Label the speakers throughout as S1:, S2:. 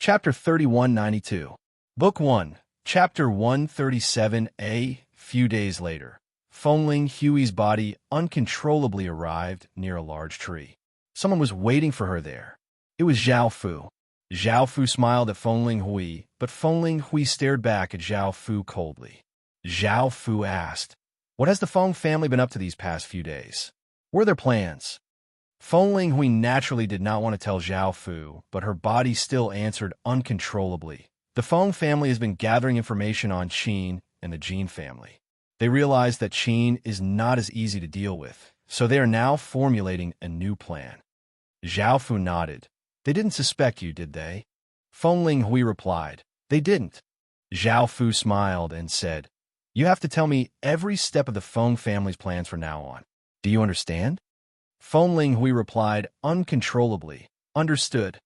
S1: Chapter 3192. Book 1, Chapter 137a. Few days later, Fengling Hui's body uncontrollably arrived near a large tree. Someone was waiting for her there. It was Zhao Fu. Zhao Fu smiled at Fengling Hui, but Fengling Hui stared back at Zhao Fu coldly. Zhao Fu asked, "What has the Feng family been up to these past few days? What are their plans?" Fengling Hui naturally did not want to tell Zhao Fu, but her body still answered uncontrollably. The Feng family has been gathering information on Qin and the Jin family. They realize that Qin is not as easy to deal with, so they are now formulating a new plan. Zhao Fu nodded. "They didn't suspect you, did they?" Fengling Hui replied, "They didn't." Zhao Fu smiled and said, "You have to tell me every step of the Feng family's plans from now on. Do you understand?" Fengling Hui replied uncontrollably, "Understood."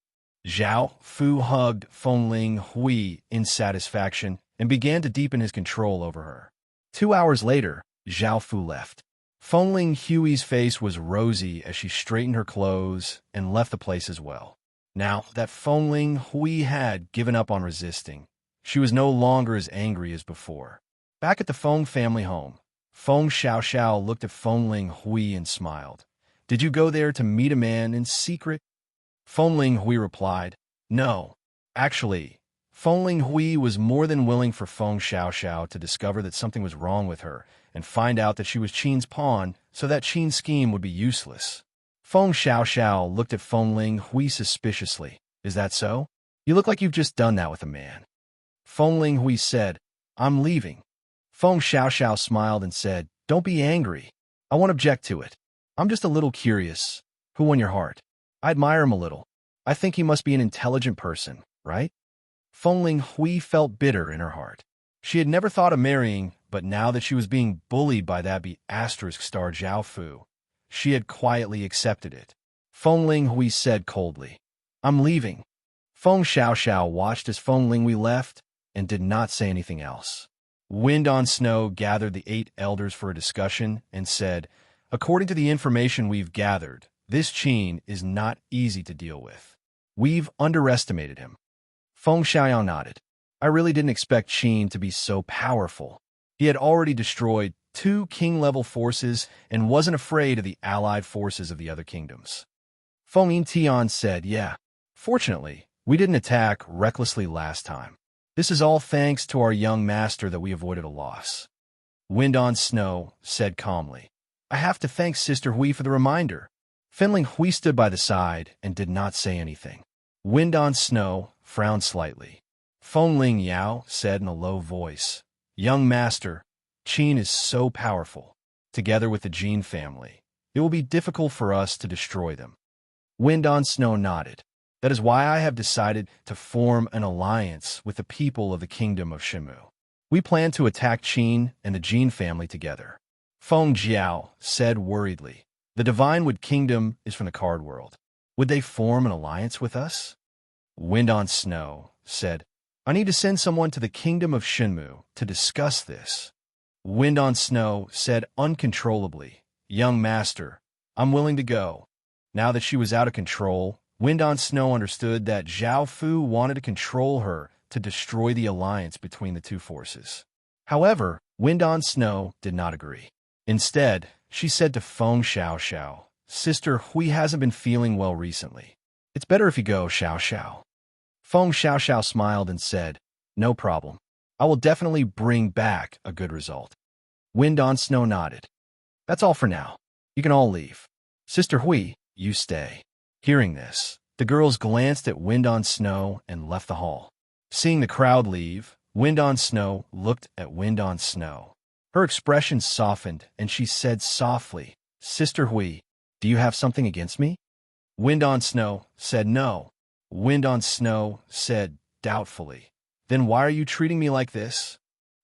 S1: Zhao Fu hugged Fengling Hui in satisfaction and began to deepen his control over her. 2 hours later, Zhao Fu left. Fengling Hui's face was rosy as she straightened her clothes and left the place as well. Now that Fengling Hui had given up on resisting, she was no longer as angry as before. Back at the Feng family home, Feng Xiaoxiao looked at Fengling Hui and smiled. "Did you go there to meet a man in secret?" Fengling Hui replied, "No. Actually, Fengling Hui was more than willing for Feng Xiaoxiao to discover that something was wrong with her and find out that she was Qin's pawn so that Qin's scheme would be useless." Feng Xiaoxiao looked at Fengling Hui suspiciously. "Is that so? You look like you've just done that with a man." Fengling Hui said, "I'm leaving." Feng Xiaoxiao smiled and said, "Don't be angry. I won't object to it. I'm just a little curious. Who won your heart? I admire him a little. I think he must be an intelligent person, right?" Fengling Hui felt bitter in her heart. She had never thought of marrying, but now that she was being bullied by that B***star Zhao Fu, she had quietly accepted it. Fengling Hui said coldly, "I'm leaving." Feng Xiaoxiao watched as Fengling Hui left and did not say anything else. Wind on Snow gathered the 8 elders for a discussion and said, "According to the information we've gathered, this Qin is not easy to deal with. We've underestimated him." Feng Xiaoyang nodded. "I really didn't expect Qin to be so powerful. He had already destroyed 2 king-level forces and wasn't afraid of the allied forces of the other kingdoms." Feng Yintian said, "Yeah. Fortunately, we didn't attack recklessly last time. This is all thanks to our young master that we avoided a loss." Wind on Snow said calmly, "I have to thank Sister Hui for the reminder." Fengling Hui stood by the side and did not say anything. Wind on Snow frowned slightly. Fengling Yao said in a low voice, "Young master, Qin is so powerful. Together with the Jin family, it will be difficult for us to destroy them." Wind on Snow nodded. "That is why I have decided to form an alliance with the people of the kingdom of Shimu. We plan to attack Qin and the Jin family together." Feng Jiao said worriedly, "The Divine Wood Kingdom is from the card world. Would they form an alliance with us?" Wind on Snow said, "I need to send someone to the kingdom of Shinmu to discuss this." Wind on Snow said uncontrollably, "Young master, I'm willing to go." Now that she was out of control, Wind on Snow understood that Zhao Fu wanted to control her to destroy the alliance between the 2 forces. However, Wind on Snow did not agree. Instead, she said to Feng Xiaoxiao, "Sister Hui hasn't been feeling well recently. It's better if you go, Xiaoxiao." Feng Xiaoxiao smiled and said, "No problem. I will definitely bring back a good result." Wind on Snow nodded. "That's all for now. You can all leave. Sister Hui, you stay." Hearing this, the girls glanced at Wind on Snow and left the hall. Seeing the crowd leave, Wind on Snow looked at Wind on Snow. Her expression softened and she said softly, "Sister Hui, do you have something against me?" Wind on Snow said no. Wind on Snow said doubtfully, "Then why are you treating me like this?"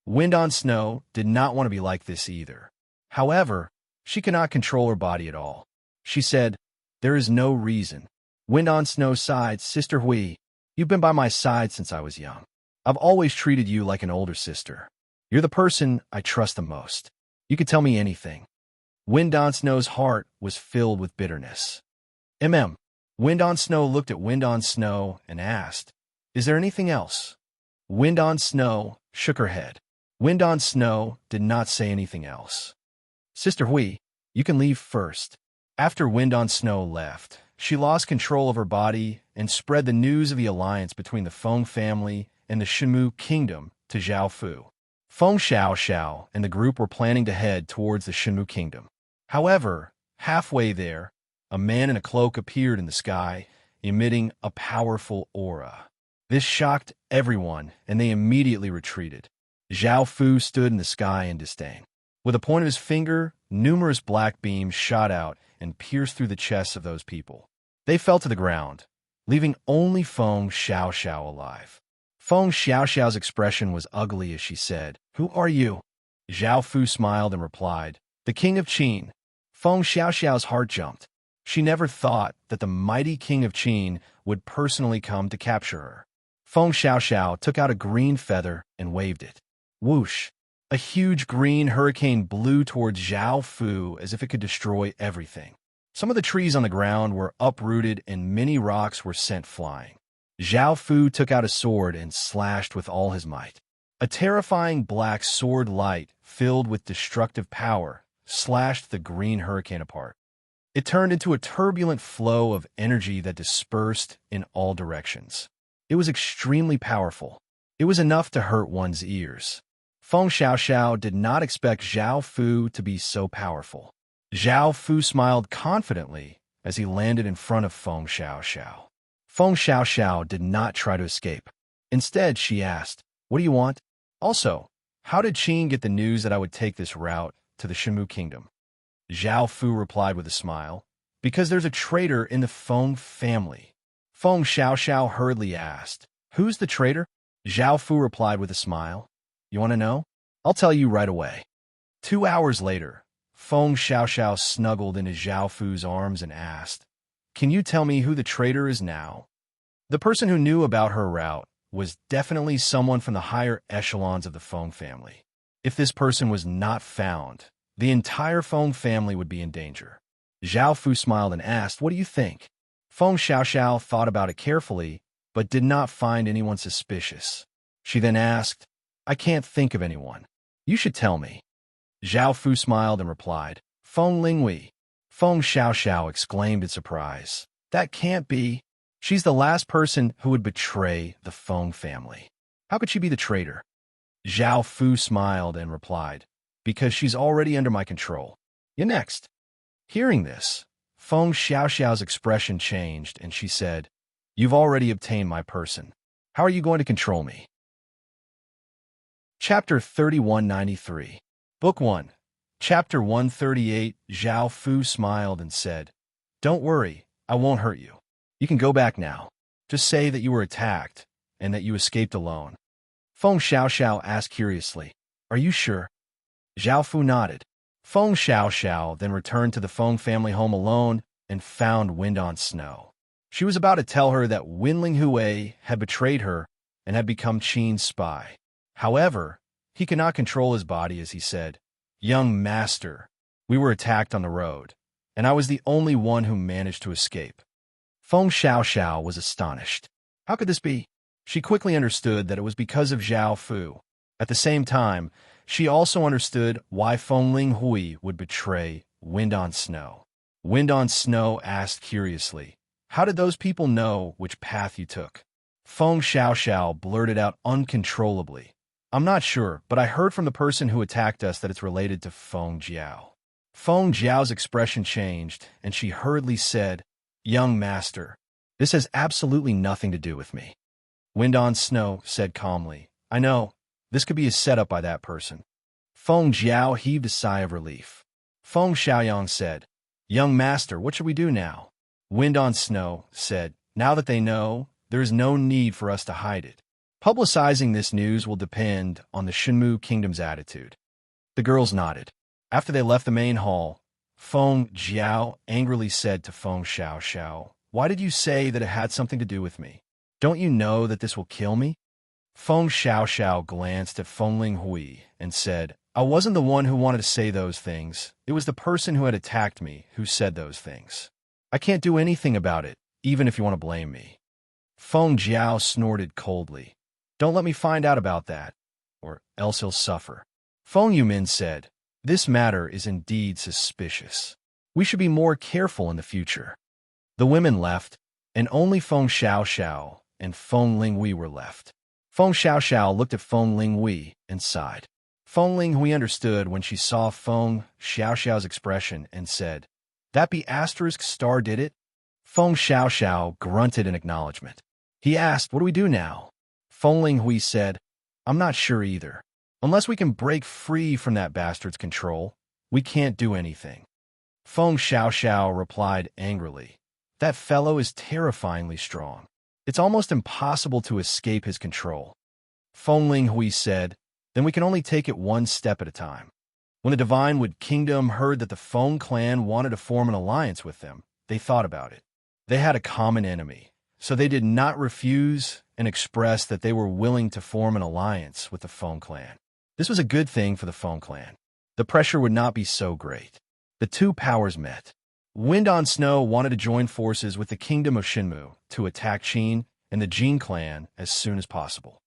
S1: Wind on Snow did not want to be like this either. However, she could not control her body at all. She said, "There is no reason." Wind on Snow sighed, "Sister Hui, you've been by my side since I was young. I've always treated you like an older sister. You're the person I trust the most. You could tell me anything." Wind on Snow's heart was filled with bitterness. Wind on Snow looked at Wind on Snow and asked, Is there anything else? Wind on Snow shook her head. Wind on Snow did not say anything else. Sister Hui, you can leave first. After Wind on Snow left, she lost control of her body and spread the news of the alliance between the Feng family and the Shenmu kingdom to Zhao Fu. Feng Xiao and the group were planning to head towards the Shenmu kingdom. However, halfway there, a man in a cloak appeared in the sky, emitting a powerful aura. This shocked everyone, and they immediately retreated. Zhao Fu stood in the sky in disdain. With a point of his finger, numerous black beams shot out and pierced through the chests of those people. They fell to the ground, leaving only Feng Xiao alive. Feng Xiao's expression was ugly as she said, "Who are you?" Zhao Fu smiled and replied, "The king of Qin." Feng Xiao's heart jumped. She never thought that the mighty king of Qin would personally come to capture her. Feng Xiao took out a green feather and waved it. Whoosh! A huge green hurricane blew towards Zhao Fu as if it could destroy everything. Some of the trees on the ground were uprooted and many rocks were sent flying. Zhao Fu took out a sword and slashed with all his might. A terrifying black sword light, filled with destructive power, slashed the green hurricane apart. It turned into a turbulent flow of energy that dispersed in all directions. It was extremely powerful. It was enough to hurt one's ears. Feng Xiao did not expect Zhao Fu to be so powerful. Zhao Fu smiled confidently as he landed in front of Feng Xiao. Feng Xiao did not try to escape. Instead, she asked, "What do you want? Also, how did Qin get the news that I would take this route to the Shenmu kingdom?" Zhao Fu replied with a smile, "Because there's a traitor in the Feng family." Feng Xiao hurriedly asked, "Who's the traitor?" Zhao Fu replied with a smile, "You want to know? I'll tell you right away." 2 hours later, Feng Xiao snuggled into Zhao Fu's arms and asked, "Can you tell me who the traitor is now?" The person who knew about her route was definitely someone from the higher echelons of the Feng family. If this person was not found, the entire Feng family would be in danger. Zhao Fu smiled and asked, "What do you think?" Feng Xiao thought about it carefully, but did not find anyone suspicious. She then asked, "I can't think of anyone. You should tell me." Zhao Fu smiled and replied, "Feng Lingwei." Feng Xiao exclaimed in surprise, "That can't be. She's the last person who would betray the Feng family. How could she be the traitor?" Zhao Fu smiled and replied, "Because she's already under my control. You're next." Hearing this, Feng Xiao's expression changed and she said, "You've already obtained my person. How are you going to control me?" Chapter 3193. Book 1. Chapter 138. Zhao Fu smiled and said, "Don't worry, I won't hurt you. You can go back now. Just say that you were attacked and that you escaped alone." Feng Xiao asked curiously, "Are you sure?" Zhao Fu nodded. Feng Xiao then returned to the Feng family home alone and found Wind on Snow. She was about to tell her that Winling Hui had betrayed her and had become Qin's spy. However, he could not control his body as he said, "Young master, we were attacked on the road, and I was the only one who managed to escape." Feng Xiao was astonished. How could this be? She quickly understood that it was because of Zhao Fu. At the same time, she also understood why Feng Linghui would betray Wind on Snow. Wind on Snow asked curiously, "How did those people know which path you took?" Feng Xiao blurted out uncontrollably, "I'm not sure, but I heard from the person who attacked us that it's related to Feng Jiao." Feng Jiao's expression changed, and she hurriedly said, "Young master, this has absolutely nothing to do with me." Wind on Snow said calmly, "I know, this could be a setup by that person." Feng Jiao heaved a sigh of relief. Feng Xiaoyang said, "Young master, what should we do now?" Wind on Snow said, "Now that they know, there is no need for us to hide it. Publicizing this news will depend on the Shenmu kingdom's attitude." The girls nodded. After they left the main hall, Feng Jiao angrily said to Feng Xiao, "Why did you say that it had something to do with me? Don't you know that this will kill me?" Feng Xiao glanced at Feng Linghui and said, "I wasn't the one who wanted to say those things. It was the person who had attacked me who said those things. I can't do anything about it, even if you want to blame me." Feng Jiao snorted coldly. Don't let me find out about that, or else he'll suffer. Feng Yumin said, this matter is indeed suspicious. We should be more careful in the future. The women left, and only Feng Xiaoxiao and Feng Linghui were left. Feng Xiaoxiao looked at Feng Linghui and sighed. Feng Linghui understood when she saw Feng Xiaoxiao's expression and said, that be asterisk star did it? Feng Xiaoxiao grunted in acknowledgement. He asked, what do we do now? Feng Linghui said, I'm not sure either. Unless we can break free from that bastard's control, we can't do anything. Feng Xiaoxiao replied angrily, that fellow is terrifyingly strong. It's almost impossible to escape his control. Feng Linghui said, then we can only take it one step at a time. When the Divine Wood Kingdom heard that the Feng clan wanted to form an alliance with them, they thought about it. They had a common enemy, so they did not refuse and express that they were willing to form an alliance with the Feng clan. This was a good thing for the Feng clan. The pressure would not be so great. The two powers met. Wind on Snow wanted to join forces with the Kingdom of Shinmu to attack Qin and the Jin clan as soon as possible.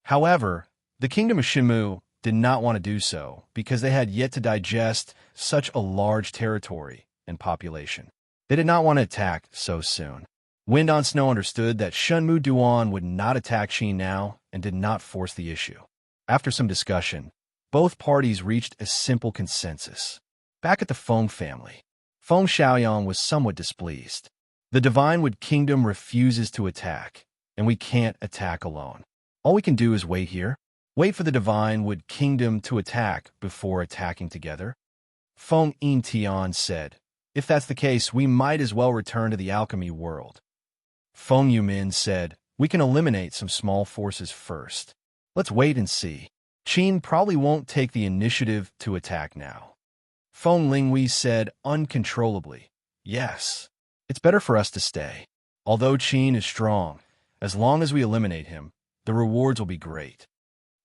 S1: However, the Kingdom of Shinmu did not want to do so because they had yet to digest such a large territory and population. They did not want to attack so soon. Wind on Snow understood that Shenmu Duan would not attack Qin now and did not force the issue. After some discussion, both parties reached a simple consensus. Back at the Feng family, Feng Xiaoyang was somewhat displeased. The Divine Wood Kingdom refuses to attack, and we can't attack alone. All we can do is wait here. Wait for the Divine Wood Kingdom to attack before attacking together. Feng Yintian said, if that's the case, we might as well return to the alchemy world. Feng Yumin said, we can eliminate some small forces first. Let's wait and see. Qin probably won't take the initiative to attack now. Feng Linghui said uncontrollably, yes, it's better for us to stay. Although Qin is strong, as long as we eliminate him, the rewards will be great.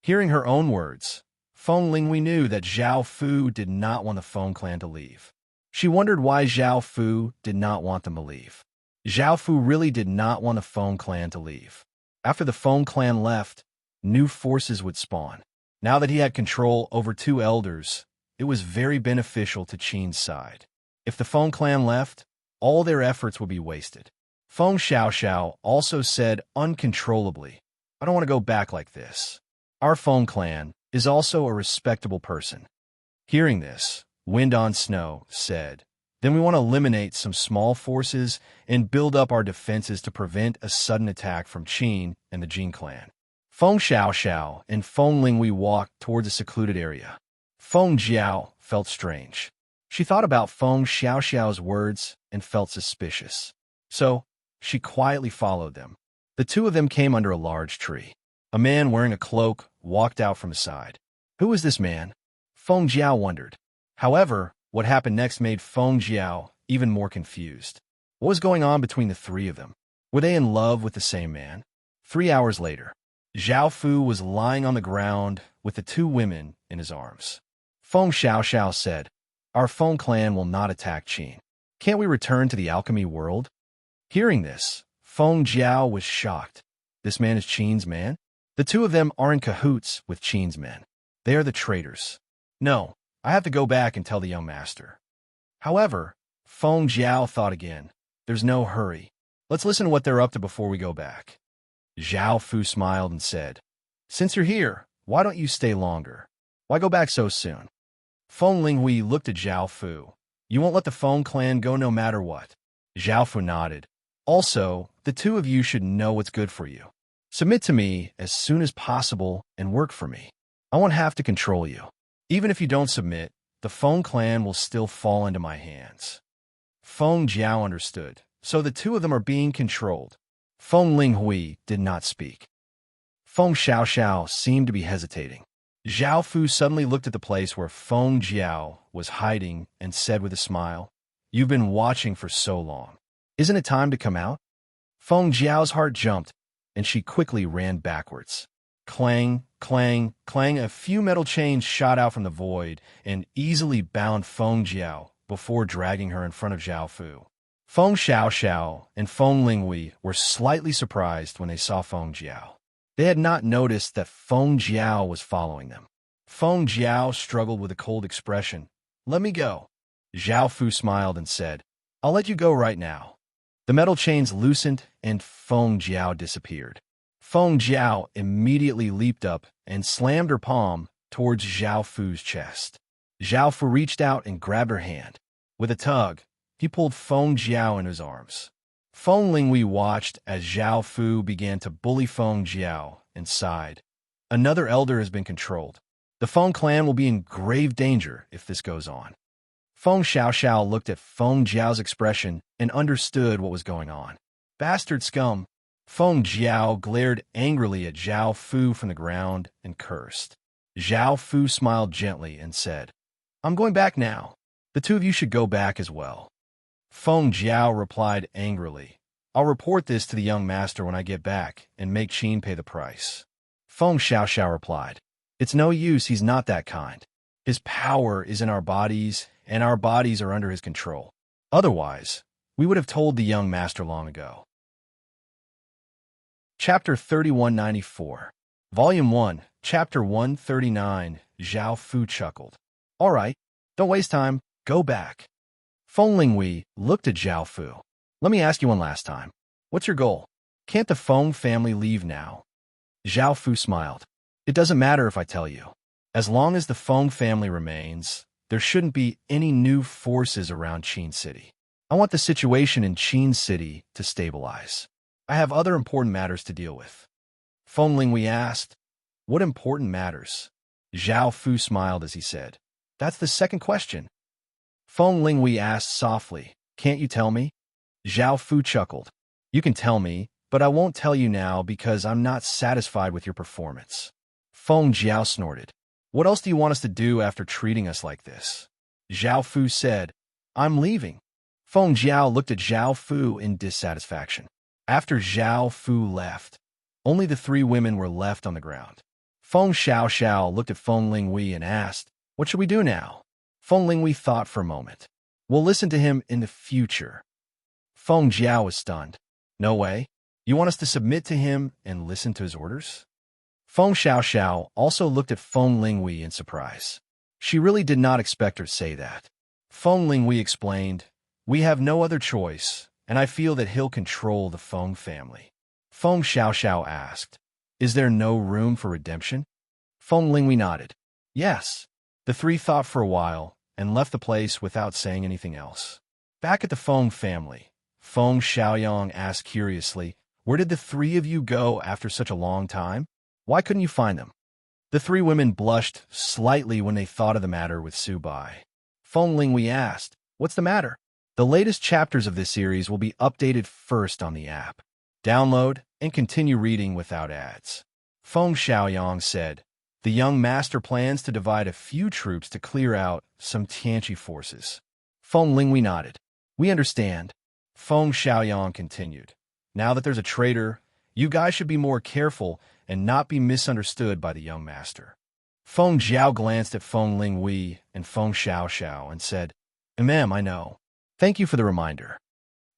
S1: Hearing her own words, Feng Linghui knew that Zhao Fu did not want the Feng clan to leave. She wondered why Zhao Fu did not want them to leave. Zhao Fu really did not want the Feng clan to leave. After the Feng clan left, new forces would spawn. Now that he had control over two elders, it was very beneficial to Qin's side. If the Feng clan left, all their efforts would be wasted. Feng Xiaoxiao also said uncontrollably, I don't want to go back like this. Our Feng clan is also a respectable person. Hearing this, Wind on Snow said, then we want to eliminate some small forces and build up our defenses to prevent a sudden attack from Qin and the Jin clan. Feng Xiaoxiao and Feng Linghui walked towards a secluded area. Feng Jiao felt strange. She thought about Feng Xiaoxiao's words and felt suspicious. So, she quietly followed them. The two of them came under a large tree. A man wearing a cloak walked out from his side. Who is this man? Feng Jiao wondered. However, what happened next made Feng Jiao even more confused. What was going on between the three of them? Were they in love with the same man? 3 hours later, Zhao Fu was lying on the ground with the two women in his arms. Feng Xiaoxiao said, our Feng clan will not attack Qin. Can't we return to the alchemy world? Hearing this, Feng Jiao was shocked. This man is Qin's man? The two of them are in cahoots with Qin's men. They are the traitors. No, I have to go back and tell the young master. However, Feng Jiao thought again. There's no hurry. Let's listen to what they're up to before we go back. Zhao Fu smiled and said, since you're here, why don't you stay longer? Why go back so soon? Feng Linghui looked at Zhao Fu. You won't let the Feng clan go no matter what. Zhao Fu nodded. Also, the two of you should know what's good for you. Submit to me as soon as possible and work for me. I won't have to control you. Even if you don't submit, the Feng clan will still fall into my hands. Feng Jiao understood, so the two of them are being controlled. Feng Linghui did not speak. Feng Xiaoxiao seemed to be hesitating. Zhao Fu suddenly looked at the place where Feng Jiao was hiding and said with a smile, you've been watching for so long. Isn't it time to come out? Feng Jiao's heart jumped, and she quickly ran backwards. Clang, clang, clang, a few metal chains shot out from the void and easily bound Feng Jiao before dragging her in front of Zhao Fu. Feng Xiaoxiao and Feng Linghui were slightly surprised when they saw Feng Jiao. They had not noticed that Feng Jiao was following them. Feng Jiao struggled with a cold expression. "Let me go." Zhao Fu smiled and said, "I'll let you go right now." The metal chains loosened and Feng Jiao disappeared. Feng Jiao immediately leaped up and slammed her palm towards Zhao Fu's chest. Zhao Fu reached out and grabbed her hand. With a tug, he pulled Feng Jiao in his arms. Feng Linghui watched as Zhao Fu began to bully Feng Jiao and sighed. "Another elder has been controlled. The Feng clan will be in grave danger if this goes on." Feng Xiaoxiao looked at Feng Jiao's expression and understood what was going on. "Bastard scum!" Feng Jiao glared angrily at Zhao Fu from the ground and cursed. Zhao Fu smiled gently and said, "I'm going back now. The two of you should go back as well." Feng Jiao replied angrily, "I'll report this to the young master when I get back and make Qin pay the price." Feng Xiaoxiao replied, "It's no use, he's not that kind. His power is in our bodies, and our bodies are under his control. Otherwise, we would have told the young master long ago." Chapter 3194, Volume 1, Chapter 139, Zhao Fu chuckled. "All right, don't waste time, go back." Feng Linghui looked at Zhao Fu. "Let me ask you one last time. What's your goal? Can't the Feng family leave now?" Zhao Fu smiled. "It doesn't matter if I tell you. As long as the Feng family remains, there shouldn't be any new forces around Qin City. I want the situation in Qin City to stabilize. I have other important matters to deal with." Feng Linghui asked, "What important matters?" Zhao Fu smiled as he said, "That's the second question." Feng Linghui asked softly, "Can't you tell me?" Zhao Fu chuckled. "You can tell me, but I won't tell you now because I'm not satisfied with your performance." Feng Jiao snorted. "What else do you want us to do after treating us like this?" Zhao Fu said, "I'm leaving." Feng Jiao looked at Zhao Fu in dissatisfaction. After Zhao Fu left, only the three women were left on the ground. Feng Xiaoxiao looked at Feng Linghui and asked, "What should we do now?" Feng Linghui thought for a moment. "We'll listen to him in the future." Feng Jiao was stunned. "No way? You want us to submit to him and listen to his orders?" Feng Xiaoxiao also looked at Feng Linghui in surprise. She really did not expect her to say that. Feng Linghui explained, "We have no other choice, and I feel that he'll control the Feng family." Feng Xiaoxiao asked, "Is there no room for redemption?" Feng Linghui nodded. "Yes." The three thought for a while and left the place without saying anything else. Back at the Feng family, Feng Xiaoyang asked curiously, "Where did the three of you go after such a long time? Why couldn't you find them?" The three women blushed slightly when they thought of the matter with Su Bai. Feng Linghui asked, "What's the matter?" The latest chapters of this series will be updated first on the app. Download and continue reading without ads. Feng Xiaoyang said, "The young master plans to divide a few troops to clear out some Tianqi forces." Feng Linghui nodded. "We understand." Feng Xiaoyang continued, "Now that there's a traitor, you guys should be more careful and not be misunderstood by the young master." Feng Jiao glanced at Feng Linghui and Feng Xiaoxiao and said, "Ma'am, I know. Thank you for the reminder."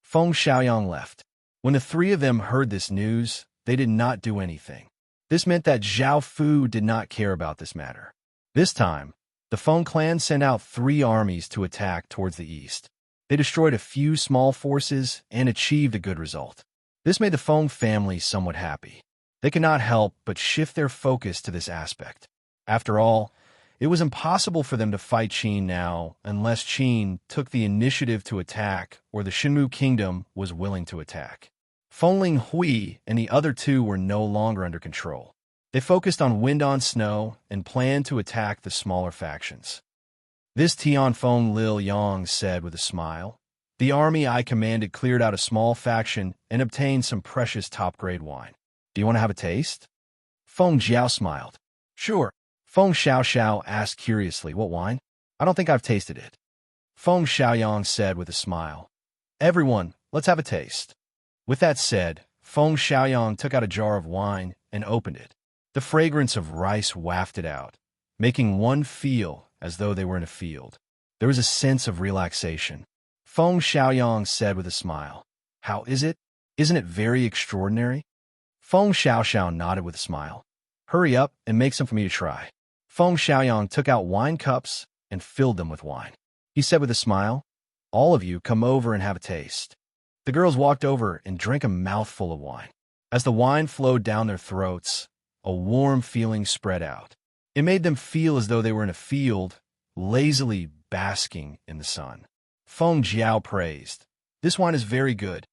S1: Feng Xiaoyang left. When the three of them heard this news, they did not do anything. This meant that Zhao Fu did not care about this matter. This time, the Feng clan sent out 3 armies to attack towards the east. They destroyed a few small forces and achieved a good result. This made the Feng family somewhat happy. They could not help but shift their focus to this aspect. After all, it was impossible for them to fight Qin now unless Qin took the initiative to attack or the Shenmu kingdom was willing to attack. Feng Linghui and the other two were no longer under control. They focused on wind on snow and planned to attack the smaller factions. This Tianfeng Lil Yang said with a smile, "The army I commanded cleared out a small faction and obtained some precious top-grade wine. Do you want to have a taste?" Feng Jiao smiled. "Sure." Feng Xiaoxiao asked curiously, "What wine?" "I don't think I've tasted it." Feng Xiaoyang said with a smile, "Everyone, let's have a taste." With that said, Feng Xiaoyang took out a jar of wine and opened it. The fragrance of rice wafted out, making one feel as though they were in a field. There was a sense of relaxation. Feng Xiaoyang said with a smile. How is it? Isn't it very extraordinary? Feng Xiaoxiao nodded with a smile. Hurry up and make some for me to try. Feng Xiaoyang took out wine cups and filled them with wine. He said with a smile, all of you come over and have a taste. The girls walked over and drank a mouthful of wine. As the wine flowed down their throats, a warm feeling spread out. It made them feel as though they were in a field, lazily basking in the sun. Feng Jiao praised. This wine is very good.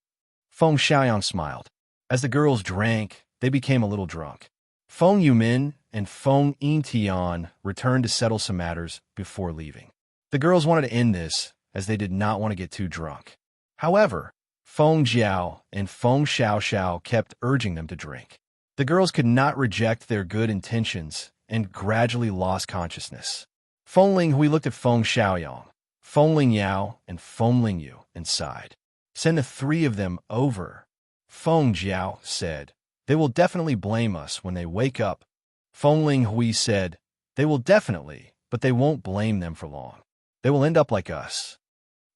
S1: Feng Xiaoyang smiled. As the girls drank, they became a little drunk. Feng Yumin and Feng Yintian returned to settle some matters before leaving. The girls wanted to end this, as they did not want to get too drunk. However, Feng Jiao and Feng Xiaoxiao kept urging them to drink. The girls could not reject their good intentions and gradually lost consciousness. Feng Linghui looked at Feng Xiaoyang, Feng Lingyao, and Feng Lingyu and sighed. Send the three of them over. Feng Jiao said, they will definitely blame us when they wake up. Feng Linghui said, they will definitely, but they won't blame them for long. They will end up like us.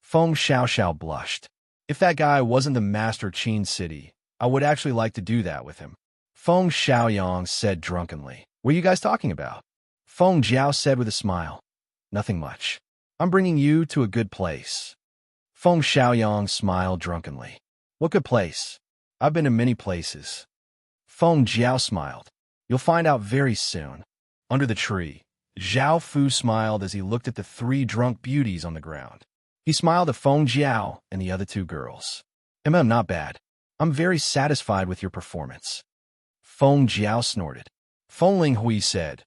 S1: Feng Xiaoxiao blushed. If that guy wasn't the master Qin City, I would actually like to do that with him. Feng Xiaoyang said drunkenly. What are you guys talking about? Feng Jiao said with a smile. Nothing much. I'm bringing you to a good place. Feng Xiaoyang smiled drunkenly. What good place? I've been to many places. Feng Jiao smiled. You'll find out very soon. Under the tree, Zhao Fu smiled as he looked at the three drunk beauties on the ground. He smiled at Feng Jiao and the other two girls. Not bad. I'm very satisfied with your performance. Feng Jiao snorted. Feng Linghui said,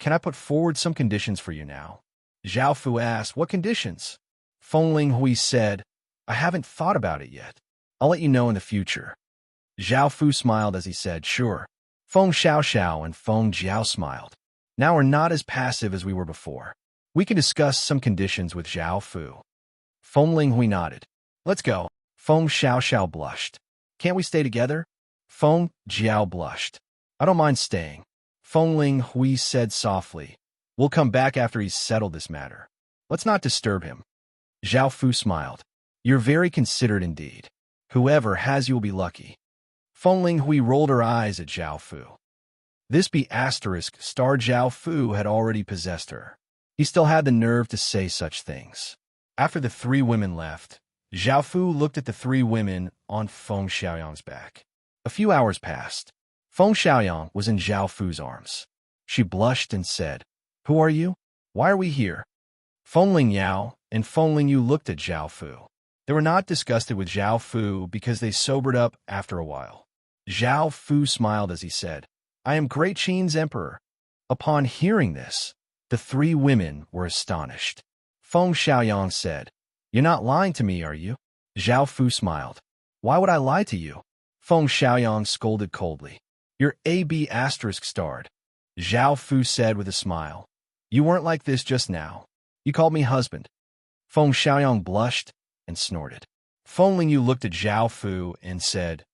S1: can I put forward some conditions for you now? Zhao Fu asked, what conditions? Feng Linghui said, I haven't thought about it yet. I'll let you know in the future. Zhao Fu smiled as he said, sure. Feng Xiaoxiao and Feng Jiao smiled. Now we're not as passive as we were before. We can discuss some conditions with Zhao Fu. Feng Linghui nodded. Let's go. Feng Xiaoxiao blushed. Can't we stay together? Feng Jiao blushed. I don't mind staying. Feng Linghui said softly. We'll come back after he's settled this matter. Let's not disturb him. Zhao Fu smiled. You're very considerate indeed. Whoever has you will be lucky. Feng Linghui rolled her eyes at Zhao Fu. This B** star Zhao Fu had already possessed her. He still had the nerve to say such things. After the three women left, Zhao Fu looked at the three women on Feng Xiaoyang's back. A few hours passed. Feng Xiaoyang was in Zhao Fu's arms. She blushed and said, who are you? Why are we here? Feng Lingyao and Feng Lingyu looked at Zhao Fu. They were not disgusted with Zhao Fu because they sobered up after a while. Zhao Fu smiled as he said, I am Great Qin's emperor. Upon hearing this, the three women were astonished. Feng Xiaoyang said, you're not lying to me, are you? Zhao Fu smiled. Why would I lie to you? Feng Xiaoyang scolded coldly. You're AB** starred. Zhao Fu said with a smile. You weren't like this just now. You called me husband. Feng Xiaoyang blushed and snorted. Feng Lingyu looked at Zhao Fu and said,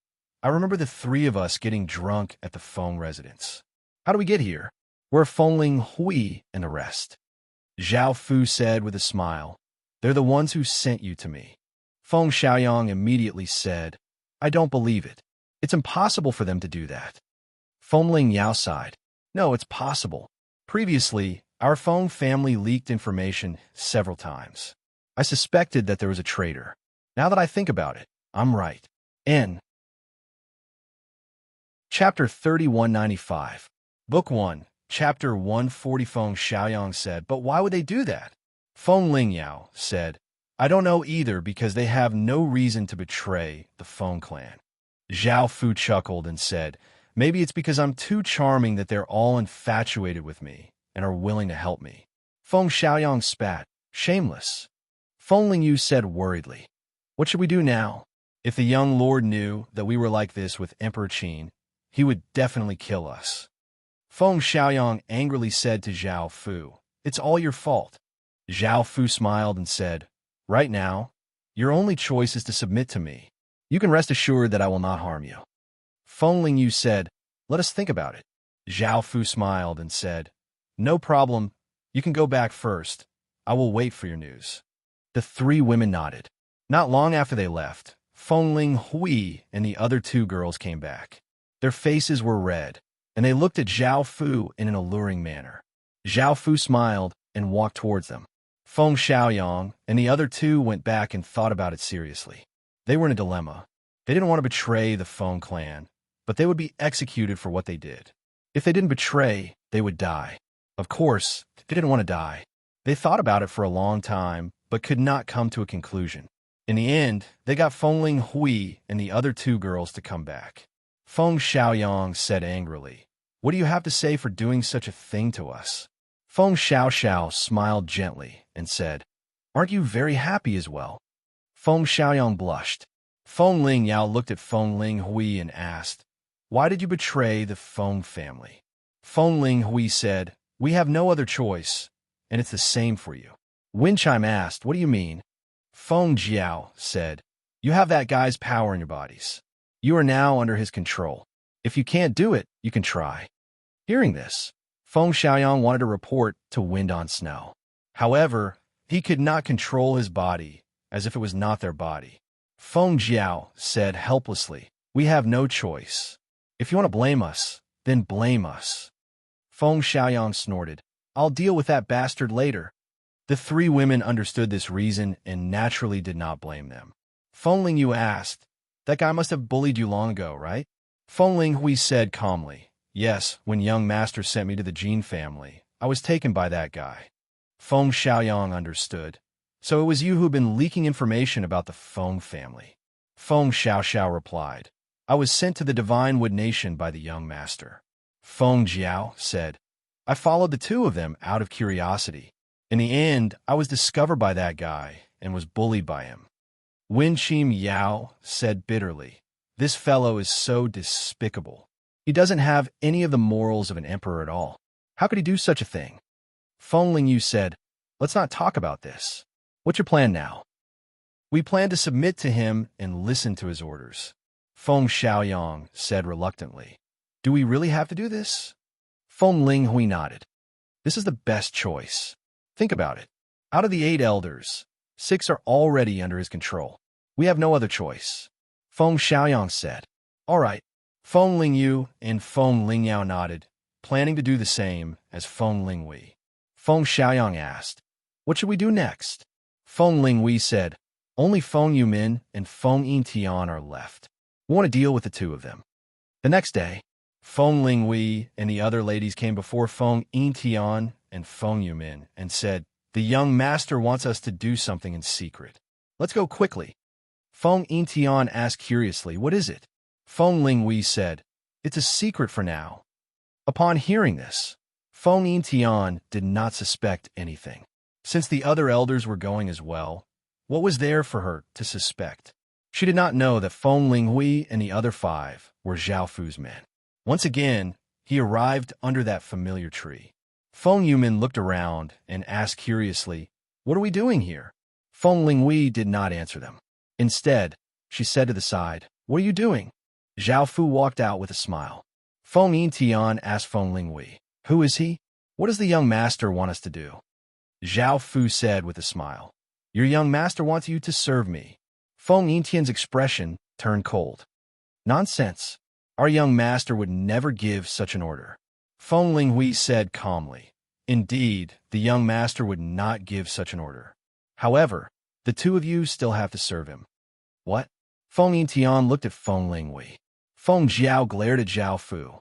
S1: I remember the three of us getting drunk at the Feng residence. How do we get here? Where are Feng Linghui and the rest? Zhao Fu said with a smile, they're the ones who sent you to me. Feng Xiaoyang immediately said, I don't believe it. It's impossible for them to do that. Feng Lingyao sighed. No, it's possible. Previously, our Feng family leaked information several times. I suspected that there was a traitor. Now that I think about it, I'm right. N. Chapter 3195. Book 1, Chapter 140. Feng Xiaoyang said, but why would they do that? Feng Lingyao said, I don't know either because they have no reason to betray the Feng clan. Zhao Fu chuckled and said, maybe it's because I'm too charming that they're all infatuated with me and are willing to help me. Feng Xiaoyang spat, shameless. Feng Lingyu said worriedly, what should we do now? If the young lord knew that we were like this with Emperor Qin, he would definitely kill us. Feng Xiaoyang angrily said to Zhao Fu, it's all your fault. Zhao Fu smiled and said, right now, your only choice is to submit to me. You can rest assured that I will not harm you. Feng Lingyu said, let us think about it. Zhao Fu smiled and said, no problem. You can go back first. I will wait for your news. The three women nodded. Not long after they left, Feng Hui and the other two girls came back. Their faces were red, and they looked at Zhao Fu in an alluring manner. Zhao Fu smiled and walked towards them. Feng Xiaoyang and the other two went back and thought about it seriously. They were in a dilemma. They didn't want to betray the Feng clan, but they would be executed for what they did. If they didn't betray, they would die. Of course, they didn't want to die. They thought about it for a long time, but could not come to a conclusion. In the end, they got Feng Hui and the other two girls to come back. Feng Xiaoyang said angrily, "What do you have to say for doing such a thing to us?" Feng Xiaoxiao smiled gently and said, "Aren't you very happy as well?" Feng Xiaoyang blushed. Feng Lingyao looked at Feng Hui and asked, "Why did you betray the Feng family?" Feng Hui said, "We have no other choice, and it's the same for you." Winchime asked, "What do you mean?" Feng Jiao said, "You have that guy's power in your bodies. You are now under his control. If you can't do it, you can try." Hearing this, Feng Xiaoyang wanted to report to Wind on Snow. However, he could not control his body as if it was not their body. Feng Jiao said helplessly, "We have no choice. If you want to blame us, then blame us." Feng Xiaoyang snorted, "I'll deal with that bastard later." The three women understood this reason and naturally did not blame them. Feng Lingyu asked, "That guy must have bullied you long ago, right?" Feng Hui said calmly, "Yes, when young master sent me to the Jin family, I was taken by that guy." Feng Xiaoyang understood. "So it was you who'd been leaking information about the Feng family." Feng Xiaoxiao replied, "I was sent to the Divine Wood Nation by the young master." Feng Jiao said, "I followed the two of them out of curiosity. In the end, I was discovered by that guy and was bullied by him." Wen Qim Yao said bitterly, "This fellow is so despicable. He doesn't have any of the morals of an emperor at all. How could he do such a thing?" Feng Lingyu said, "Let's not talk about this. What's your plan now?" "We plan to submit to him and listen to his orders." Feng Xiaoyang said reluctantly, "Do we really have to do this?" Feng Hui nodded. "This is the best choice. Think about it. Out of the 8 elders, 6 are already under his control. We have no other choice." Feng Xiaoyang said, "All right." Feng Lingyu and Feng Lingyao nodded, planning to do the same as Feng Linghui. Feng Xiaoyang asked, "What should we do next?" Feng Linghui said, "Only Feng Yumin and Feng Yintian are left. We want to deal with the two of them." The next day, Feng Linghui and the other ladies came before Feng Yintian and Feng Yumin and said, "The young master wants us to do something in secret. Let's go quickly." Feng Yintian asked curiously, "What is it?" Feng Linghui said, "It's a secret for now." Upon hearing this, Feng Yintian did not suspect anything. Since the other elders were going as well, what was there for her to suspect? She did not know that Feng Linghui and the other 5 were Zhao Fu's men. Once again, he arrived under that familiar tree. Feng Yumin looked around and asked curiously, "What are we doing here?" Feng Linghui did not answer them. Instead, she said to the side, "What are you doing?" Zhao Fu walked out with a smile. Feng Yintian asked Feng Linghui, "Who is he? What does the young master want us to do?" Zhao Fu said with a smile, "Your young master wants you to serve me." Feng Yintian's expression turned cold. "Nonsense. Our young master would never give such an order." Feng Linghui said calmly, "Indeed, the young master would not give such an order. However, the two of you still have to serve him." "What?" Feng Yintian looked at Feng Linghui. Feng Jiao glared at Zhao Fu.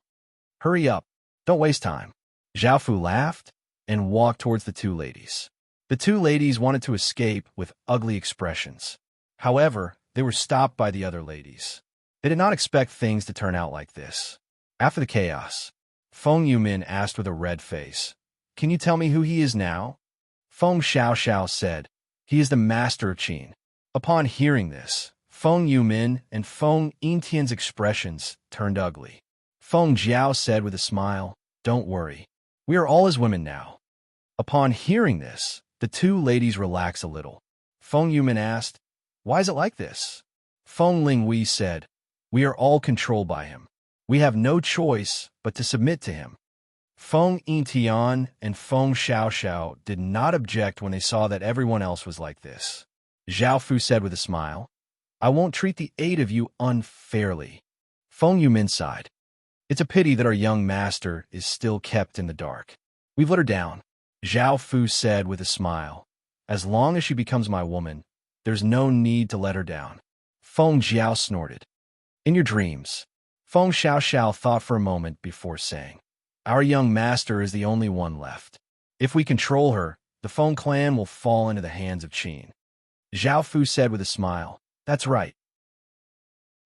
S1: "Hurry up. Don't waste time." Zhao Fu laughed and walked towards the two ladies. The two ladies wanted to escape with ugly expressions. However, they were stopped by the other ladies. They did not expect things to turn out like this. After the chaos, Feng Yumin asked with a red face, "Can you tell me who he is now?" Feng Xiaoxiao said, "He is the master of Qin." Upon hearing this, Feng Yumin and Feng Yintian's expressions turned ugly. Feng Jiao said with a smile, "Don't worry. We are all as women now." Upon hearing this, the two ladies relaxed a little. Feng Yumin asked, "Why is it like this?" Feng Linghui said, "We are all controlled by him. We have no choice but to submit to him." Feng Yintian and Feng Xiaoxiao did not object when they saw that everyone else was like this. Zhao Fu said with a smile. I won't treat the 8 of you unfairly. Feng Yumin sighed. It's a pity that our young master is still kept in the dark. We've let her down, Zhao Fu said with a smile. As long as she becomes my woman, there's no need to let her down. Feng Jiao snorted. In your dreams. Feng Xiaoxiao thought for a moment before saying, our young master is the only one left. If we control her, the Feng clan will fall into the hands of Qin. Zhao Fu said with a smile, that's right.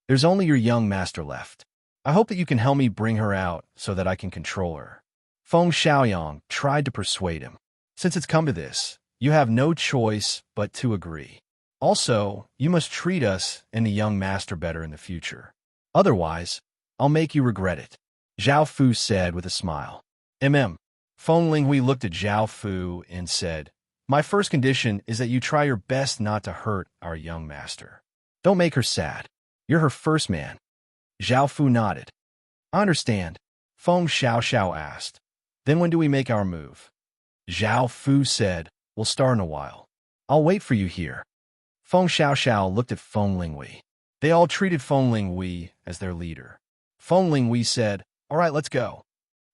S1: There's only your young master left. I hope that you can help me bring her out so that I can control her. Feng Xiaoyang tried to persuade him. Since it's come to this, you have no choice but to agree. Also, you must treat us and the young master better in the future. Otherwise, I'll make you regret it. Zhao Fu said with a smile. Feng Linghui looked at Zhao Fu and said, my first condition is that you try your best not to hurt our young master. Don't make her sad. You're her first man. Zhao Fu nodded. I understand. Feng Xiaoxiao asked. Then when do we make our move? Zhao Fu said, we'll start in a while. I'll wait for you here. Feng Xiaoxiao looked at Feng Linghui. They all treated Feng Linghui as their leader. Feng Linghui said, all right, let's go.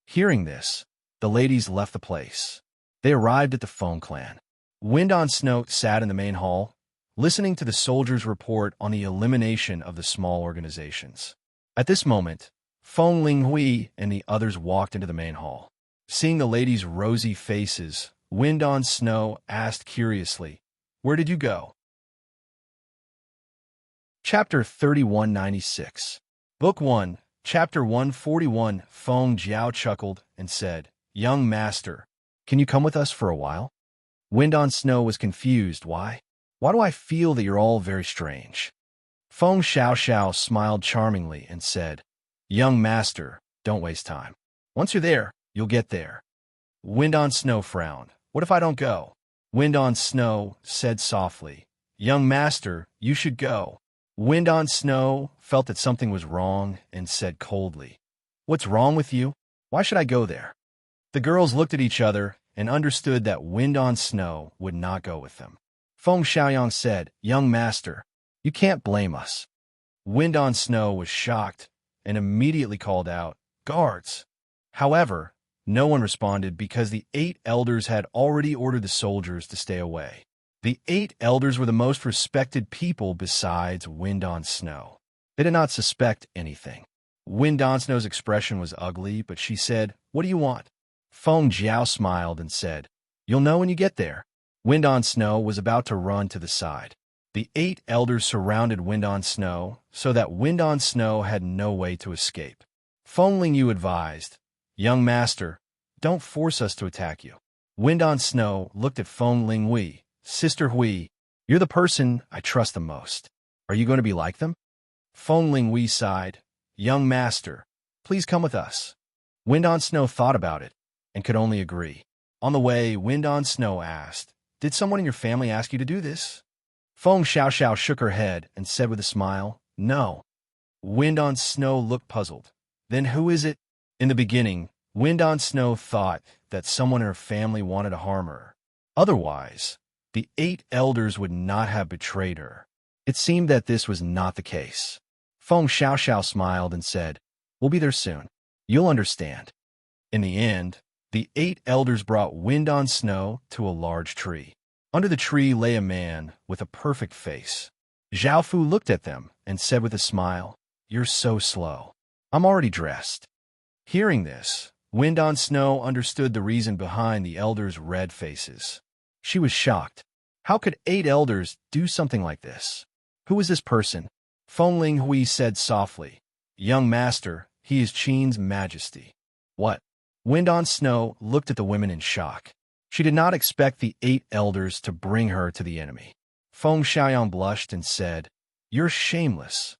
S1: Hearing this, the ladies left the place. They arrived at the Feng clan. Wind on Snow sat in the main hall, listening to the soldiers' report on the elimination of the small organizations. At this moment, Feng Linghui and the others walked into the main hall. Seeing the ladies' rosy faces, Wind on Snow asked curiously, where did you go? Chapter 3196. Book 1, Chapter 141. Feng Jiao chuckled and said, young master, can you come with us for a while? Wind on Snow was confused. Why? Why do I feel that you're all very strange? Feng Xiaoxiao smiled charmingly and said, young master, don't waste time. Once you're there, you'll get there. Wind on Snow frowned. What if I don't go? Wind on Snow said softly, young master, you should go. Wind on Snow felt that something was wrong and said coldly, what's wrong with you? Why should I go there? The girls looked at each other and understood that Wind on Snow would not go with them. Feng Xiaoyang said, young master, you can't blame us. Wind on Snow was shocked and immediately called out, guards. However, no one responded because the 8 elders had already ordered the soldiers to stay away. The 8 elders were the most respected people besides Wind on Snow. They did not suspect anything. Wind on Snow's expression was ugly, but she said, what do you want? Feng Jiao smiled and said, you'll know when you get there. Wind on Snow was about to run to the side. The 8 elders surrounded Wind on Snow so that Wind on Snow had no way to escape. Feng Lingyu advised, young master, don't force us to attack you. Wind on Snow looked at Feng Linghui. Sister Hui, you're the person I trust the most. Are you going to be like them? Feng Linghui sighed. Young master, please come with us. Wind on Snow thought about it and could only agree. On the way, Wind on Snow asked, did someone in your family ask you to do this? Feng Xiaoxiao shook her head and said with a smile, no. Wind on Snow looked puzzled. Then who is it? In the beginning, Wind on Snow thought that someone in her family wanted to harm her. Otherwise, the 8 elders would not have betrayed her. It seemed that this was not the case. Feng Xiaoxiao smiled and said, we'll be there soon. You'll understand. In the end, the 8 elders brought Wind on Snow to a large tree. Under the tree lay a man with a perfect face. Zhao Fu looked at them and said with a smile, you're so slow. I'm already dressed. Hearing this, Wind on Snow understood the reason behind the elders' red faces. She was shocked. How could 8 elders do something like this? Who is this person? Feng Linghui said softly, young master, he is Qin's majesty. What? Wind on Snow looked at the women in shock. She did not expect the 8 elders to bring her to the enemy. Feng Xiaoyang blushed and said, you're shameless.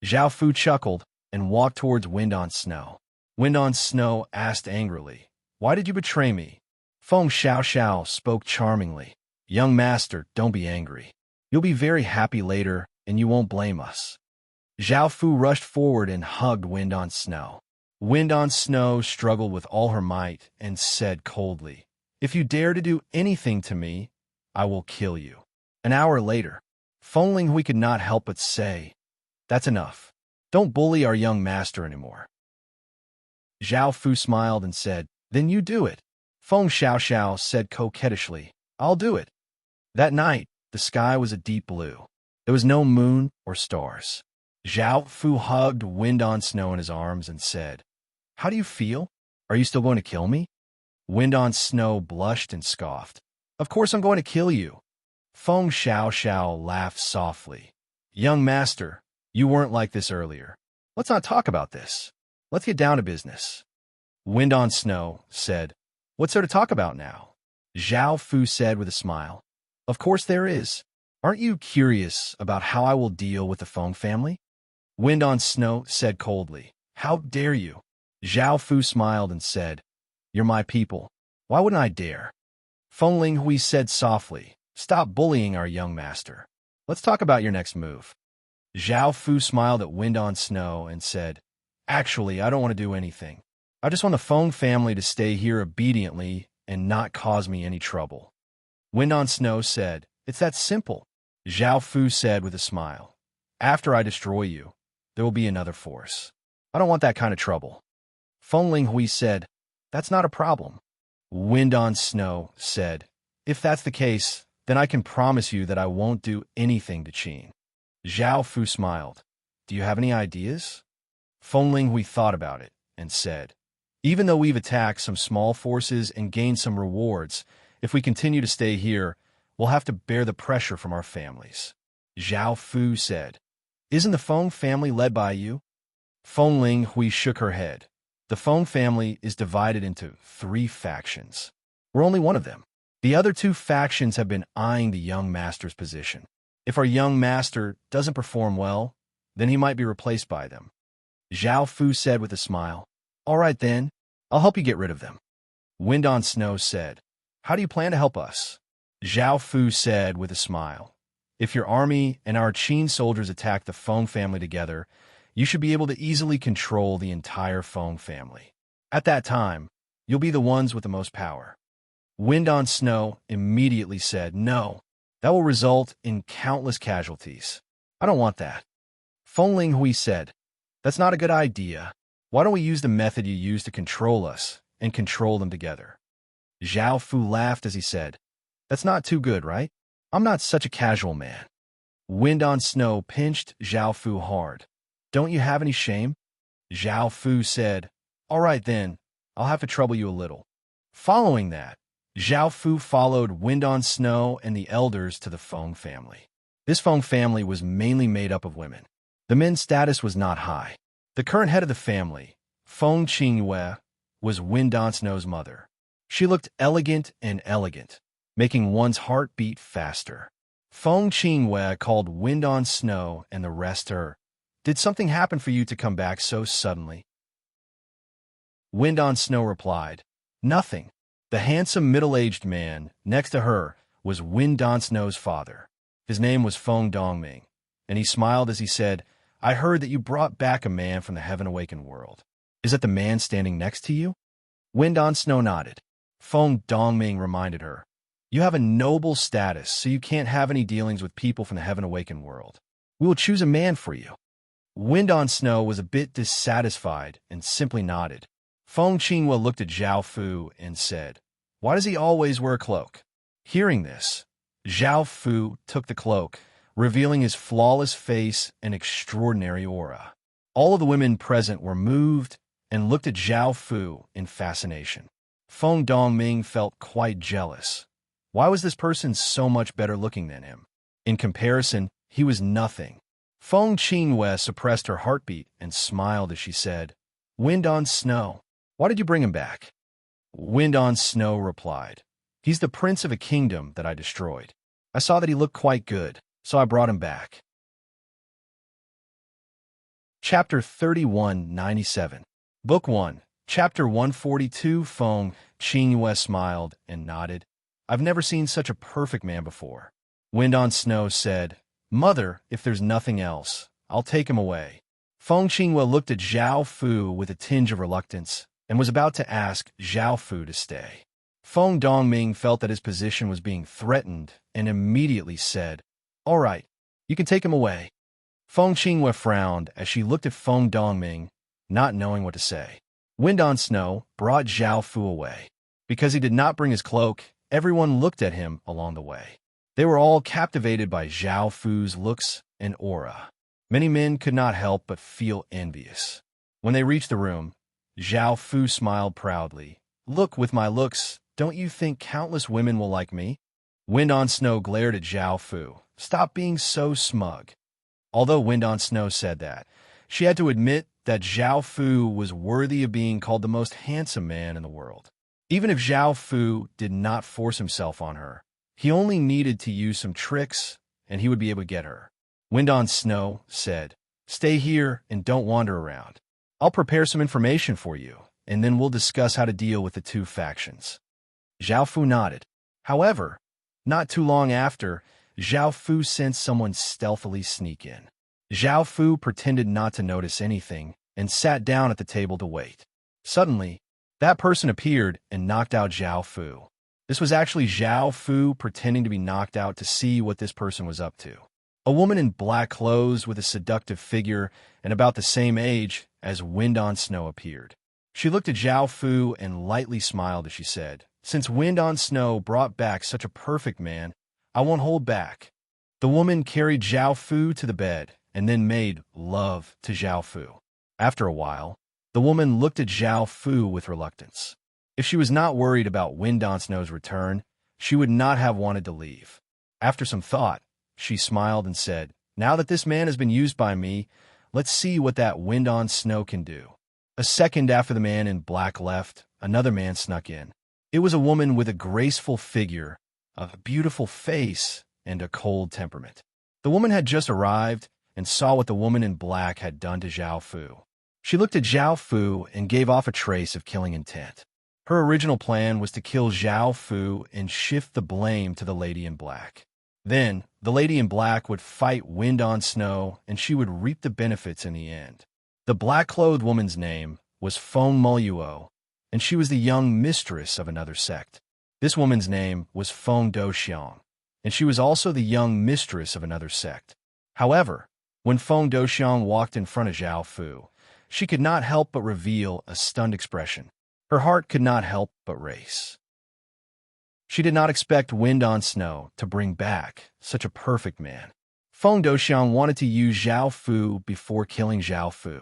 S1: Zhao Fu chuckled and walked towards Wind on Snow. Wind on Snow asked angrily, why did you betray me? Feng Xiaoxiao spoke charmingly. Young master, don't be angry. You'll be very happy later, and you won't blame us. Zhao Fu rushed forward and hugged Wind on Snow. Wind on Snow struggled with all her might and said coldly, if you dare to do anything to me, I will kill you. An hour later, Feng Hui could not help but say, "That's enough. Don't bully our young master anymore." Zhao Fu smiled and said, "Then you do it." Feng Xiaoxiao said coquettishly, "I'll do it." That night, the sky was a deep blue. There was no moon or stars. Zhao Fu hugged Wind on Snow in his arms and said, "How do you feel? Are you still going to kill me?" Wind on Snow blushed and scoffed. "Of course I'm going to kill you." Feng Xiaoxiao laughed softly. "Young master, you weren't like this earlier. Let's not talk about this. Let's get down to business." Wind on Snow said, "What's there to talk about now?" Zhao Fu said with a smile, "Of course there is. Aren't you curious about how I will deal with the Feng family?" Wind on Snow said coldly, "How dare you?" Zhao Fu smiled and said, "You're my people. Why wouldn't I dare?" Feng Hui said softly, "Stop bullying our young master. Let's talk about your next move." Zhao Fu smiled at Wind on Snow and said, "Actually, I don't want to do anything. I just want the Feng family to stay here obediently and not cause me any trouble." Wind on Snow said, "It's that simple." Zhao Fu said with a smile, "After I destroy you, there will be another force. I don't want that kind of trouble." Feng Hui said, "That's not a problem." Wind on Snow said, "If that's the case, then I can promise you that I won't do anything to Qin." Zhao Fu smiled. "Do you have any ideas?" Feng Hui thought about it and said, "Even though we've attacked some small forces and gained some rewards, if we continue to stay here, we'll have to bear the pressure from our families." Zhao Fu said, "Isn't the Feng family led by you?" Feng Hui shook her head. "The Feng family is divided into 3 factions. We're only one of them. The other 2 factions have been eyeing the young master's position. If our young master doesn't perform well, then he might be replaced by them." Zhao Fu said with a smile, "All right then, I'll help you get rid of them." Wind on Snow said, "How do you plan to help us?" Zhao Fu said with a smile, "If your army and our Qin soldiers attack the Feng family together, you should be able to easily control the entire Feng family. At that time, you'll be the ones with the most power." Wind on Snow immediately said, "No, that will result in countless casualties. I don't want that." Feng Hui said, "That's not a good idea. Why don't we use the method you use to control us and control them together?" Zhao Fu laughed as he said, "That's not too good, right? I'm not such a casual man." Wind on Snow pinched Zhao Fu hard. "Don't you have any shame?" Zhao Fu said, "All right then, I'll have to trouble you a little." Following that, Zhao Fu followed Wind on Snow and the elders to the Feng family. This Feng family was mainly made up of women. The men's status was not high. The current head of the family, Feng Qingyue, was Wind on Snow's mother. She looked elegant, making one's heart beat faster. Feng Qingyue called Wind on Snow and the rest her. "Did something happen for you to come back so suddenly?" Wind on Snow replied, "Nothing." The handsome middle-aged man next to her was Wind on Snow's father. His name was Feng Dongming, and he smiled as he said, "I heard that you brought back a man from the heaven-awakened world. Is that the man standing next to you?" Wind on Snow nodded. Feng Dongming reminded her, "You have a noble status, so you can't have any dealings with people from the heaven-awakened world. We will choose a man for you." Wind on Snow was a bit dissatisfied and simply nodded. Feng Qinghua looked at Zhao Fu and said, "Why does he always wear a cloak?" Hearing this, Zhao Fu took the cloak, revealing his flawless face and extraordinary aura. All of the women present were moved and looked at Zhao Fu in fascination. Feng Dongming felt quite jealous. Why was this person so much better looking than him? In comparison, he was nothing. Feng Qinghua suppressed her heartbeat and smiled as she said, "Wind on Snow, why did you bring him back?" Wind on Snow replied, "He's the prince of a kingdom that I destroyed. I saw that he looked quite good, so I brought him back." Chapter 3197, Book 1, Chapter 142. Feng Qinghua smiled and nodded. "I've never seen such a perfect man before." Wind on Snow said, "Mother, if there's nothing else, I'll take him away." Feng Qinghua looked at Zhao Fu with a tinge of reluctance and was about to ask Zhao Fu to stay. Feng Dongming felt that his position was being threatened and immediately said, "All right, You can take him away. Feng Qinghua frowned as she looked at Feng Dongming, not knowing what to say. Wind on Snow brought Zhao Fu away. Because he did not bring his cloak, everyone looked at him along the way. They were all captivated by Zhao Fu's looks and aura. Many men could not help but feel envious. When they reached the room, Zhao Fu smiled proudly. Look, with my looks, don't you think countless women will like me? Wind on Snow glared at Zhao Fu. Stop being so smug. Although Wind on Snow said that, she had to admit that Zhao Fu was worthy of being called the most handsome man in the world. Even if Zhao Fu did not force himself on her, he only needed to use some tricks and he would be able to get her. Wind on Snow said, Stay here and don't wander around. I'll prepare some information for you, and then we'll discuss how to deal with the two factions. Zhao Fu nodded. However, not too long after, Zhao Fu sensed someone stealthily sneak in. Zhao Fu pretended not to notice anything and sat down at the table to wait. Suddenly, that person appeared and knocked out Zhao Fu. This was actually Zhao Fu pretending to be knocked out to see what this person was up to. A woman in black clothes with a seductive figure and about the same age as Wind on Snow appeared. She looked at Zhao Fu and lightly smiled as she said, Since Wind on Snow brought back such a perfect man, I won't hold back. The woman carried Zhao Fu to the bed and then made love to Zhao Fu. After a while, the woman looked at Zhao Fu with reluctance. If she was not worried about Wind on Snow's return, she would not have wanted to leave. After some thought, she smiled and said, Now that this man has been used by me, let's see what that Wind on Snow can do. A second after the man in black left, another man snuck in. It was a woman with a graceful figure, a beautiful face, and a cold temperament. The woman had just arrived and saw what the woman in black had done to Zhao Fu. She looked at Zhao Fu and gave off a trace of killing intent. Her original plan was to kill Zhao Fu and shift the blame to the lady in black. Then, the lady in black would fight Wind on Snow, and she would reap the benefits in the end. The black-clothed woman's name was Feng Moluo, and she was the young mistress of another sect. This woman's name was Feng Doxiang, and she was also the young mistress of another sect. However, when Feng Doxiang walked in front of Zhao Fu, she could not help but reveal a stunned expression. Her heart could not help but race. She did not expect Wind on Snow to bring back such a perfect man. Feng Doxiang wanted to use Zhao Fu before killing Zhao Fu.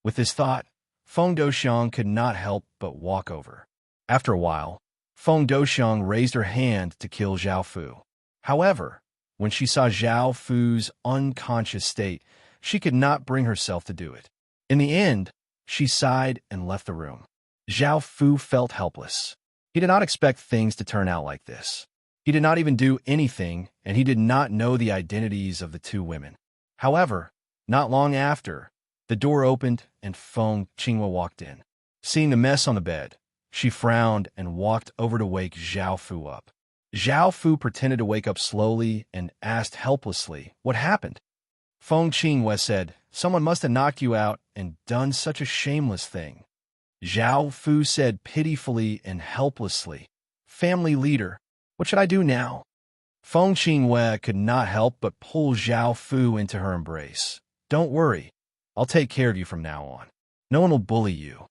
S1: With this thought, Feng Doxiang could not help but walk over. After a while, Feng Doxiang raised her hand to kill Zhao Fu. However, when she saw Zhao Fu's unconscious state, she could not bring herself to do it. In the end, she sighed and left the room. Zhao Fu felt helpless. He did not expect things to turn out like this. He did not even do anything, and he did not know the identities of the two women. However, not long after, the door opened and Feng Qinghua walked in. Seeing the mess on the bed, she frowned and walked over to wake Zhao Fu up. Zhao Fu pretended to wake up slowly and asked helplessly, What happened? Feng Qinghua said, Someone must have knocked you out and done such a shameless thing. Zhao Fu said pitifully and helplessly, Family leader, what should I do now? Feng Qinghua could not help but pull Zhao Fu into her embrace. Don't worry, I'll take care of you from now on. No one will bully you.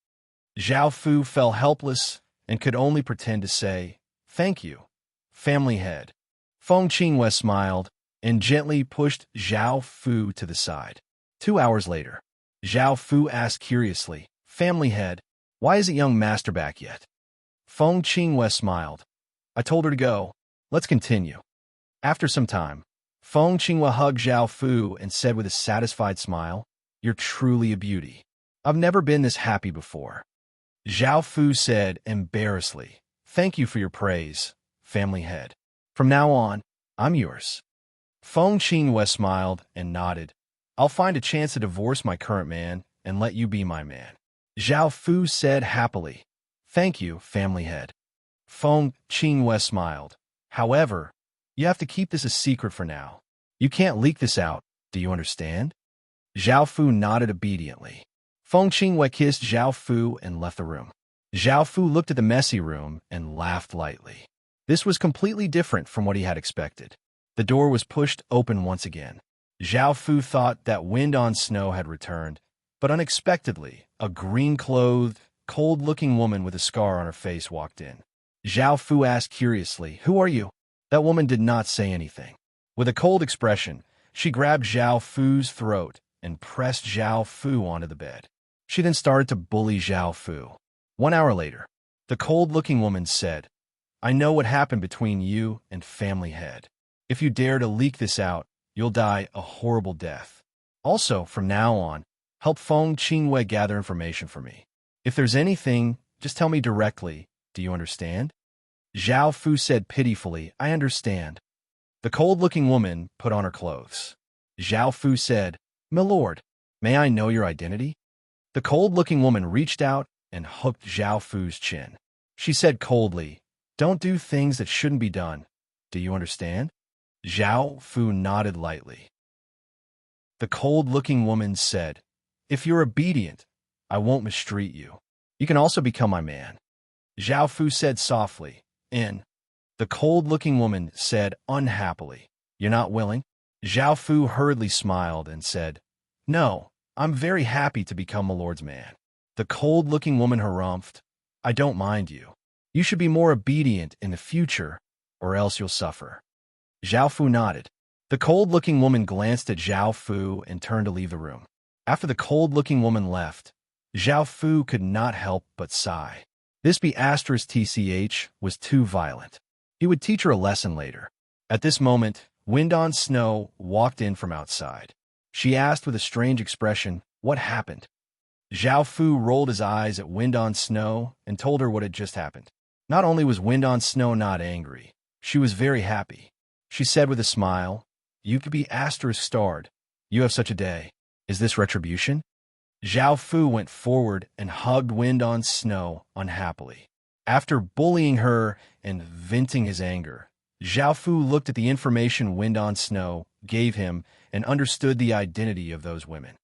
S1: Zhao Fu fell helpless and could only pretend to say, Thank you, family head. Feng Qinghua smiled and gently pushed Zhao Fu to the side. 2 hours later, Zhao Fu asked curiously, Family head, why isn't young master back yet? Feng Qinghua smiled. I told her to go. Let's continue. After some time, Feng Qinghua hugged Zhao Fu and said with a satisfied smile, You're truly a beauty. I've never been this happy before. Zhao Fu said embarrassedly, Thank you for your praise, family head. From now on, I'm yours. Feng Qinghua smiled and nodded. I'll find a chance to divorce my current man and let you be my man. Zhao Fu said happily, Thank you, family head. Feng Qinghua smiled. However, you have to keep this a secret for now. You can't leak this out, do you understand? Zhao Fu nodded obediently. Feng Qinghua kissed Zhao Fu and left the room. Zhao Fu looked at the messy room and laughed lightly. This was completely different from what he had expected. The door was pushed open once again. Zhao Fu thought that Wind on Snow had returned, but unexpectedly, a green-clothed, cold-looking woman with a scar on her face walked in. Zhao Fu asked curiously, "Who are you?" That woman did not say anything. With a cold expression, she grabbed Zhao Fu's throat and pressed Zhao Fu onto the bed. She then started to bully Zhao Fu. 1 hour later, the cold-looking woman said, "I know what happened between you and Family Head. If you dare to leak this out, you'll die a horrible death. Also, from now on, help Feng Qingwei gather information for me. If there's anything, just tell me directly. Do you understand?" Zhao Fu said pitifully, "I understand." The cold-looking woman put on her clothes. Zhao Fu said, "Milord, may I know your identity?" The cold-looking woman reached out and hooked Zhao Fu's chin. She said coldly, "Don't do things that shouldn't be done. Do you understand?" Zhao Fu nodded lightly. The cold-looking woman said, "If you're obedient, I won't mistreat you. You can also become my man." Zhao Fu said softly, "In." The cold-looking woman said unhappily, "You're not willing?" Zhao Fu hurriedly smiled and said, "No, I'm very happy to become my lord's man." The cold-looking woman harumphed, "I don't mind you. You should be more obedient in the future, or else you'll suffer." Zhao Fu nodded. The cold-looking woman glanced at Zhao Fu and turned to leave the room. After the cold-looking woman left, Zhao Fu could not help but sigh. This B*TCH was too violent. He would teach her a lesson later. At this moment, Wind on Snow walked in from outside. She asked with a strange expression, "What happened?" Zhao Fu rolled his eyes at Wind on Snow and told her what had just happened. Not only was Wind on Snow not angry, she was very happy. She said with a smile, "You could be **starred. You have such a day. Is this retribution?" Zhao Fu went forward and hugged Wind on Snow unhappily. After bullying her and venting his anger, Zhao Fu looked at the information Wind on Snow gave him and understood the identity of those women.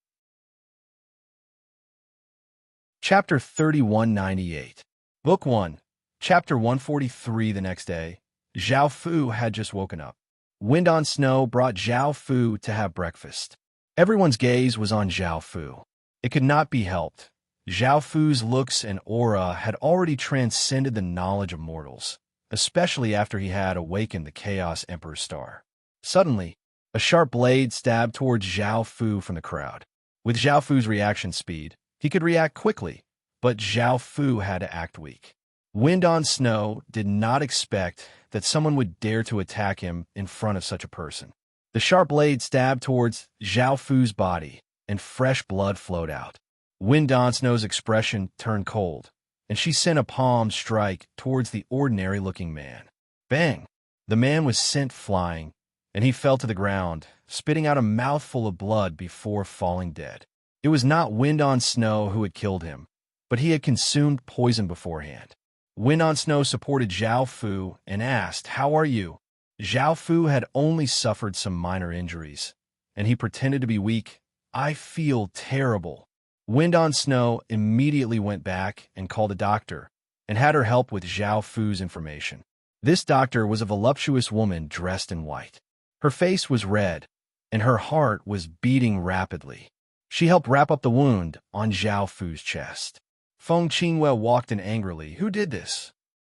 S1: Chapter 3198. Book 1, Chapter 143. The next day, Zhao Fu had just woken up. Wind on Snow brought Zhao Fu to have breakfast. Everyone's gaze was on Zhao Fu. It could not be helped. Zhao Fu's looks and aura had already transcended the knowledge of mortals, especially after he had awakened the Chaos Emperor's star. Suddenly, a sharp blade stabbed towards Zhao Fu from the crowd. With Zhao Fu's reaction speed, he could react quickly, but Zhao Fu had to act weak. Wind on Snow did not expect that someone would dare to attack him in front of such a person. The sharp blade stabbed towards Zhao Fu's body, and fresh blood flowed out. Wind on Snow's expression turned cold, and she sent a palm strike towards the ordinary-looking man. Bang! The man was sent flying, and he fell to the ground, spitting out a mouthful of blood before falling dead. It was not Wind on Snow who had killed him, but he had consumed poison beforehand. Wind on Snow supported Zhao Fu and asked, "How are you?" Zhao Fu had only suffered some minor injuries, and he pretended to be weak. "I feel terrible." Wind on Snow immediately went back and called a doctor, and had her help with Zhao Fu's information. This doctor was a voluptuous woman dressed in white. Her face was red, and her heart was beating rapidly. She helped wrap up the wound on Zhao Fu's chest. Feng Qingwei walked in angrily. "Who did this?"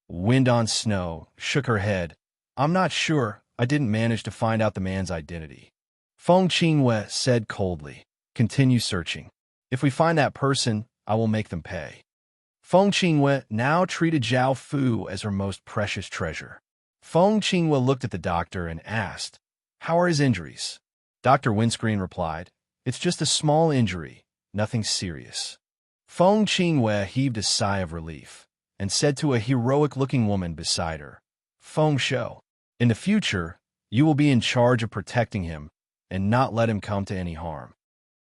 S1: Wind on Snow shook her head. "I'm not sure. I didn't manage to find out the man's identity." Feng Qingwei said coldly, "Continue searching. If we find that person, I will make them pay." Feng Qingwei now treated Zhao Fu as her most precious treasure. Feng Qingwei looked at the doctor and asked, "How are his injuries?" Dr. Windscreen replied, "It's just a small injury, nothing serious." Feng Qingwei heaved a sigh of relief and said to a heroic-looking woman beside her, "Feng Shou, in the future, you will be in charge of protecting him and not let him come to any harm."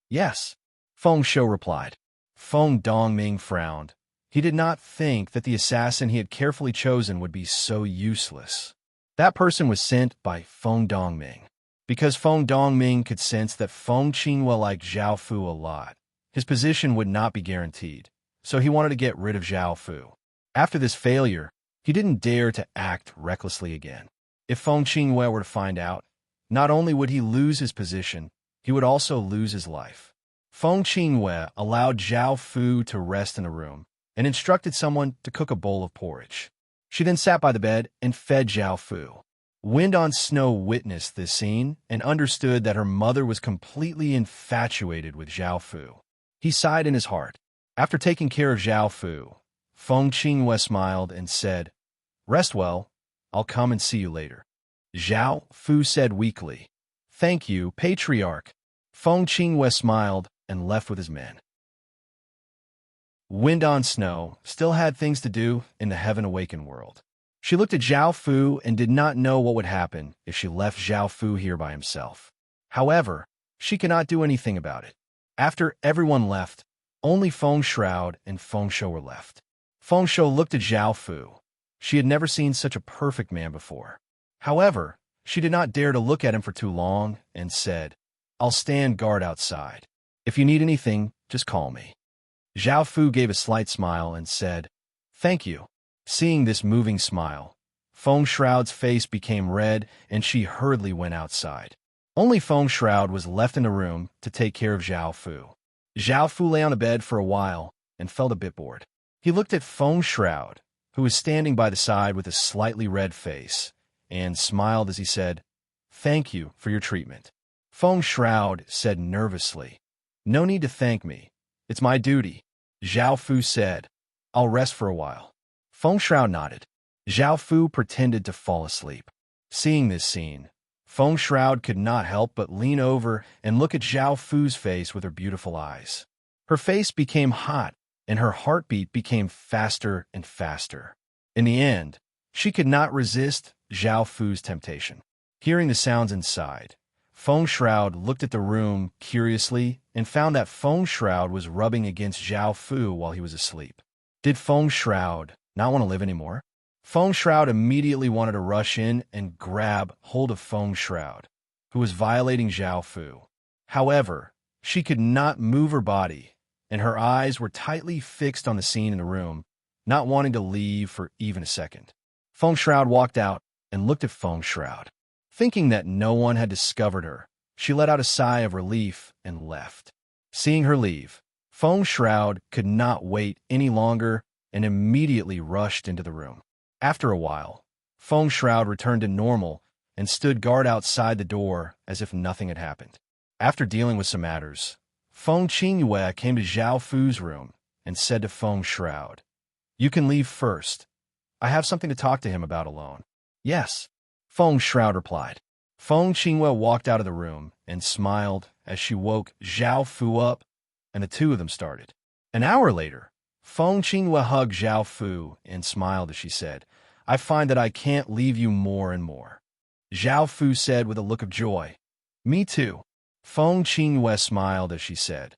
S1: "Yes," Feng Shou replied. Feng Dongming frowned. He did not think that the assassin he had carefully chosen would be so useless. That person was sent by Feng Dongming. Because Feng Dongming could sense that Feng Qingwei liked Zhao Fu a lot, his position would not be guaranteed, so he wanted to get rid of Zhao Fu. After this failure, he didn't dare to act recklessly again. If Feng Qingwei were to find out, not only would he lose his position, he would also lose his life. Feng Qingyue allowed Zhao Fu to rest in a room and instructed someone to cook a bowl of porridge. She then sat by the bed and fed Zhao Fu. Wind on Snow witnessed this scene and understood that her mother was completely infatuated with Zhao Fu. He sighed in his heart. After taking care of Zhao Fu, Feng Qingyue smiled and said, "Rest well. I'll come and see you later." Zhao Fu said weakly, "Thank you, patriarch." Feng Qingyue smiled and left with his men. Wind on Snow still had things to do in the Heaven Awakened world. She looked at Zhao Fu and did not know what would happen if she left Zhao Fu here by himself. However, she could not do anything about it. After everyone left, only Feng Shroud and Feng Shou were left. Feng Shou looked at Zhao Fu. She had never seen such a perfect man before. However, she did not dare to look at him for too long and said, "I'll stand guard outside. If you need anything, just call me." Zhao Fu gave a slight smile and said, "Thank you." Seeing this moving smile, Feng Shroud's face became red and she hurriedly went outside. Only Feng Shroud was left in the room to take care of Zhao Fu. Zhao Fu lay on the bed for a while and felt a bit bored. He looked at Feng Shroud, who was standing by the side with a slightly red face, and smiled as he said, "Thank you for your treatment." Feng Shroud said nervously, "No need to thank me. It's my duty." Zhao Fu said, "I'll rest for a while." Feng Shroud nodded. Zhao Fu pretended to fall asleep. Seeing this scene, Feng Shroud could not help but lean over and look at Zhao Fu's face with her beautiful eyes. Her face became hot, and her heartbeat became faster and faster. In the end, she could not resist Zhao Fu's temptation. Hearing the sounds inside, Feng Shroud looked at the room curiously and found that Feng Shroud was rubbing against Zhao Fu while he was asleep. Did Feng Shroud not want to live anymore? Feng Shroud immediately wanted to rush in and grab hold of Feng Shroud, who was violating Zhao Fu. However, she could not move her body, and her eyes were tightly fixed on the scene in the room, not wanting to leave for even a second. Feng Shroud walked out and looked at Feng Shroud. Thinking that no one had discovered her, she let out a sigh of relief and left. Seeing her leave, Feng Shroud could not wait any longer and immediately rushed into the room. After a while, Feng Shroud returned to normal and stood guard outside the door as if nothing had happened. After dealing with some matters, Feng Qingyue came to Zhao Fu's room and said to Feng Shroud, "You can leave first. I have something to talk to him about alone." "Yes," Feng Shroud replied. Feng Qingyue walked out of the room and smiled as she woke Zhao Fu up, and the two of them started. An hour later, Feng Qingyue hugged Zhao Fu and smiled as she said, "I find that I can't leave you more and more." Zhao Fu said with a look of joy, "Me too." Feng Qingyue smiled as she said,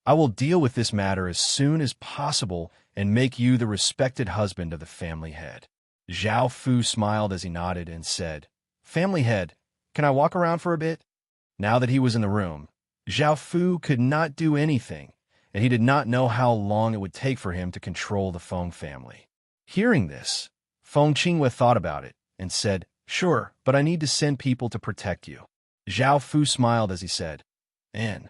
S1: "I will deal with this matter as soon as possible and make you the respected husband of the family head." Zhao Fu smiled as he nodded and said, "Family head, can I walk around for a bit?" Now that he was in the room, Zhao Fu could not do anything, and he did not know how long it would take for him to control the Feng family. Hearing this, Feng Qingyue thought about it and said, "Sure, but I need to send people to protect you." Zhao Fu smiled as he said, "And?"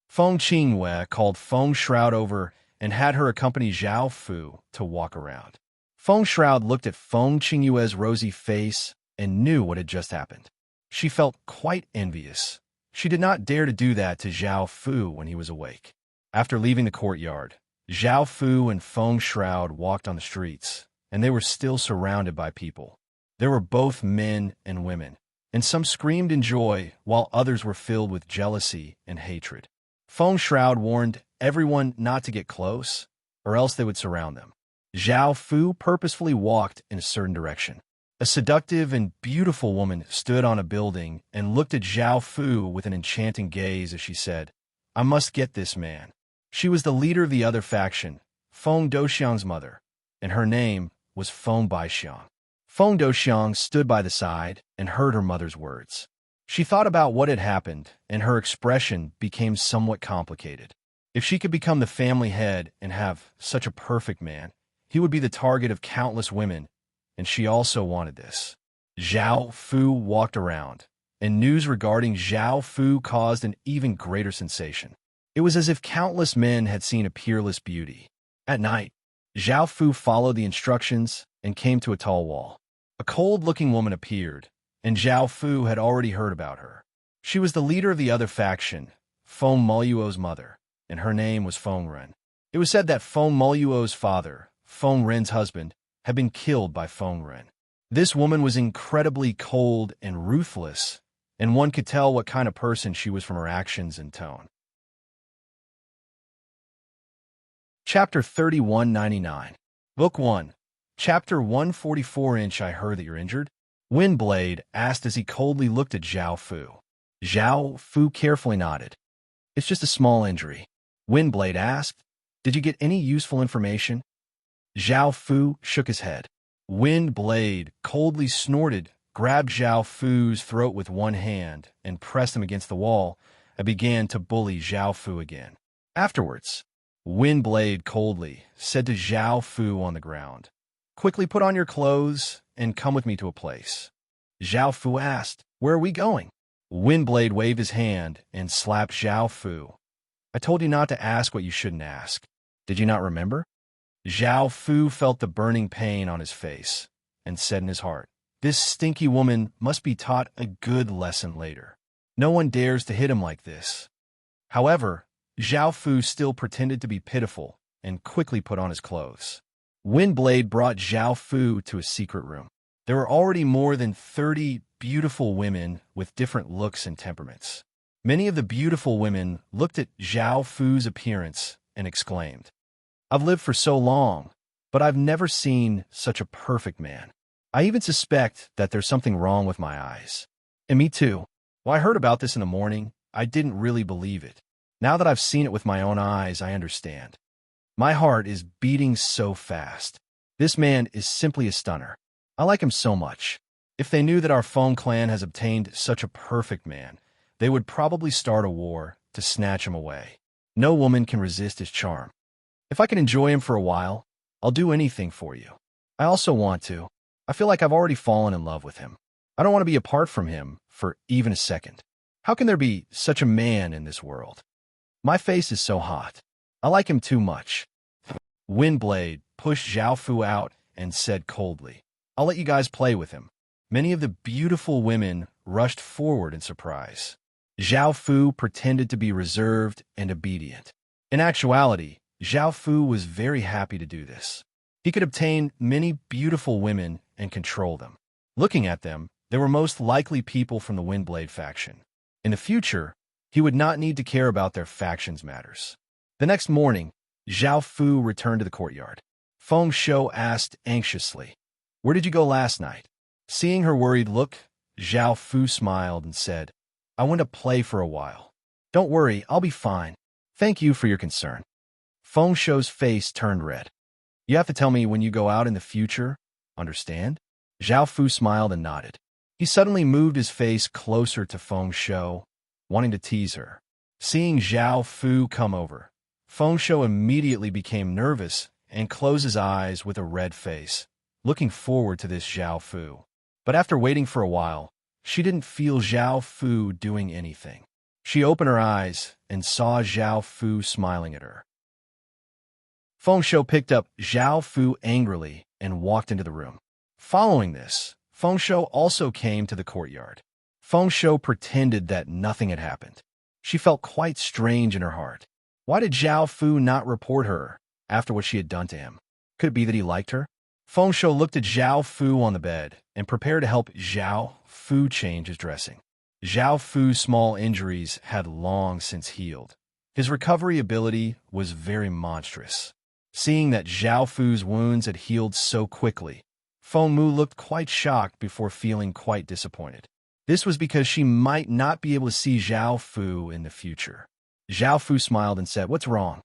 S1: Feng Qingyue called Feng Shroud over and had her accompany Zhao Fu to walk around. Feng Shroud looked at Feng Qingyue's rosy face and knew what had just happened. She felt quite envious. She did not dare to do that to Zhao Fu when he was awake. After leaving the courtyard, Zhao Fu and Feng Shroud walked on the streets, and they were still surrounded by people. There were both men and women, and some screamed in joy while others were filled with jealousy and hatred. Feng Shroud warned everyone not to get close, or else they would surround them. Zhao Fu purposefully walked in a certain direction. A seductive and beautiful woman stood on a building and looked at Zhao Fu with an enchanting gaze as she said, "I must get this man." She was the leader of the other faction, Feng Doxiang's mother, and her name was Feng Baixiang. Feng Doxiang stood by the side and heard her mother's words. She thought about what had happened, and her expression became somewhat complicated. If she could become the family head and have such a perfect man, he would be the target of countless women, and she also wanted this. Zhao Fu walked around, and news regarding Zhao Fu caused an even greater sensation. It was as if countless men had seen a peerless beauty. At night, Zhao Fu followed the instructions and came to a tall wall. A cold-looking woman appeared, and Zhao Fu had already heard about her. She was the leader of the other faction, Feng Moluo's mother, and her name was Feng Ren. It was said that Feng Moluo's father, Feng Ren's husband, had been killed by Feng Ren. This woman was incredibly cold and ruthless, and one could tell what kind of person she was from her actions and tone. Chapter 3199. Book 1. Chapter 144. I heard that you're injured? Windblade asked as he coldly looked at Zhao Fu. Zhao Fu carefully nodded. It's just a small injury. Windblade asked, did you get any useful information? Zhao Fu shook his head. Windblade coldly snorted, grabbed Zhao Fu's throat with one hand, and pressed him against the wall, and began to bully Zhao Fu again. Afterwards, Windblade coldly said to Zhao Fu on the ground, quickly put on your clothes and come with me to a place. Zhao Fu asked, where are we going? Windblade waved his hand and slapped Zhao Fu. I told you not to ask what you shouldn't ask. Did you not remember? Zhao Fu felt the burning pain on his face and said in his heart, this stinky woman must be taught a good lesson later. No one dares to hit him like this. However, Zhao Fu still pretended to be pitiful and quickly put on his clothes. Windblade brought Zhao Fu to a secret room. There were already more than 30 beautiful women with different looks and temperaments. Many of the beautiful women looked at Zhao Fu's appearance and exclaimed, I've lived for so long, but I've never seen such a perfect man. I even suspect that there's something wrong with my eyes. And me too. When I heard about this in the morning, I didn't really believe it. Now that I've seen it with my own eyes, I understand. My heart is beating so fast. This man is simply a stunner. I like him so much. If they knew that our Feng clan has obtained such a perfect man, they would probably start a war to snatch him away. No woman can resist his charm. If I can enjoy him for a while, I'll do anything for you. I also want to. I feel like I've already fallen in love with him. I don't want to be apart from him for even a second. How can there be such a man in this world? My face is so hot. I like him too much. Windblade pushed Zhao Fu out and said coldly, I'll let you guys play with him. Many of the beautiful women rushed forward in surprise. Zhao Fu pretended to be reserved and obedient. In actuality, Zhao Fu was very happy to do this. He could obtain many beautiful women and control them. Looking at them, they were most likely people from the Windblade faction. In the future, he would not need to care about their faction's matters. The next morning, Zhao Fu returned to the courtyard. Feng Shou asked anxiously, where did you go last night? Seeing her worried look, Zhao Fu smiled and said, I went to play for a while. Don't worry, I'll be fine. Thank you for your concern. Feng Shou's face turned red. You have to tell me when you go out in the future, understand? Zhao Fu smiled and nodded. He suddenly moved his face closer to Feng Shou, wanting to tease her. Seeing Zhao Fu come over, Feng Shou immediately became nervous and closed his eyes with a red face, looking forward to this Zhao Fu. But after waiting for a while, she didn't feel Zhao Fu doing anything. She opened her eyes and saw Zhao Fu smiling at her. Feng Shou picked up Zhao Fu angrily and walked into the room. Following this, Feng Shou also came to the courtyard. Feng Shou pretended that nothing had happened. She felt quite strange in her heart. Why did Zhao Fu not report her after what she had done to him? Could it be that he liked her? Feng Shou looked at Zhao Fu on the bed and prepared to help Zhao Fu change his dressing. Zhao Fu's small injuries had long since healed. His recovery ability was very monstrous. Seeing that Zhao Fu's wounds had healed so quickly, Feng Mu looked quite shocked before feeling quite disappointed. This was because she might not be able to see Zhao Fu in the future. Zhao Fu smiled and said, what's wrong?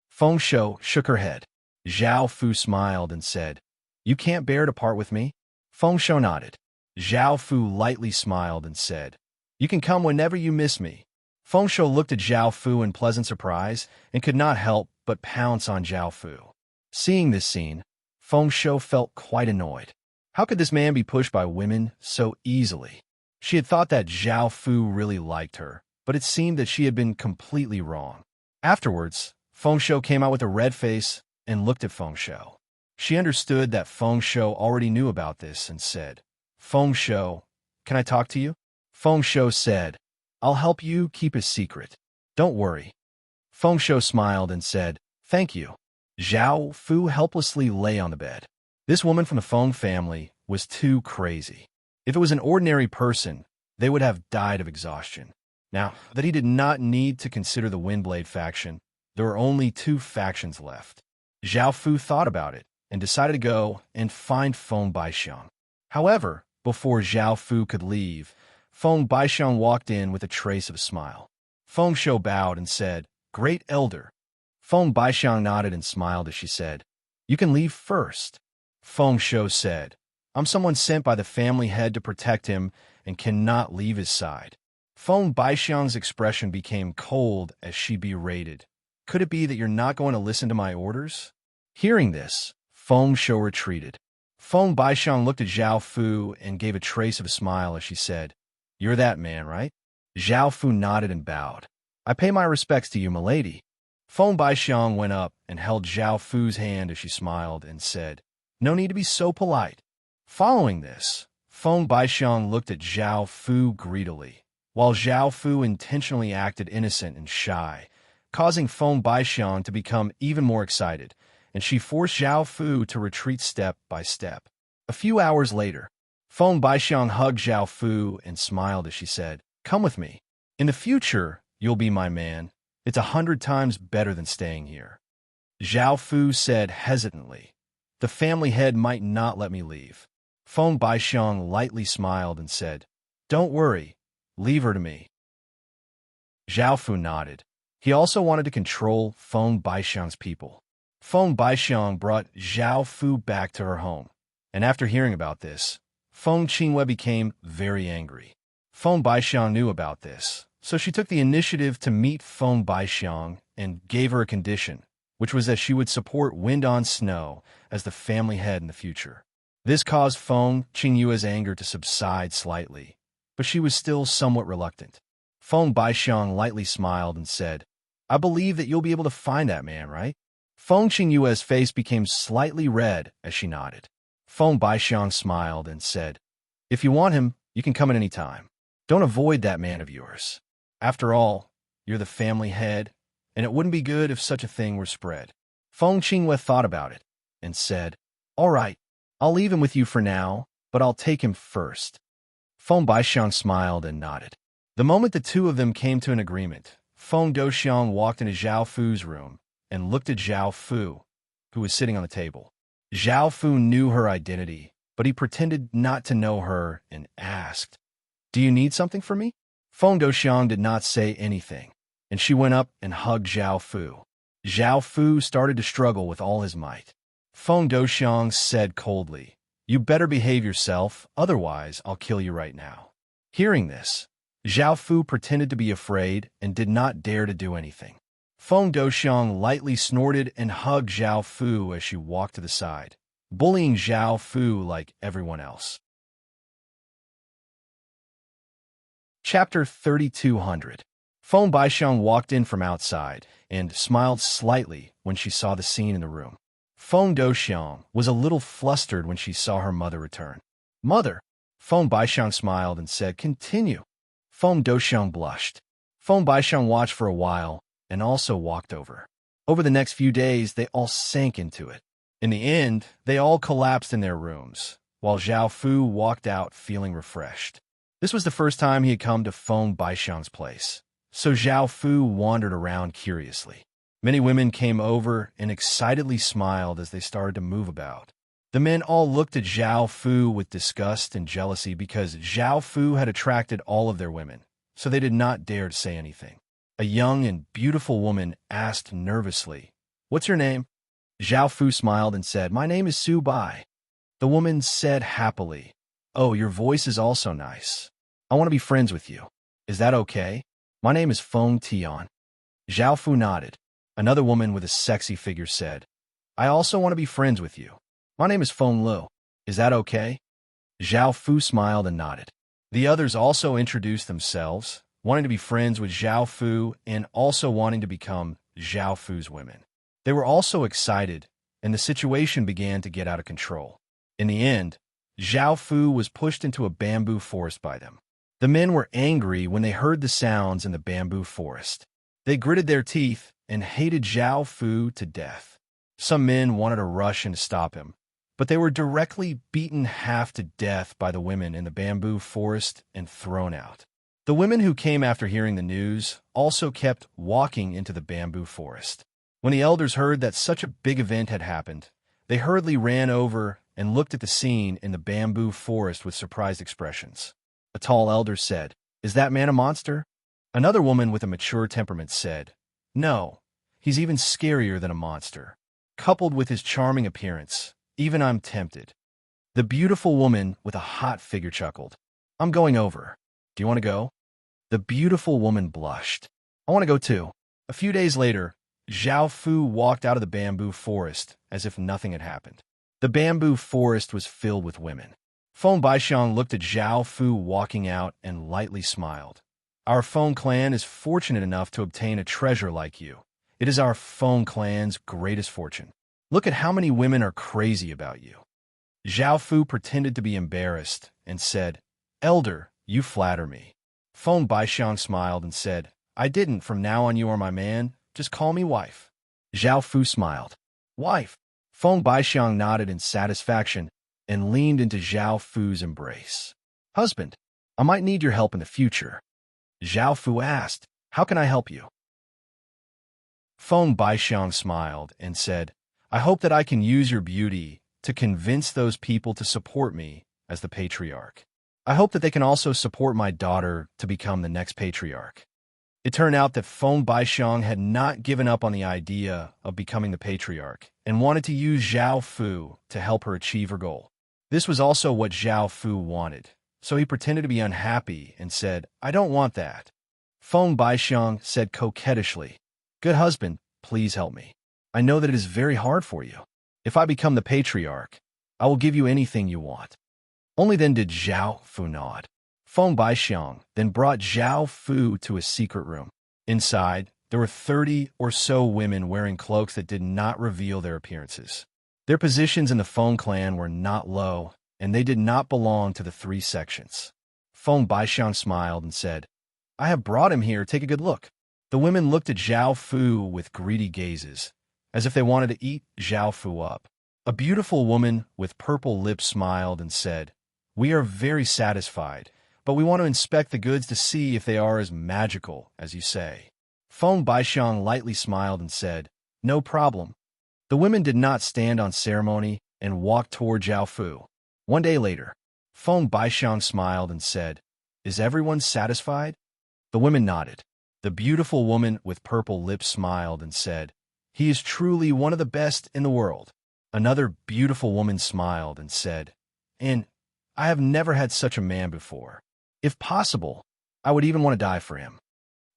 S1: Feng Shou shook her head. Zhao Fu smiled and said, you can't bear to part with me? Feng Shou nodded. Zhao Fu lightly smiled and said, you can come whenever you miss me. Feng Shou looked at Zhao Fu in pleasant surprise and could not help but pounce on Zhao Fu. Seeing this scene, Feng Shou felt quite annoyed. How could this man be pushed by women so easily? She had thought that Zhao Fu really liked her, but it seemed that she had been completely wrong. Afterwards, Feng Shou came out with a red face and looked at Feng Shou. She understood that Feng Shou already knew about this and said, "Feng Shou, can I talk to you?" Feng Shou said, "I'll help you keep a secret. Don't worry." Feng Shou smiled and said, "Thank you." Zhao Fu helplessly lay on the bed. This woman from the Feng family was too crazy. If it was an ordinary person, they would have died of exhaustion. Now that he did not need to consider the Windblade faction, there were only two factions left. Zhao Fu thought about it and decided to go and find Feng Baixiang. However, before Zhao Fu could leave, Feng Baixiang walked in with a trace of a smile. Feng Shou bowed and said, "Great Elder." Feng Baixiang nodded and smiled as she said, "You can leave first." Feng Shou said, "I'm someone sent by the family head to protect him and cannot leave his side." Feng Baixiang's expression became cold as she berated, "Could it be that you're not going to listen to my orders?" Hearing this, Feng Shou retreated. Feng Baixiang looked at Zhao Fu and gave a trace of a smile as she said, "You're that man, right?" Zhao Fu nodded and bowed. "I pay my respects to you, milady." Feng Baixiang went up and held Zhao Fu's hand as she smiled and said, "No need to be so polite." Following this, Feng Baixiang looked at Zhao Fu greedily, while Zhao Fu intentionally acted innocent and shy, causing Feng Baixiang to become even more excited, and she forced Zhao Fu to retreat step by step. A few hours later, Feng Baixiang hugged Zhao Fu and smiled as she said, "Come with me. In the future, you'll be my man. It's 100 times better than staying here." Zhao Fu said hesitantly, "The family head might not let me leave." Feng Baixiang lightly smiled and said, "Don't worry, leave her to me." Zhao Fu nodded. He also wanted to control Feng Baixiang's people. Feng Baixiang brought Zhao Fu back to her home, and after hearing about this, Feng Qinghua became very angry. Feng Baixiang knew about this, so she took the initiative to meet Feng Baixiang and gave her a condition, which was that she would support Wind on Snow as the family head in the future. This caused Feng Qinghua's anger to subside slightly, but she was still somewhat reluctant. Feng Baixiang lightly smiled and said, "I believe that you'll be able to find that man, right?" Feng Qinghua's face became slightly red as she nodded. Feng Baixiang smiled and said, "If you want him, you can come at any time. Don't avoid that man of yours. After all, you're the family head, and it wouldn't be good if such a thing were spread." Feng Qinghua thought about it and said, "All right, I'll leave him with you for now, but I'll take him first." Feng Baixiang smiled and nodded. The moment the two of them came to an agreement, Feng Douxiang walked into Zhao Fu's room and looked at Zhao Fu, who was sitting on the table. Zhao Fu knew her identity, but he pretended not to know her and asked, "Do you need something from me?" Feng Douxiang did not say anything, and she went up and hugged Zhao Fu. Zhao Fu started to struggle with all his might. Feng Douxiang said coldly, "You better behave yourself, otherwise I'll kill you right now." Hearing this, Zhao Fu pretended to be afraid and did not dare to do anything. Feng Douxiang lightly snorted and hugged Zhao Fu as she walked to the side, bullying Zhao Fu like everyone else. Chapter 3200. Feng Baixiang walked in from outside and smiled slightly when she saw the scene in the room. Feng Douxiang was a little flustered when she saw her mother return. "Mother!" Feng Baixiang smiled and said, "Continue." Feng Douxiang blushed. Feng Baixiang watched for a while and also walked over. Over the next few days, they all sank into it. In the end, they all collapsed in their rooms, while Zhao Fu walked out feeling refreshed. This was the first time he had come to Feng Baixiang's place, so Zhao Fu wandered around curiously. Many women came over and excitedly smiled as they started to move about. The men all looked at Zhao Fu with disgust and jealousy because Zhao Fu had attracted all of their women, so they did not dare to say anything. A young and beautiful woman asked nervously, "What's your name?" Zhao Fu smiled and said, "My name is Su Bai." The woman said happily, "Oh, your voice is also nice. I want to be friends with you. Is that okay? My name is Feng Tian." Zhao Fu nodded. Another woman with a sexy figure said, "I also want to be friends with you. My name is Feng Lu. Is that okay?" Zhao Fu smiled and nodded. The others also introduced themselves, wanting to be friends with Zhao Fu and also wanting to become Zhao Fu's women. They were also excited, and the situation began to get out of control. In the end, Zhao Fu was pushed into a bamboo forest by them. The men were angry when they heard the sounds in the bamboo forest. They gritted their teeth and hated Zhao Fu to death. Some men wanted to rush and stop him, but they were directly beaten half to death by the women in the bamboo forest and thrown out. The women who came after hearing the news also kept walking into the bamboo forest. When the elders heard that such a big event had happened, they hurriedly ran over and looked at the scene in the bamboo forest with surprised expressions. A tall elder said, "Is that man a monster?" Another woman with a mature temperament said, "No, he's even scarier than a monster. Coupled with his charming appearance, even I'm tempted." The beautiful woman with a hot figure chuckled, "I'm going over. Do you want to go?" The beautiful woman blushed. "I want to go too." A few days later, Zhao Fu walked out of the bamboo forest as if nothing had happened. The bamboo forest was filled with women. Feng Baixiang looked at Zhao Fu walking out and lightly smiled. "Our Feng clan is fortunate enough to obtain a treasure like you. It is our Feng clan's greatest fortune. Look at how many women are crazy about you." Zhao Fu pretended to be embarrassed and said, "Elder, you flatter me." Feng Baixiang smiled and said, "I didn't. From now on you are my man. Just call me wife." Zhao Fu smiled. "Wife?" Feng Baixiang nodded in satisfaction and leaned into Zhao Fu's embrace. "Husband, I might need your help in the future." Zhao Fu asked, "How can I help you?" Feng Baixiang smiled and said, "I hope that I can use your beauty to convince those people to support me as the patriarch. I hope that they can also support my daughter to become the next patriarch." It turned out that Feng Baixiang had not given up on the idea of becoming the patriarch and wanted to use Zhao Fu to help her achieve her goal. This was also what Zhao Fu wanted, so he pretended to be unhappy and said, "I don't want that." Feng Baixiang said coquettishly, "Good husband, please help me. I know that it is very hard for you. If I become the patriarch, I will give you anything you want." Only then did Zhao Fu nod. Feng Baixiang then brought Zhao Fu to a secret room. Inside, there were 30 or so women wearing cloaks that did not reveal their appearances. Their positions in the Feng clan were not low, and they did not belong to the three sections. Feng Baixiang smiled and said, "I have brought him here. Take a good look." The women looked at Zhao Fu with greedy gazes, as if they wanted to eat Zhao Fu up. A beautiful woman with purple lips smiled and said, "We are very satisfied, but we want to inspect the goods to see if they are as magical as you say." Feng Baixiang lightly smiled and said, "No problem." The women did not stand on ceremony and walked toward Zhao Fu. One day later, Feng Baixiang smiled and said, "Is everyone satisfied?" The women nodded. The beautiful woman with purple lips smiled and said, "He is truly one of the best in the world." Another beautiful woman smiled and said, "And I have never had such a man before. If possible, I would even want to die for him."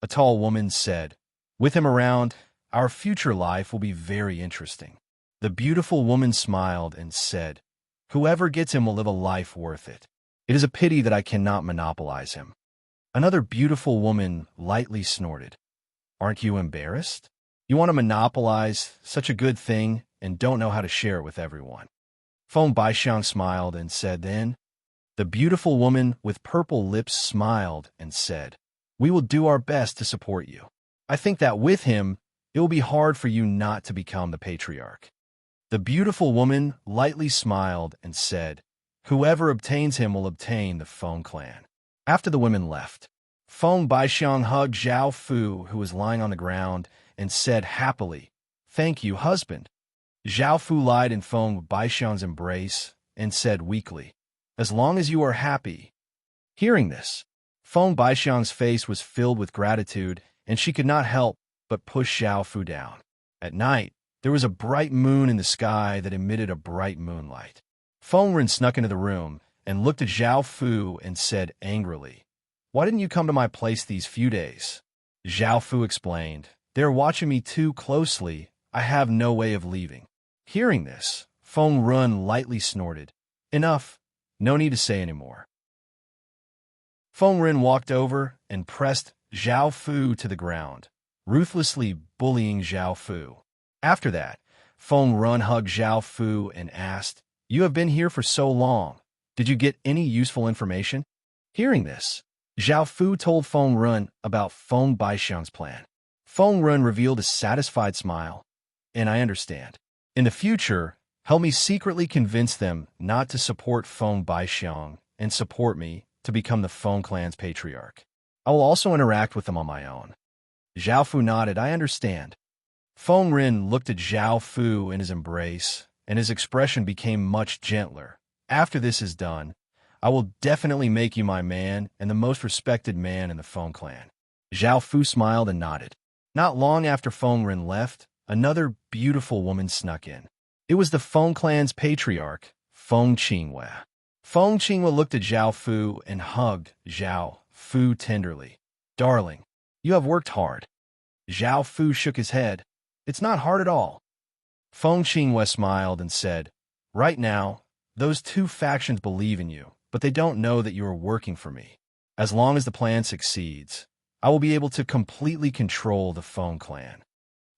S1: A tall woman said, "With him around, our future life will be very interesting." The beautiful woman smiled and said, "Whoever gets him will live a life worth it. It is a pity that I cannot monopolize him." Another beautiful woman lightly snorted. "Aren't you embarrassed? You want to monopolize such a good thing and don't know how to share it with everyone." Feng Baixiang smiled and said then, the beautiful woman with purple lips smiled and said, "We will do our best to support you. I think that with him, it will be hard for you not to become the patriarch." The beautiful woman lightly smiled and said, "Whoever obtains him will obtain the Feng clan." After the women left, Feng Baixiang hugged Zhao Fu, who was lying on the ground, and said happily, "Thank you, husband." Zhao Fu lied in Feng Baixiang's embrace and said weakly, "As long as you are happy." Hearing this, Feng Baixiang's face was filled with gratitude, and she could not help but push Zhao Fu down. At night, there was a bright moon in the sky that emitted a bright moonlight. Feng Ren snuck into the room and looked at Zhao Fu and said angrily, "Why didn't you come to my place these few days?" Zhao Fu explained, "They are watching me too closely. I have no way of leaving." Hearing this, Feng Ren lightly snorted. "Enough. No need to say any more." Feng Ren walked over and pressed Zhao Fu to the ground, ruthlessly bullying Zhao Fu. After that, Feng Ren hugged Zhao Fu and asked, "You have been here for so long. Did you get any useful information?" Hearing this, Zhao Fu told Feng Ren about Feng Baixiang's plan. Feng Ren revealed a satisfied smile. "And I understand. In the future, help me secretly convince them not to support Feng Baixiang and support me to become the Feng clan's patriarch. I will also interact with them on my own." Zhao Fu nodded. "I understand." Feng Ren looked at Zhao Fu in his embrace, and his expression became much gentler. "After this is done, I will definitely make you my man and the most respected man in the Feng clan." Zhao Fu smiled and nodded. Not long after Feng Ren left, another beautiful woman snuck in. It was the Feng clan's patriarch, Feng Qinghua. Feng Qinghua looked at Zhao Fu and hugged Zhao Fu tenderly. "Darling, you have worked hard." Zhao Fu shook his head. "It's not hard at all." Feng Qinghua smiled and said, "Right now, those two factions believe in you, but they don't know that you are working for me. As long as the plan succeeds, I will be able to completely control the Feng clan."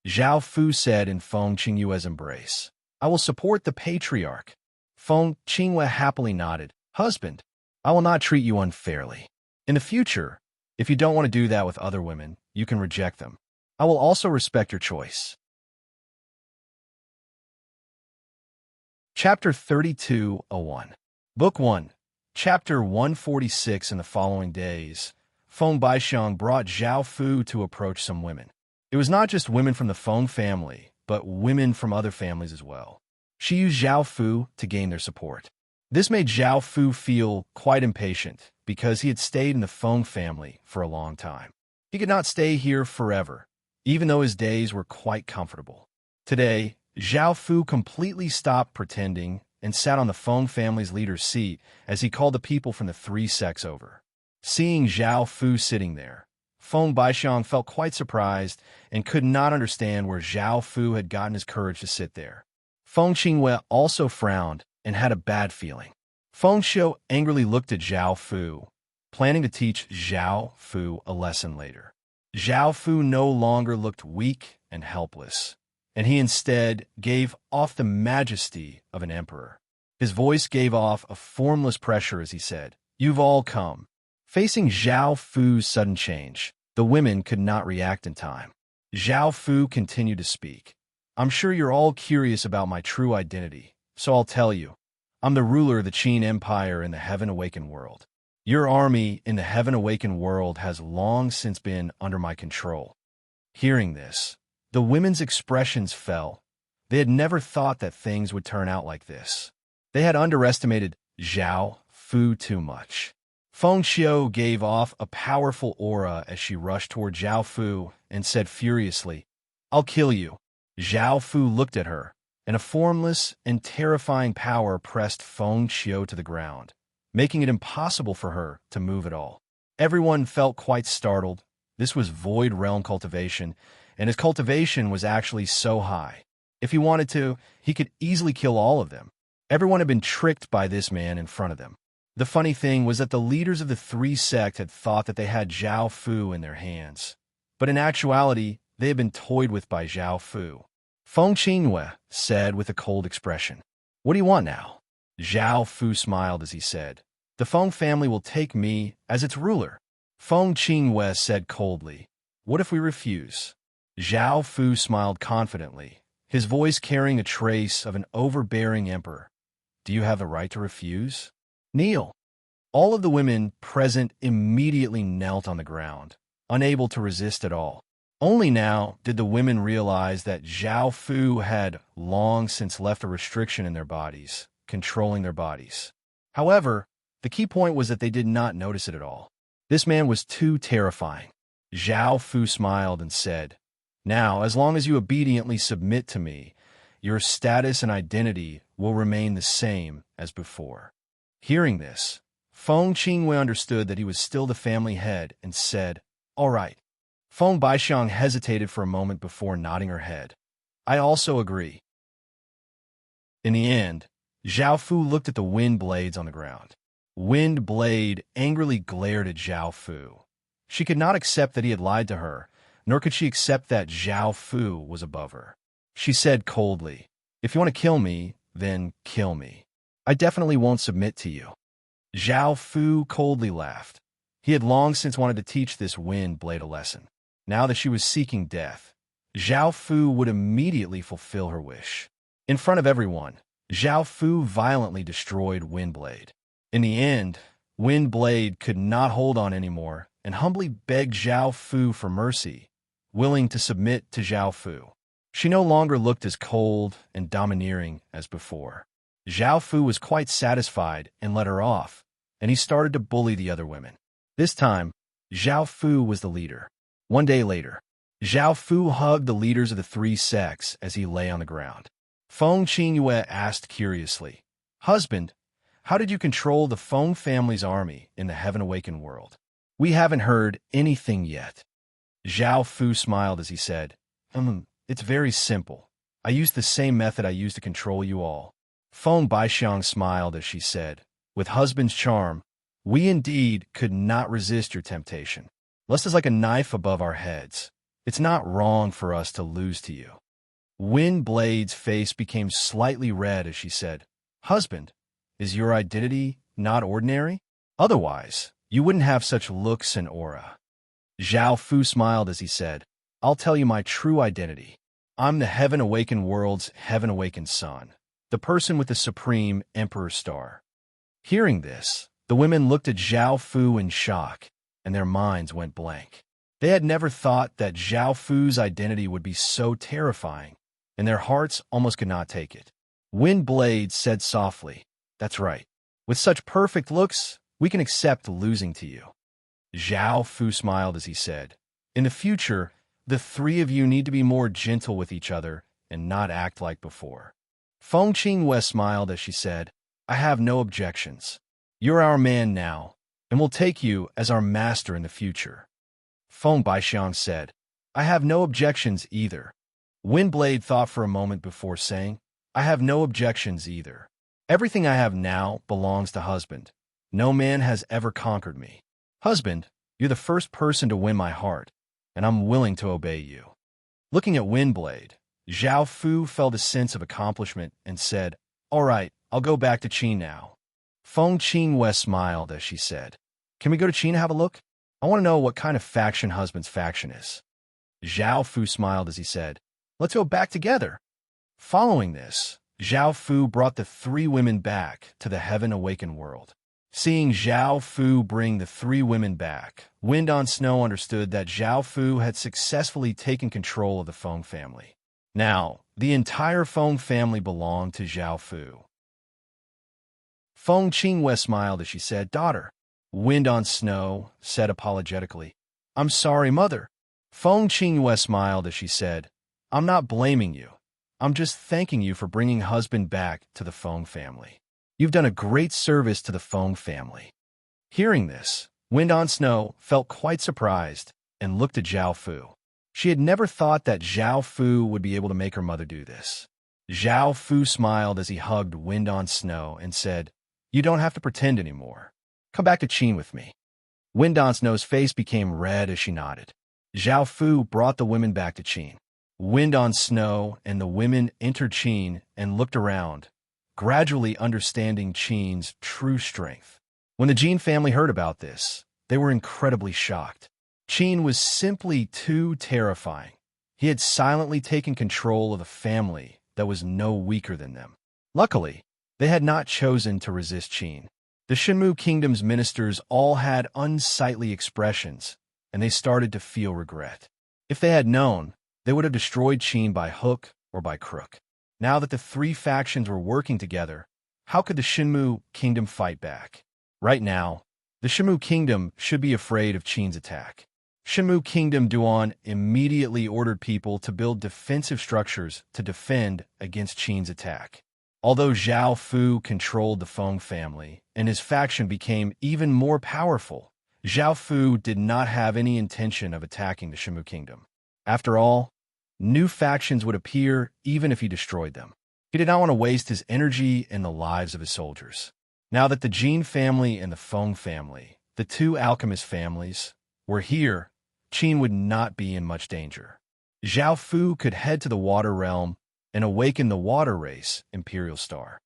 S1: Zhao Fu said in Feng Qinghua's embrace, "I will support the patriarch." Feng Qinghua happily nodded. "Husband, I will not treat you unfairly. In the future, if you don't want to do that with other women, you can reject them. I will also respect your choice." Chapter 32:01. Book 1, Chapter 146. In the following days, Feng Baixiang brought Zhao Fu to approach some women. It was not just women from the Feng family, but women from other families as well. She used Zhao Fu to gain their support. This made Zhao Fu feel quite impatient because he had stayed in the Feng family for a long time. He could not stay here forever, even though his days were quite comfortable. Today, Zhao Fu completely stopped pretending and sat on the Feng family's leader's seat as he called the people from the three sects over. Seeing Zhao Fu sitting there, Feng Baixiang felt quite surprised and could not understand where Zhao Fu had gotten his courage to sit there. Feng Qinghua also frowned and had a bad feeling. Feng Xiu angrily looked at Zhao Fu, planning to teach Zhao Fu a lesson later. Zhao Fu no longer looked weak and helpless, and he instead gave off the majesty of an emperor. His voice gave off a formless pressure as he said, "You've all come." Facing Zhao Fu's sudden change, the women could not react in time. Zhao Fu continued to speak. "I'm sure you're all curious about my true identity, so I'll tell you. I'm the ruler of the Qin Empire in the Heaven-Awakened world. Your army in the Heaven-Awakened world has long since been under my control." Hearing this, the women's expressions fell. They had never thought that things would turn out like this. They had underestimated Zhao Fu too much. Feng Xiu gave off a powerful aura as she rushed toward Zhao Fu and said furiously, "I'll kill you." Zhao Fu looked at her, and a formless and terrifying power pressed Feng Xiu to the ground, making it impossible for her to move at all. Everyone felt quite startled. This was Void Realm cultivation, and his cultivation was actually so high. If he wanted to, he could easily kill all of them. Everyone had been tricked by this man in front of them. The funny thing was that the leaders of the three sects had thought that they had Zhao Fu in their hands, but in actuality, they had been toyed with by Zhao Fu. Feng Qinghua said with a cold expression, "What do you want now?" Zhao Fu smiled as he said, "The Feng family will take me as its ruler." Feng Qinghua said coldly, "What if we refuse?" Zhao Fu smiled confidently, his voice carrying a trace of an overbearing emperor. "Do you have the right to refuse? Kneel." All of the women present immediately knelt on the ground, unable to resist at all. Only now did the women realize that Zhao Fu had long since left a restriction in their bodies, controlling their bodies. However, the key point was that they did not notice it at all. This man was too terrifying. Zhao Fu smiled and said, "Now, as long as you obediently submit to me, your status and identity will remain the same as before." Hearing this, Feng Qinghua understood that he was still the family head and said, "All right." Feng Baixiang hesitated for a moment before nodding her head. "I also agree." In the end, Zhao Fu looked at the wind blades on the ground. Wind Blade angrily glared at Zhao Fu. She could not accept that he had lied to her, nor could she accept that Zhao Fu was above her. She said coldly, "If you want to kill me, then kill me. I definitely won't submit to you." Zhao Fu coldly laughed. He had long since wanted to teach this Wind Blade a lesson. Now that she was seeking death, Zhao Fu would immediately fulfill her wish. In front of everyone, Zhao Fu violently destroyed Wind Blade. In the end, Wind Blade could not hold on anymore and humbly begged Zhao Fu for mercy, willing to submit to Zhao Fu. She no longer looked as cold and domineering as before. Zhao Fu was quite satisfied and let her off, and he started to bully the other women. This time, Zhao Fu was the leader. One day later, Zhao Fu hugged the leaders of the three sects as he lay on the ground. Feng Qingyue asked curiously, "Husband, how did you control the Feng family's army in the Heaven Awakened world? We haven't heard anything yet." Zhao Fu smiled as he said, "It's very simple. I used the same method I used to control you all." Feng Baixiang smiled as she said, "With husband's charm, we indeed could not resist your temptation. Lust is like a knife above our heads. It's not wrong for us to lose to you." Wind Blade's face became slightly red as she said, "Husband, is your identity not ordinary? Otherwise, you wouldn't have such looks and aura." Zhao Fu smiled as he said, "I'll tell you my true identity. I'm the Heaven Awakened world's Heaven Awakened son, the person with the supreme Emperor Star." Hearing this, the women looked at Zhao Fu in shock, and their minds went blank. They had never thought that Zhao Fu's identity would be so terrifying, and their hearts almost could not take it. Wind Blade said softly, "That's right. With such perfect looks, we can accept losing to you." Zhao Fu smiled as he said, "In the future, the three of you need to be more gentle with each other and not act like before." Feng Qingyue smiled as she said, "I have no objections. You're our man now, and we'll take you as our master in the future." Feng Baixiang said, "I have no objections either." Wind Blade thought for a moment before saying, "I have no objections either. Everything I have now belongs to husband. No man has ever conquered me. Husband, you're the first person to win my heart, and I'm willing to obey you." Looking at Wind Blade, Zhao Fu felt a sense of accomplishment and said, "All right, I'll go back to Qin now." Feng Qingyue smiled as she said, "Can we go to Qin to have a look? I want to know what kind of faction husband's faction is." Zhao Fu smiled as he said, "Let's go back together." Following this, Zhao Fu brought the three women back to the Heaven Awakened world. Seeing Zhao Fu bring the three women back, Wind on Snow understood that Zhao Fu had successfully taken control of the Feng family. Now, the entire Feng family belonged to Zhao Fu. Feng Qingyue smiled as she said, "Daughter." Wind on Snow said apologetically, "I'm sorry, mother." Feng Qingyue smiled as she said, "I'm not blaming you. I'm just thanking you for bringing husband back to the Feng family. You've done a great service to the Feng family." Hearing this, Wind on Snow felt quite surprised and looked at Zhao Fu. She had never thought that Zhao Fu would be able to make her mother do this. Zhao Fu smiled as he hugged Wind on Snow and said, "You don't have to pretend anymore. Come back to Qin with me." Wind on Snow's face became red as she nodded. Zhao Fu brought the women back to Qin. Wind on Snow and the women entered Qin and looked around, gradually understanding Qin's true strength. When the Jin family heard about this, they were incredibly shocked. Qin was simply too terrifying. He had silently taken control of a family that was no weaker than them. Luckily, they had not chosen to resist Qin. The Shenmu Kingdom's ministers all had unsightly expressions, and they started to feel regret. If they had known, they would have destroyed Qin by hook or by crook. Now that the three factions were working together, how could the Shenmu Kingdom fight back? Right now, the Shenmu Kingdom should be afraid of Qin's attack. Shenmu Kingdom Duan immediately ordered people to build defensive structures to defend against Qin's attack. Although Zhao Fu controlled the Feng family and his faction became even more powerful, Zhao Fu did not have any intention of attacking the Shenmu Kingdom. After all, new factions would appear even if he destroyed them. He did not want to waste his energy and the lives of his soldiers. Now that the Jin family and the Feng family, the two alchemist families, were here, Qin would not be in much danger. Zhao Fu could head to the water realm and awaken the water race Imperial Star.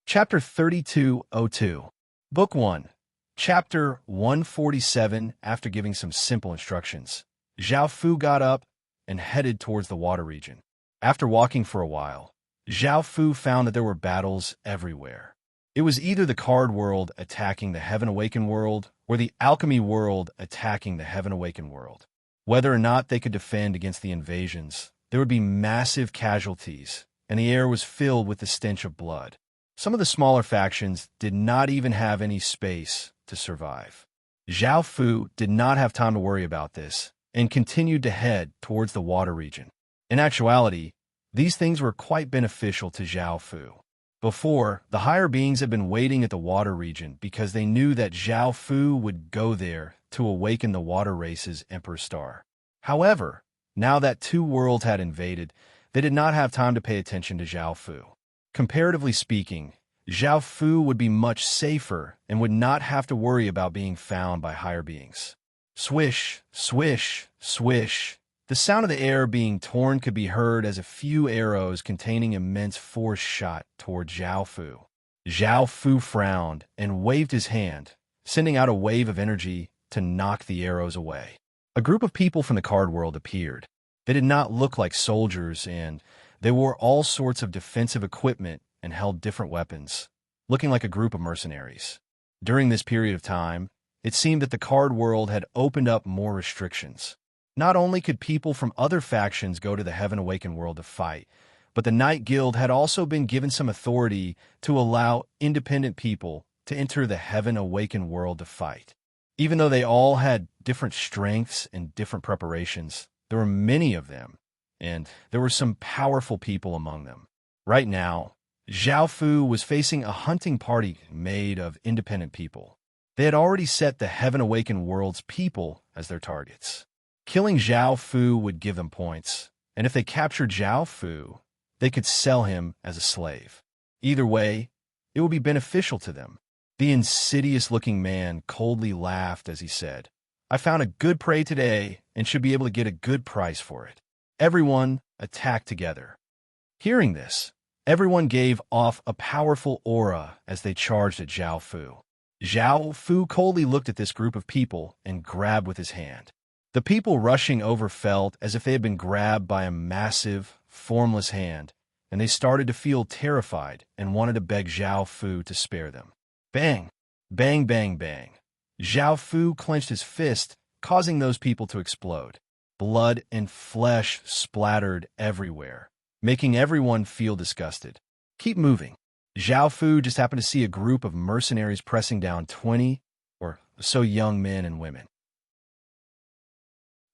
S1: Chapter 3202, Book 1, Chapter 147. After giving some simple instructions, Zhao Fu got up and headed towards the water region. After walking for a while, Zhao Fu found that there were battles everywhere. It was either the card world attacking the Heaven Awakened world or the alchemy world attacking the Heaven Awakened world. Whether or not they could defend against the invasions, there would be massive casualties, and the air was filled with the stench of blood. Some of the smaller factions did not even have any space to survive. Zhao Fu did not have time to worry about this and continued to head towards the water region. In actuality, these things were quite beneficial to Zhao Fu. Before, the higher beings had been waiting at the water region because they knew that Zhao Fu would go there to awaken the water race's Emperor Star. However, now that two worlds had invaded, they did not have time to pay attention to Zhao Fu. Comparatively speaking, Zhao Fu would be much safer and would not have to worry about being found by higher beings. Swish, swish, swish. The sound of the air being torn could be heard as a few arrows containing immense force shot toward Zhao Fu. Zhao Fu frowned and waved his hand, sending out a wave of energy to knock the arrows away. A group of people from the card world appeared. They did not look like soldiers, and they wore all sorts of defensive equipment and held different weapons, looking like a group of mercenaries. During this period of time, it seemed that the card world had opened up more restrictions. Not only could people from other factions go to the Heaven Awakened world to fight, but the Night Guild had also been given some authority to allow independent people to enter the Heaven Awakened world to fight. Even though they all had different strengths and different preparations, there were many of them, and there were some powerful people among them. Right now, Zhao Fu was facing a hunting party made of independent people. They had already set the Heaven Awakened world's people as their targets. Killing Zhao Fu would give them points, and if they captured Zhao Fu, they could sell him as a slave. Either way, it would be beneficial to them. The insidious-looking man coldly laughed as he said, "I found a good prey today and should be able to get a good price for it." Everyone attacked together. Hearing this, everyone gave off a powerful aura as they charged at Zhao Fu. Zhao Fu coldly looked at this group of people and grabbed with his hand. The people rushing over felt as if they had been grabbed by a massive, formless hand, and they started to feel terrified and wanted to beg Zhao Fu to spare them. Bang! Bang, bang, bang. Zhao Fu clenched his fist, causing those people to explode. Blood and flesh splattered everywhere, making everyone feel disgusted. Keep moving. Zhao Fu just happened to see a group of mercenaries pressing down 20 or so young men and women.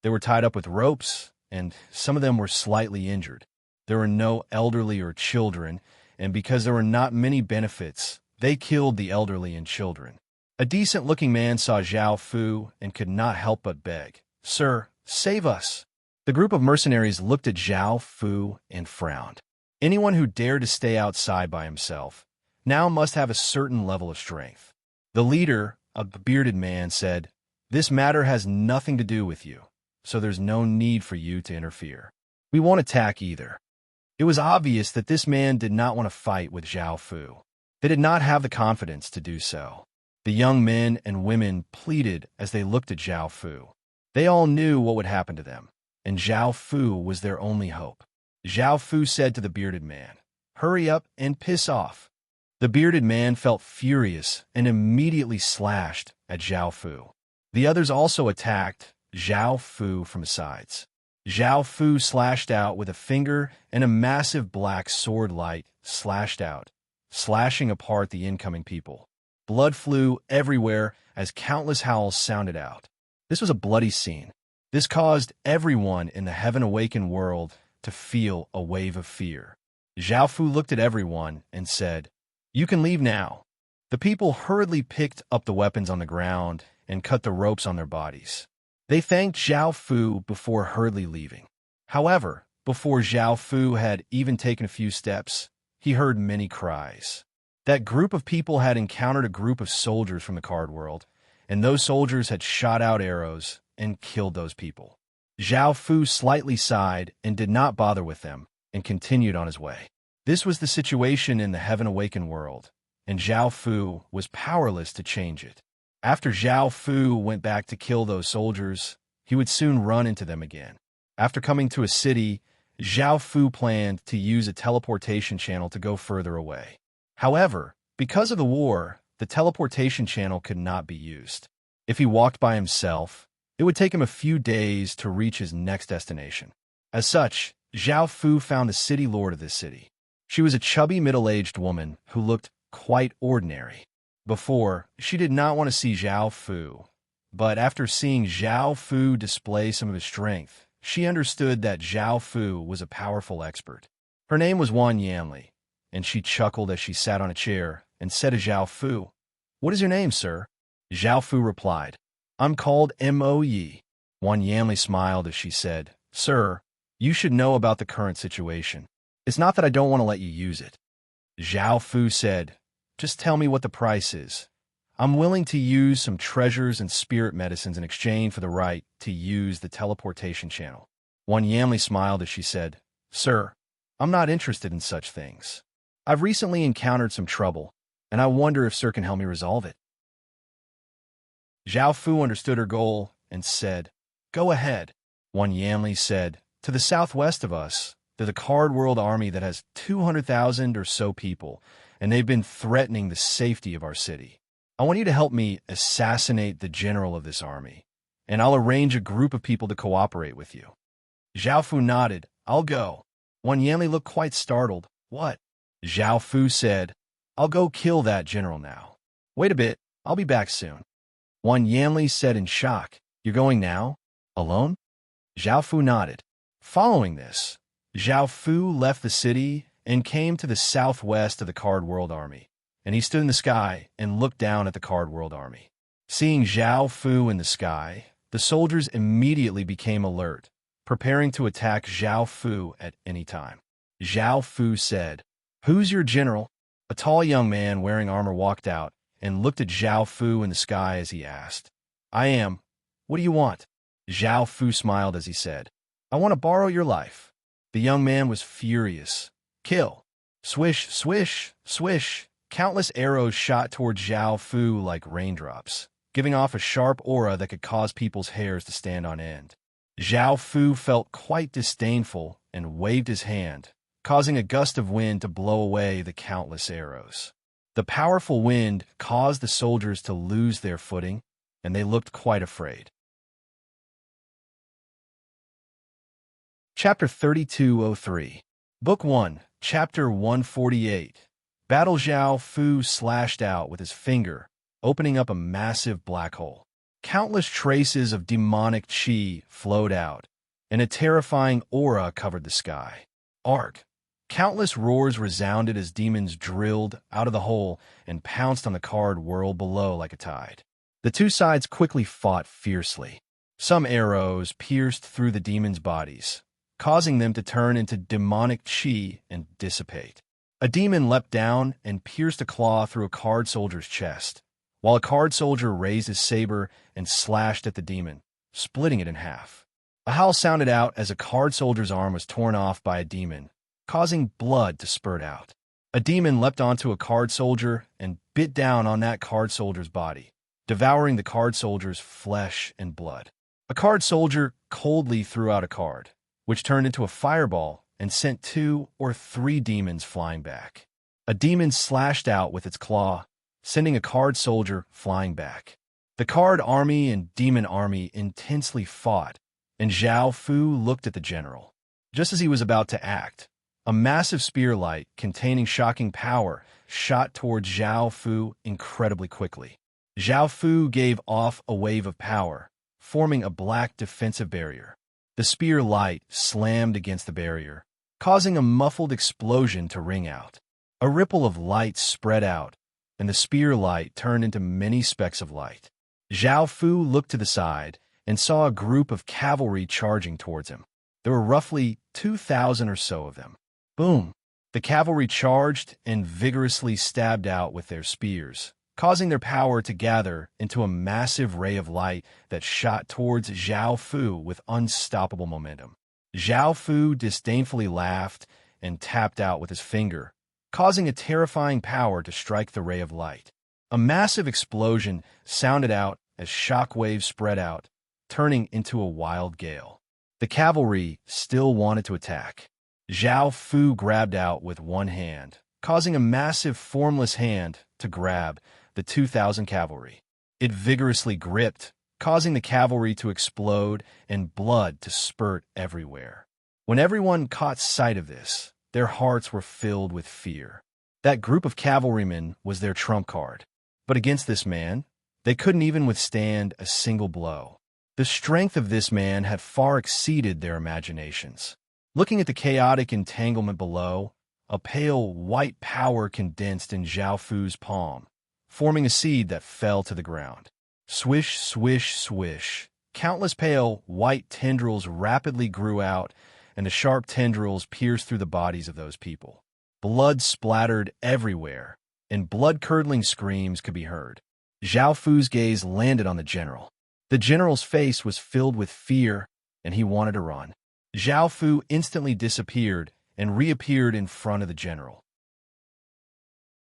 S1: They were tied up with ropes, and some of them were slightly injured. There were no elderly or children, and because there were not many benefits, they killed the elderly and children. A decent-looking man saw Zhao Fu and could not help but beg, "Sir, save us." The group of mercenaries looked at Zhao Fu and frowned. Anyone who dared to stay outside by himself now must have a certain level of strength. The leader, a bearded man, said, "This matter has nothing to do with you, so there's no need for you to interfere. We won't attack either." It was obvious that this man did not want to fight with Zhao Fu. They did not have the confidence to do so. The young men and women pleaded as they looked at Zhao Fu. They all knew what would happen to them, and Zhao Fu was their only hope. Zhao Fu said to the bearded man, "Hurry up and piss off." The bearded man felt furious and immediately slashed at Zhao Fu. The others also attacked Zhao Fu from the sides. Zhao Fu slashed out with a finger, and a massive black sword light slashed out, slashing apart the incoming people. Blood flew everywhere as countless howls sounded out. This was a bloody scene. This caused everyone in the Heaven Awakened world to feel a wave of fear. Zhao Fu looked at everyone and said, "You can leave now." The people hurriedly picked up the weapons on the ground and cut the ropes on their bodies. They thanked Zhao Fu before hurriedly leaving. However, before Zhao Fu had even taken a few steps, he heard many cries. That group of people had encountered a group of soldiers from the card world, and those soldiers had shot out arrows and killed those people. Zhao Fu slightly sighed and did not bother with them, and continued on his way. This was the situation in the Heaven Awakened world, and Zhao Fu was powerless to change it. After Zhao Fu went back to kill those soldiers, he would soon run into them again. After coming to a city, Zhao Fu planned to use a teleportation channel to go further away. However, because of the war, the teleportation channel could not be used. If he walked by himself, it would take him a few days to reach his next destination. As such, Zhao Fu found the city lord of this city. She was a chubby middle-aged woman who looked quite ordinary. Before, she did not want to see Zhao Fu, but after seeing Zhao Fu display some of his strength, she understood that Zhao Fu was a powerful expert. Her name was Wan Yanli, and she chuckled as she sat on a chair and said to Zhao Fu, "What is your name, sir?" Zhao Fu replied, "I'm called Mo Yi." Wan Yanli smiled as she said, "Sir, you should know about the current situation. It's not that I don't want to let you use it." Zhao Fu said, "Just tell me what the price is. I'm willing to use some treasures and spirit medicines in exchange for the right to use the teleportation channel." Wan Yanli smiled as she said, "Sir, I'm not interested in such things. I've recently encountered some trouble, and I wonder if sir can help me resolve it." Zhao Fu understood her goal and said, "Go ahead." Wan Yanli said, "To the southwest of us, there's a card world army that has 200,000 or so people, and they've been threatening the safety of our city. I want you to help me assassinate the general of this army, and I'll arrange a group of people to cooperate with you." Zhao Fu nodded, "I'll go." Wan Yanli looked quite startled. "What?" Zhao Fu said, "I'll go kill that general now. Wait a bit, I'll be back soon." Wan Yanli said in shock, "You're going now? Alone?" Zhao Fu nodded. Following this, Zhao Fu left the city and came to the southwest of the Card World Army, and he stood in the sky and looked down at the Card World Army. Seeing Zhao Fu in the sky, the soldiers immediately became alert, preparing to attack Zhao Fu at any time. Zhao Fu said, "Who's your general?" A tall young man wearing armor walked out and looked at Zhao Fu in the sky as he asked, "I am. What do you want?" Zhao Fu smiled as he said, "I want to borrow your life." The young man was furious. "Kill." Swish, swish, swish. Countless arrows shot toward Zhao Fu like raindrops, giving off a sharp aura that could cause people's hairs to stand on end. Zhao Fu felt quite disdainful and waved his hand, causing a gust of wind to blow away the countless arrows. The powerful wind caused the soldiers to lose their footing, and they looked quite afraid. Chapter 3203. Book 1, Chapter 148. Battle. Zhao Fu slashed out with his finger, opening up a massive black hole. Countless traces of demonic chi flowed out, and a terrifying aura covered the sky. Arc. Countless roars resounded as demons drilled out of the hole and pounced on the card world below like a tide. The two sides quickly fought fiercely. Some arrows pierced through the demons' bodies, causing them to turn into demonic chi and dissipate. A demon leapt down and pierced a claw through a card soldier's chest, while a card soldier raised his saber and slashed at the demon, splitting it in half. A howl sounded out as a card soldier's arm was torn off by a demon, causing blood to spurt out. A demon leapt onto a card soldier and bit down on that card soldier's body, devouring the card soldier's flesh and blood. A card soldier coldly threw out a card, which turned into a fireball and sent 2 or 3 demons flying back. A demon slashed out with its claw, sending a card soldier flying back. The card army and demon army intensely fought, and Zhao Fu looked at the general. Just as he was about to act, a massive spear light containing shocking power shot towards Zhao Fu incredibly quickly. Zhao Fu gave off a wave of power, forming a black defensive barrier. The spear light slammed against the barrier, causing a muffled explosion to ring out. A ripple of light spread out, and the spear light turned into many specks of light. Zhao Fu looked to the side and saw a group of cavalry charging towards him. There were roughly 2,000 or so of them. Boom! The cavalry charged and vigorously stabbed out with their spears, causing their power to gather into a massive ray of light that shot towards Zhao Fu with unstoppable momentum. Zhao Fu disdainfully laughed and tapped out with his finger, causing a terrifying power to strike the ray of light. A massive explosion sounded out as shock waves spread out, turning into a wild gale. The cavalry still wanted to attack. Zhao Fu grabbed out with one hand, causing a massive formless hand to grab the 2,000 cavalry. It vigorously gripped, causing the cavalry to explode and blood to spurt everywhere. When everyone caught sight of this, their hearts were filled with fear. That group of cavalrymen was their trump card. But against this man, they couldn't even withstand a single blow. The strength of this man had far exceeded their imaginations. Looking at the chaotic entanglement below, a pale white power condensed in Zhao Fu's palm, forming a seed that fell to the ground. Swish, swish, swish. Countless pale white tendrils rapidly grew out, and the sharp tendrils pierced through the bodies of those people. Blood splattered everywhere, and blood-curdling screams could be heard. Zhao Fu's gaze landed on the general. The general's face was filled with fear, and he wanted to run. Zhao Fu instantly disappeared and reappeared in front of the general.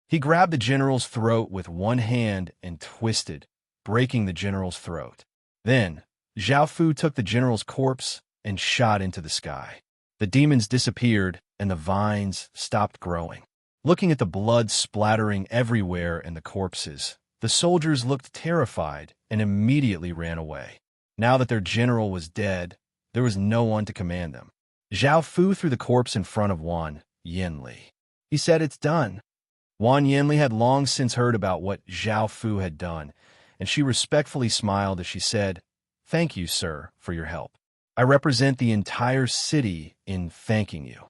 S1: He grabbed the general's throat with one hand and twisted, breaking the general's throat. Then, Zhao Fu took the general's corpse and shot into the sky. The demons disappeared, and the vines stopped growing. Looking at the blood splattering everywhere and the corpses, the soldiers looked terrified and immediately ran away. Now that their general was dead, there was no one to command them. Zhao Fu threw the corpse in front of Wan Yanli. He said, "It's done." Wan Yanli had long since heard about what Zhao Fu had done, and she respectfully smiled as she said, "Thank you, sir, for your help. I represent the entire city in thanking you."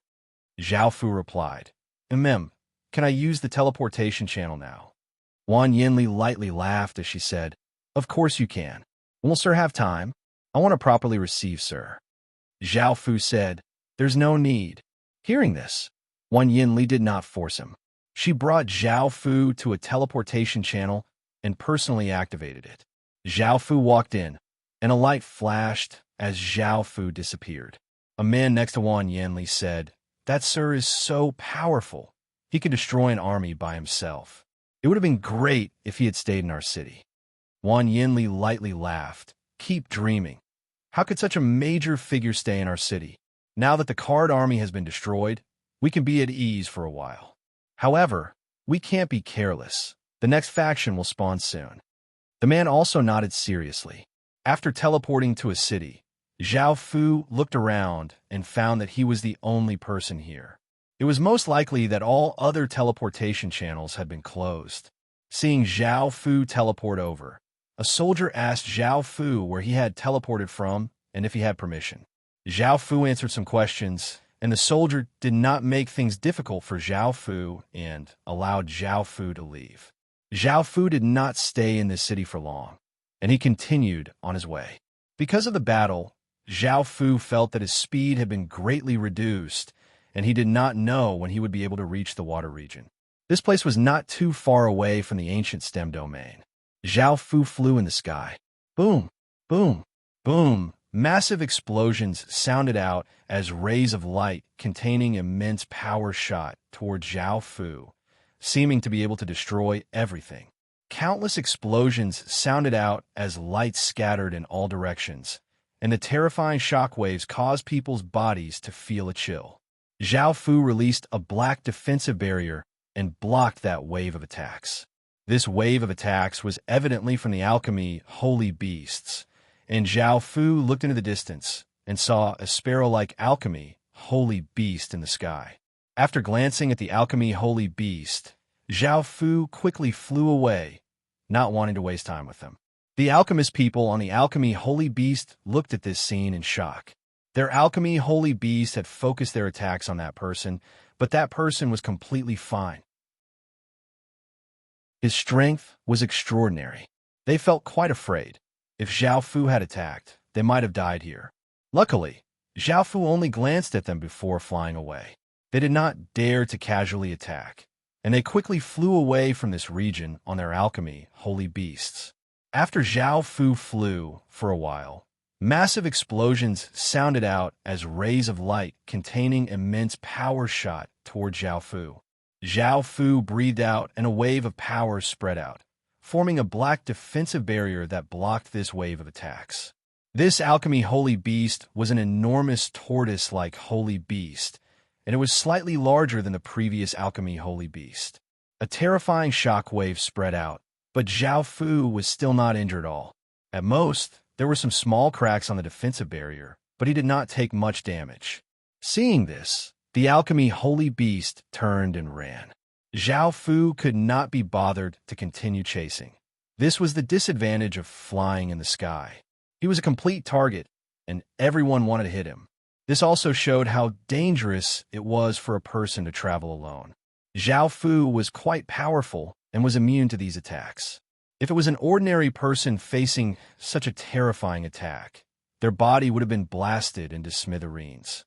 S1: Zhao Fu replied, Can I use the teleportation channel now?" Wan Yanli lightly laughed as she said, "Of course you can. Will sir have time? I want to properly receive sir." Zhao Fu said, "There's no need." Hearing this, Wan Yanli did not force him. She brought Zhao Fu to a teleportation channel and personally activated it. Zhao Fu walked in, and a light flashed as Zhao Fu disappeared. A man next to Wan Yanli said, "That sir is so powerful. He could destroy an army by himself. It would have been great if he had stayed in our city." Wan Yanli lightly laughed. "Keep dreaming. How could such a major figure stay in our city? Now that the card army has been destroyed, we can be at ease for a while. However, we can't be careless. The next faction will spawn soon." The man also nodded seriously. After teleporting to a city, Zhao Fu looked around and found that he was the only person here. It was most likely that all other teleportation channels had been closed. Seeing Zhao Fu teleport over, a soldier asked Zhao Fu where he had teleported from and if he had permission. Zhao Fu answered some questions, and the soldier did not make things difficult for Zhao Fu and allowed Zhao Fu to leave. Zhao Fu did not stay in this city for long, and he continued on his way. Because of the battle, Zhao Fu felt that his speed had been greatly reduced, and he did not know when he would be able to reach the water region. This place was not too far away from the ancient stem domain. Zhao Fu flew in the sky. Boom, boom, boom. Massive explosions sounded out as rays of light containing immense power shot toward Zhao Fu, seeming to be able to destroy everything. Countless explosions sounded out as light scattered in all directions, and the terrifying shockwaves caused people's bodies to feel a chill. Zhao Fu released a black defensive barrier and blocked that wave of attacks. This wave of attacks was evidently from the alchemy holy beasts, and Zhao Fu looked into the distance and saw a sparrow-like alchemy holy beast in the sky. After glancing at the alchemy holy beast, Zhao Fu quickly flew away, not wanting to waste time with them. The alchemist people on the alchemy holy beast looked at this scene in shock. Their alchemy holy beast had focused their attacks on that person, but that person was completely fine. His strength was extraordinary. They felt quite afraid. If Zhao Fu had attacked, they might have died here. Luckily, Zhao Fu only glanced at them before flying away. They did not dare to casually attack, and they quickly flew away from this region on their alchemy, holy beasts. After Zhao Fu flew for a while, massive explosions sounded out as rays of light containing immense power shot toward Zhao Fu. Zhao Fu breathed out and a wave of power spread out, forming a black defensive barrier that blocked this wave of attacks. This alchemy holy beast was an enormous tortoise-like holy beast, and it was slightly larger than the previous alchemy holy beast. A terrifying shockwave spread out, but Zhao Fu was still not injured at all. At most, there were some small cracks on the defensive barrier, but he did not take much damage. Seeing this, the alchemy holy beast turned and ran. Zhao Fu could not be bothered to continue chasing. This was the disadvantage of flying in the sky. He was a complete target, and everyone wanted to hit him. This also showed how dangerous it was for a person to travel alone. Zhao Fu was quite powerful and was immune to these attacks. If it was an ordinary person facing such a terrifying attack, their body would have been blasted into smithereens.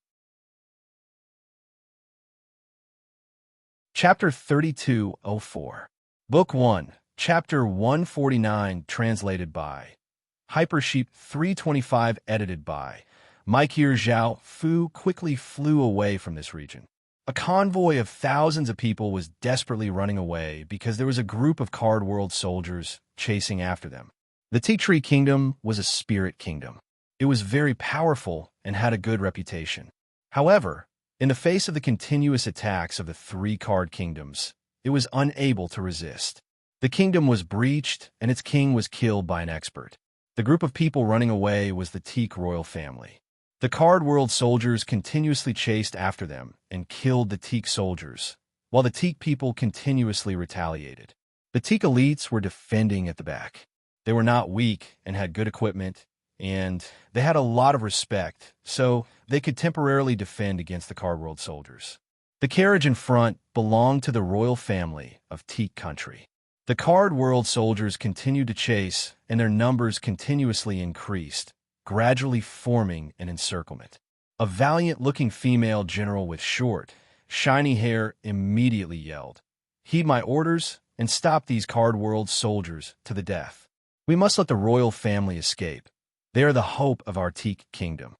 S1: Chapter 3204. Book 1, Chapter 149, translated by Hypersheep 325, edited by Mike. Here, Zhao Fu quickly flew away from this region. A convoy of thousands of people was desperately running away because there was a group of Card World soldiers chasing after them. The Tea Tree Kingdom was a spirit kingdom. It was very powerful and had a good reputation. However, in the face of the continuous attacks of the three card kingdoms, it was unable to resist. The kingdom was breached, and its king was killed by an expert. The group of people running away was the Teak royal family. The Card World soldiers continuously chased after them and killed the Teak soldiers, while the Teak people continuously retaliated. The Teak elites were defending at the back. They were not weak and had good equipment, and they had a lot of respect, so they could temporarily defend against the Card World soldiers. The carriage in front belonged to the royal family of Teak country. The Card World soldiers continued to chase, and their numbers continuously increased, gradually forming an encirclement. A valiant-looking female general with short, shiny hair immediately yelled, "Heed my orders and stop these Card World soldiers to the death. We must let the royal family escape. They are the hope of our Teak kingdom."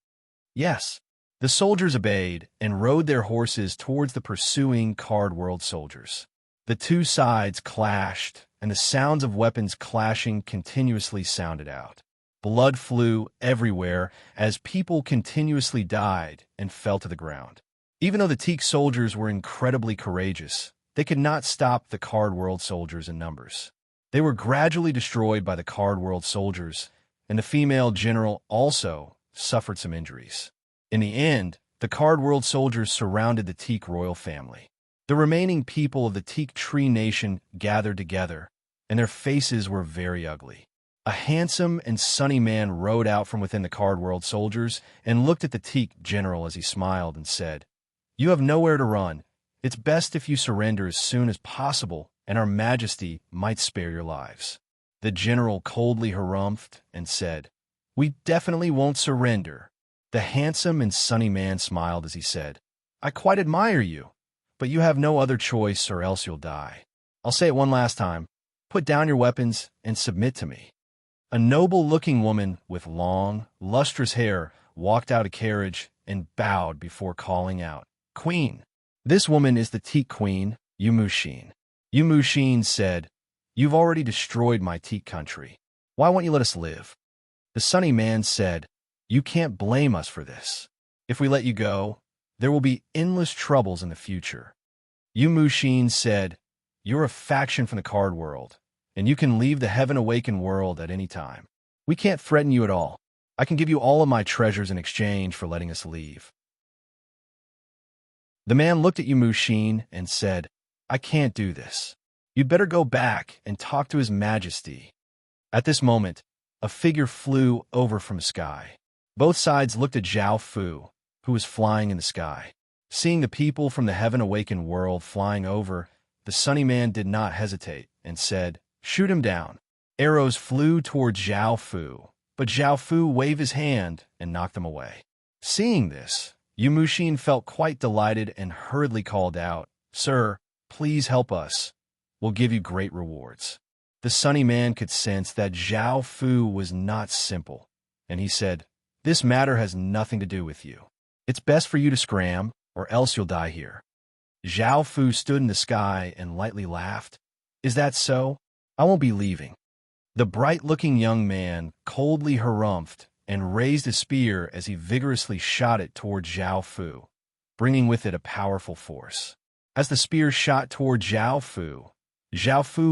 S1: Yes, the soldiers obeyed and rode their horses towards the pursuing Card World soldiers. The two sides clashed, and the sounds of weapons clashing continuously sounded out. Blood flew everywhere as people continuously died and fell to the ground. Even though the Teak soldiers were incredibly courageous, they could not stop the Card World soldiers in numbers. They were gradually destroyed by the Card World soldiers, and the female general also suffered some injuries. In the end, the Card World soldiers surrounded the Teak royal family. The remaining people of the Teak Tree Nation gathered together, and their faces were very ugly. A handsome and sunny man rode out from within the Card World soldiers and looked at the Teak general as he smiled and said, "You have nowhere to run. It's best if you surrender as soon as possible, and our majesty might spare your lives." The general coldly harumphed and said, "We definitely won't surrender." The handsome and sunny man smiled as he said, "I quite admire you, but you have no other choice or else you'll die. I'll say it one last time. Put down your weapons and submit to me." A noble-looking woman with long, lustrous hair walked out of a carriage and bowed before calling out, "Queen." This woman is the Teak queen, Yumushin. Yumushin said, "You've already destroyed my Teak country. Why won't you let us live?" The sunny man said, "You can't blame us for this. If we let you go, there will be endless troubles in the future." Yumushin said, "You're a faction from the Card World, and you can leave the Heaven-Awakened world at any time. We can't threaten you at all. I can give you all of my treasures in exchange for letting us leave." The man looked at Yumushin and said, "I can't do this. You'd better go back and talk to His Majesty." At this moment, a figure flew over from the sky. Both sides looked at Zhao Fu, who was flying in the sky. Seeing the people from the Heaven-Awakened world flying over, the sunny man did not hesitate and said, "Shoot him down." Arrows flew towards Zhao Fu, but Zhao Fu waved his hand and knocked them away. Seeing this, Yumushin felt quite delighted and hurriedly called out, "Sir, please help us. We'll give you great rewards." The sunny man could sense that Zhao Fu was not simple, and he said, "This matter has nothing to do with you. It's best for you to scram, or else you'll die here." Zhao Fu stood in the sky and lightly laughed. "Is that so? I won't be leaving." The bright-looking young man coldly harumphed and raised a spear as he vigorously shot it toward Zhao Fu, bringing with it a powerful force. As the spear shot toward Zhao Fu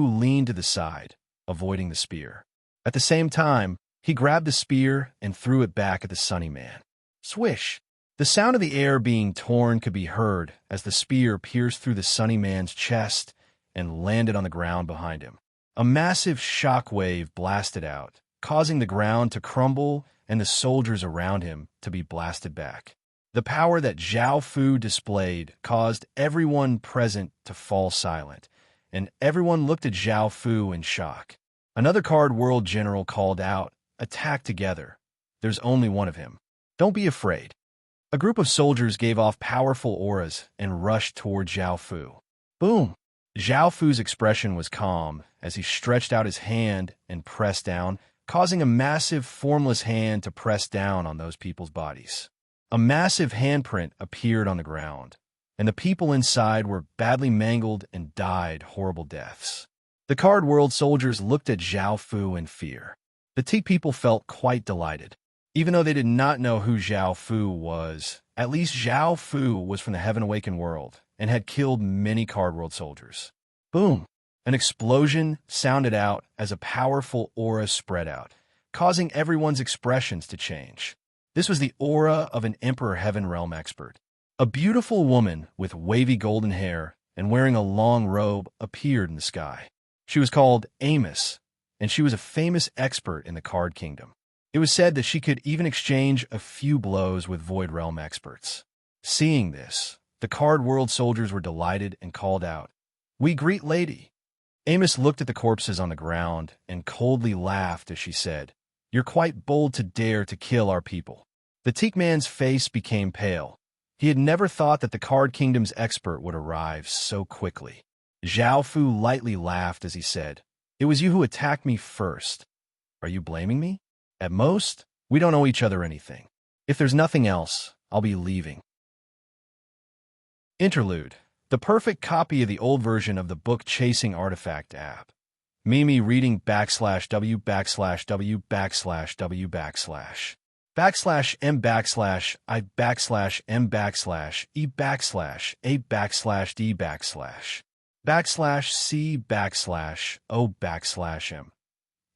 S1: leaned to the side, avoiding the spear. At the same time, he grabbed the spear and threw it back at the sunny man. Swish! The sound of the air being torn could be heard as the spear pierced through the sunny man's chest and landed on the ground behind him. A massive shock wave blasted out, causing the ground to crumble and the soldiers around him to be blasted back. The power that Zhao Fu displayed caused everyone present to fall silent, and everyone looked at Zhao Fu in shock. Another Card World general called out, "Attack together. There's only one of him. Don't be afraid." A group of soldiers gave off powerful auras and rushed toward Zhao Fu. Boom! Zhao Fu's expression was calm as he stretched out his hand and pressed down, causing a massive formless hand to press down on those people's bodies. A massive handprint appeared on the ground, and the people inside were badly mangled and died horrible deaths. The Card World soldiers looked at Zhao Fu in fear. The Teak people felt quite delighted. Even though they did not know who Zhao Fu was, at least Zhao Fu was from the Heaven Awakened world and had killed many Card World soldiers. Boom! An explosion sounded out as a powerful aura spread out, causing everyone's expressions to change. This was the aura of an Emperor Heaven Realm expert. A beautiful woman with wavy golden hair and wearing a long robe appeared in the sky. She was called Amos, and she was a famous expert in the Card Kingdom. It was said that she could even exchange a few blows with Void Realm experts. Seeing this, the Card World soldiers were delighted and called out, "We greet Lady." Amos looked at the corpses on the ground and coldly laughed as she said, "You're quite bold to dare to kill our people." The Teak man's face became pale. He had never thought that the Card Kingdom's expert would arrive so quickly. Zhao Fu lightly laughed as he said, "It was you who attacked me first. Are you blaming me? At most, we don't owe each other anything. If there's nothing else, I'll be leaving." Interlude. The perfect copy of the old version of the book Chasing Artifact app. Mimi reading /w /w /w /w /m /e /d /c /o /m.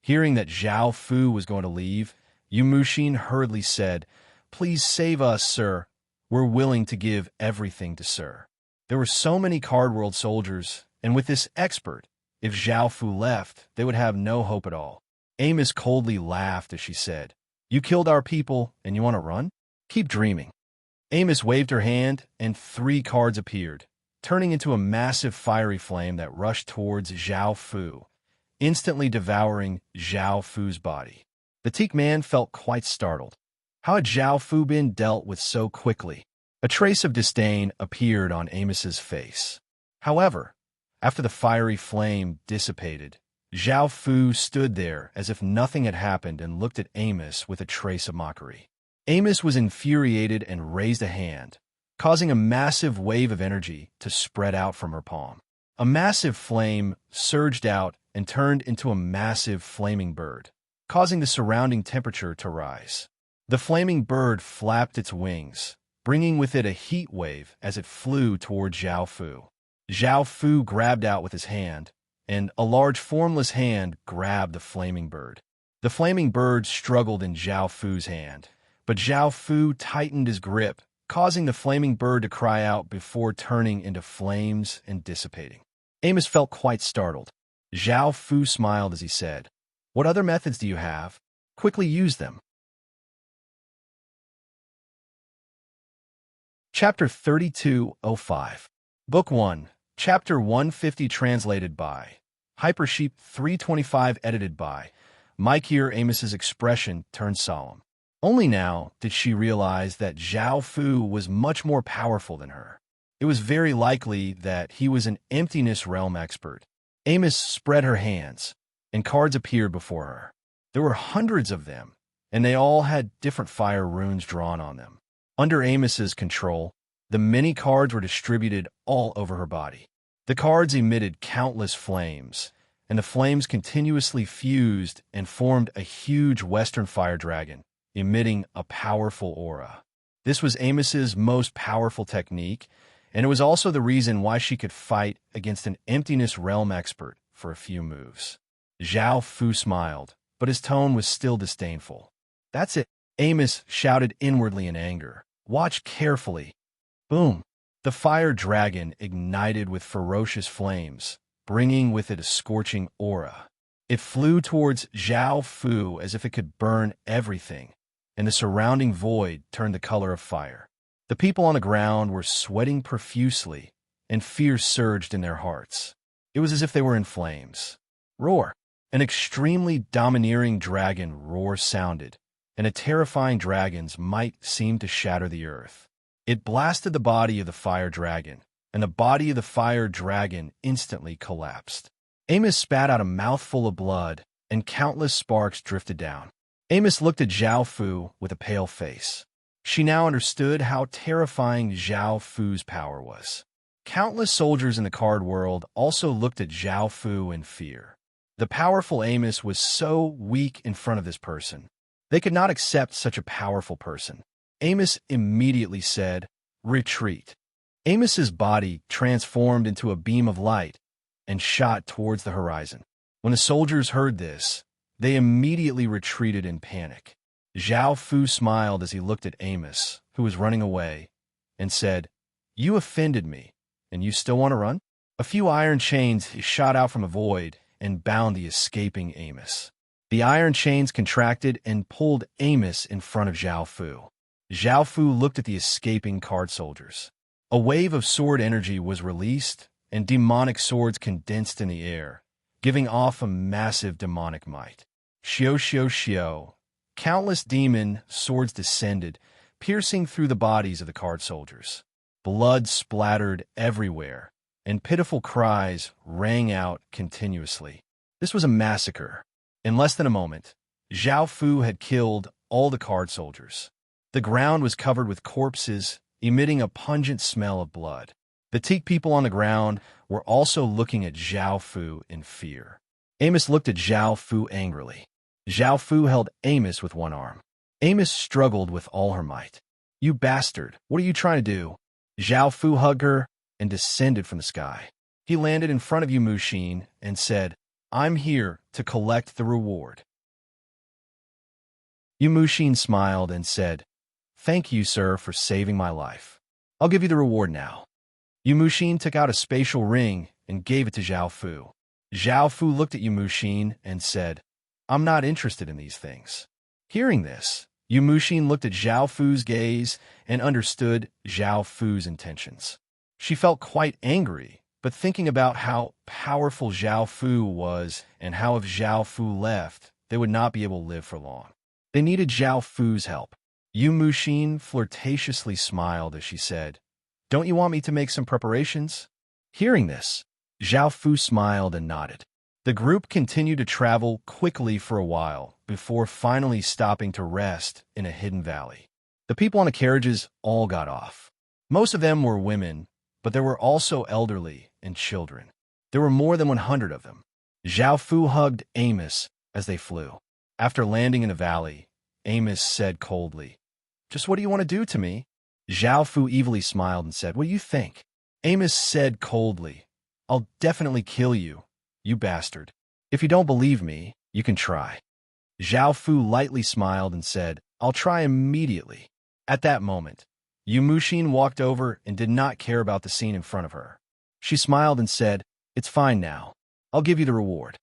S1: Hearing that Zhao Fu was going to leave, Yumushin hurriedly said, "Please save us, sir. We're willing to give everything to sir." There were so many Card World soldiers, and with this expert, if Zhao Fu left, they would have no hope at all. Amos coldly laughed as she said, "You killed our people, and you want to run? Keep dreaming." Amos waved her hand, and 3 cards appeared, turning into a massive fiery flame that rushed towards Zhao Fu, instantly devouring Zhao Fu's body. The Teak man felt quite startled. How had Zhao Fu been dealt with so quickly? A trace of disdain appeared on Amos's face. However, after the fiery flame dissipated, Zhao Fu stood there as if nothing had happened and looked at Amos with a trace of mockery. Amos was infuriated and raised a hand, causing a massive wave of energy to spread out from her palm. A massive flame surged out and turned into a massive flaming bird, causing the surrounding temperature to rise. The flaming bird flapped its wings, bringing with it a heat wave as it flew toward Zhao Fu. Zhao Fu grabbed out with his hand, and a large formless hand grabbed the flaming bird. The flaming bird struggled in Zhao Fu's hand, but Zhao Fu tightened his grip, causing the flaming bird to cry out before turning into flames and dissipating. Amos felt quite startled. Zhao Fu smiled as he said, "What other methods do you have? Quickly use them." Chapter 3205. Book 1, Chapter 150 translated by Hypersheep 325 edited by Mike. Here Amos's expression turned solemn. Only now did she realize that Zhao Fu was much more powerful than her. It was very likely that he was an emptiness realm expert. Amos spread her hands, and cards appeared before her. There were hundreds of them, and they all had different fire runes drawn on them. Under Amos's control, the many cards were distributed all over her body. The cards emitted countless flames, and the flames continuously fused and formed a huge western fire dragon, emitting a powerful aura. This was Amos's most powerful technique, and it was also the reason why she could fight against an emptiness realm expert for a few moves. Zhao Fu smiled, but his tone was still disdainful. "That's it," Amos shouted inwardly in anger. "Watch carefully." Boom! The fire dragon ignited with ferocious flames, bringing with it a scorching aura. It flew towards Zhao Fu as if it could burn everything, and the surrounding void turned the color of fire. The people on the ground were sweating profusely, and fear surged in their hearts. It was as if they were in flames. Roar! An extremely domineering dragon roar sounded, and a terrifying dragon's might seemed to shatter the earth. It blasted the body of the fire dragon, and the body of the fire dragon instantly collapsed. Amos spat out a mouthful of blood, and countless sparks drifted down. Amos looked at Zhao Fu with a pale face. She now understood how terrifying Zhao Fu's power was. Countless soldiers in the card world also looked at Zhao Fu in fear. The powerful Amos was so weak in front of this person. They could not accept such a powerful person. Amos immediately said, "Retreat." Amos's body transformed into a beam of light and shot towards the horizon. When the soldiers heard this, they immediately retreated in panic. Zhao Fu smiled as he looked at Amos, who was running away, and said, "You offended me, and you still want to run?" A few iron chains shot out from a void and bound the escaping Amos. The iron chains contracted and pulled Amos in front of Zhao Fu. Zhao Fu looked at the escaping card soldiers. A wave of sword energy was released, and demonic swords condensed in the air, giving off a massive demonic might. Xiao xiao xiao. Countless demon swords descended, piercing through the bodies of the card soldiers. Blood splattered everywhere, and pitiful cries rang out continuously. This was a massacre. In less than a moment, Zhao Fu had killed all the card soldiers. The ground was covered with corpses, emitting a pungent smell of blood. The teak people on the ground were also looking at Zhao Fu in fear. Amos looked at Zhao Fu angrily. Zhao Fu held Amos with one arm. Amos struggled with all her might. "You bastard, what are you trying to do?" Zhao Fu hugged her and descended from the sky. He landed in front of Yu Muxin and said, "I'm here to collect the reward." Yu Muxin smiled and said, "Thank you, sir, for saving my life. I'll give you the reward now." Yu Muxin took out a spatial ring and gave it to Zhao Fu. Zhao Fu looked at Yu Muxin and said, "I'm not interested in these things." Hearing this, Yu Muxin looked at Zhao Fu's gaze and understood Zhao Fu's intentions. She felt quite angry, but thinking about how powerful Zhao Fu was and how if Zhao Fu left, they would not be able to live for long. They needed Zhao Fu's help. Yu Muxin flirtatiously smiled as she said, "Don't you want me to make some preparations?" Hearing this, Zhao Fu smiled and nodded. The group continued to travel quickly for a while before finally stopping to rest in a hidden valley. The people on the carriages all got off. Most of them were women, but there were also elderly and children. There were more than 100 of them. Zhao Fu hugged Amos as they flew. After landing in the valley, Amos said coldly, "Just what do you want to do to me?" Zhao Fu evilly smiled and said, "What do you think?" Amos said coldly, "I'll definitely kill you, you bastard. If you don't believe me, you can try." Zhao Fu lightly smiled and said, "I'll try immediately." At that moment, Yu Muxin walked over and did not care about the scene in front of her. She smiled and said, "It's fine now. I'll give you the reward."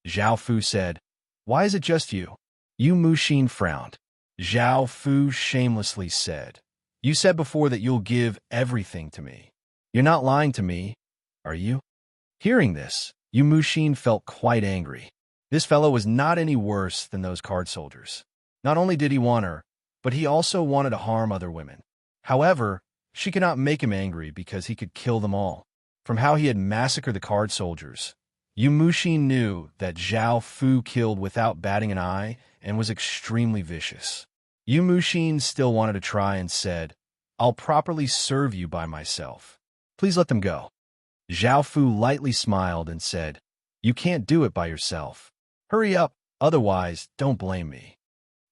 S1: Zhao Fu said, "Why is it just you?" Yu Muxin frowned. Zhao Fu shamelessly said, "You said before that you'll give everything to me. You're not lying to me, are you?" Hearing this, Yu Muxin felt quite angry. This fellow was not any worse than those card soldiers. Not only did he want her, but he also wanted to harm other women. However, she could not make him angry because he could kill them all. From how he had massacred the card soldiers, Yu Muxin knew that Zhao Fu killed without batting an eye and was extremely vicious. Yu Muxin still wanted to try and said, "I'll properly serve you by myself. Please let them go." Zhao Fu lightly smiled and said, "You can't do it by yourself. Hurry up, otherwise don't blame me."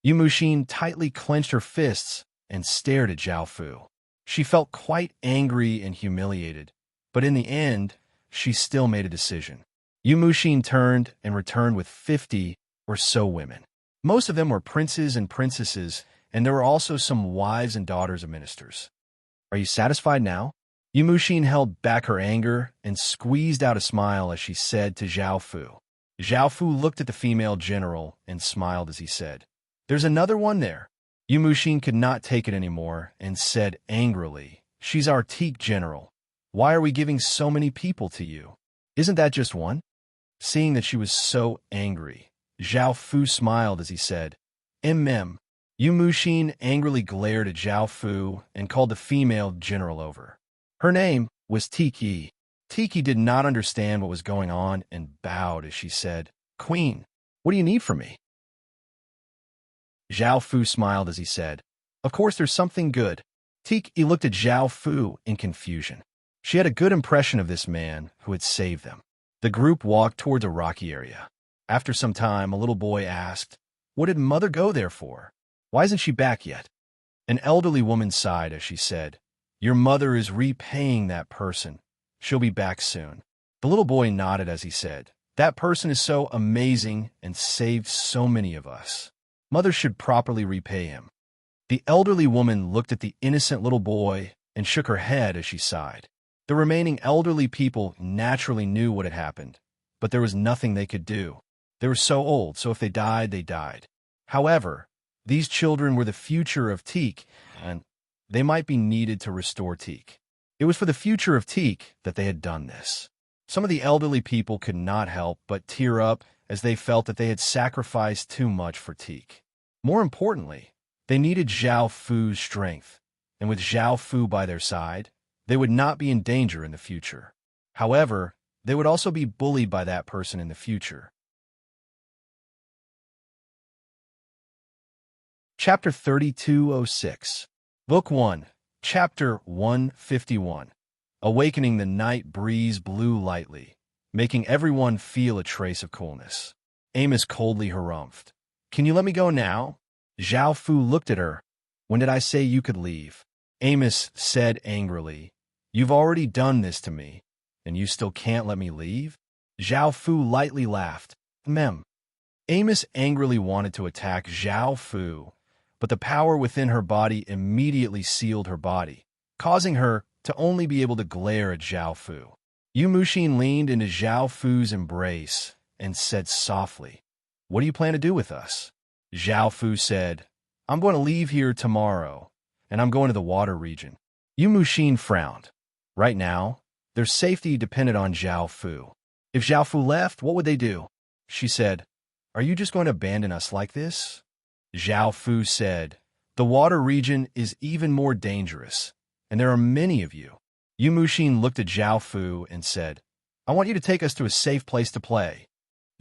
S1: Yu Muxin tightly clenched her fists and stared at Zhao Fu. She felt quite angry and humiliated, but in the end, she still made a decision. Yu Muxin turned and returned with 50 or so women. Most of them were princes and princesses, and there were also some wives and daughters of ministers. "Are you satisfied now?" Yu Muxin held back her anger and squeezed out a smile as she said to Zhao Fu. Zhao Fu looked at the female general and smiled as he said, "There's another one there." Yu Muxin could not take it anymore and said angrily, "She's our Teak general. Why are we giving so many people to you? Isn't that just one?" Seeing that she was so angry, Zhao Fu smiled as he said, "Mm." Yu Muxin angrily glared at Zhao Fu and called the female general over. Her name was Tiki. Tiki did not understand what was going on and bowed as she said, "Queen, what do you need from me?" Zhao Fu smiled as he said, "Of course there's something good." Tiki looked at Zhao Fu in confusion. She had a good impression of this man who had saved them. The group walked towards a rocky area. After some time, a little boy asked, "What did Mother go there for? Why isn't she back yet?" An elderly woman sighed as she said, "Your mother is repaying that person. She'll be back soon." The little boy nodded as he said, "That person is so amazing and saved so many of us. Mother should properly repay him." The elderly woman looked at the innocent little boy and shook her head as she sighed. The remaining elderly people naturally knew what had happened, but there was nothing they could do. They were so old, so if they died, they died. However, these children were the future of Teak, and they might be needed to restore Teak. It was for the future of Teak that they had done this. Some of the elderly people could not help but tear up as they felt that they had sacrificed too much for Teak. More importantly, they needed Zhao Fu's strength, and with Zhao Fu by their side, they would not be in danger in the future. However, they would also be bullied by that person in the future. Chapter 3206. Book 1, Chapter 151. Awakening the night breeze blew lightly, making everyone feel a trace of coolness. Amos coldly harumphed. "Can you let me go now?" Zhao Fu looked at her. "When did I say you could leave?" Amos said angrily, "You've already done this to me, and you still can't let me leave?" Zhao Fu lightly laughed. "Mem." Amos angrily wanted to attack Zhao Fu, but the power within her body immediately sealed her body, causing her to only be able to glare at Zhao Fu. Yu Muxin leaned into Zhao Fu's embrace and said softly, "What do you plan to do with us?" Zhao Fu said, "I'm going to leave here tomorrow, and I'm going to the water region." Yu Muxin frowned. Right now, their safety depended on Zhao Fu. If Zhao Fu left, what would they do? She said, "Are you just going to abandon us like this?" Zhao Fu said, "The water region is even more dangerous, and there are many of you." Yu Muxin looked at Zhao Fu and said, "I want you to take us to a safe place to play."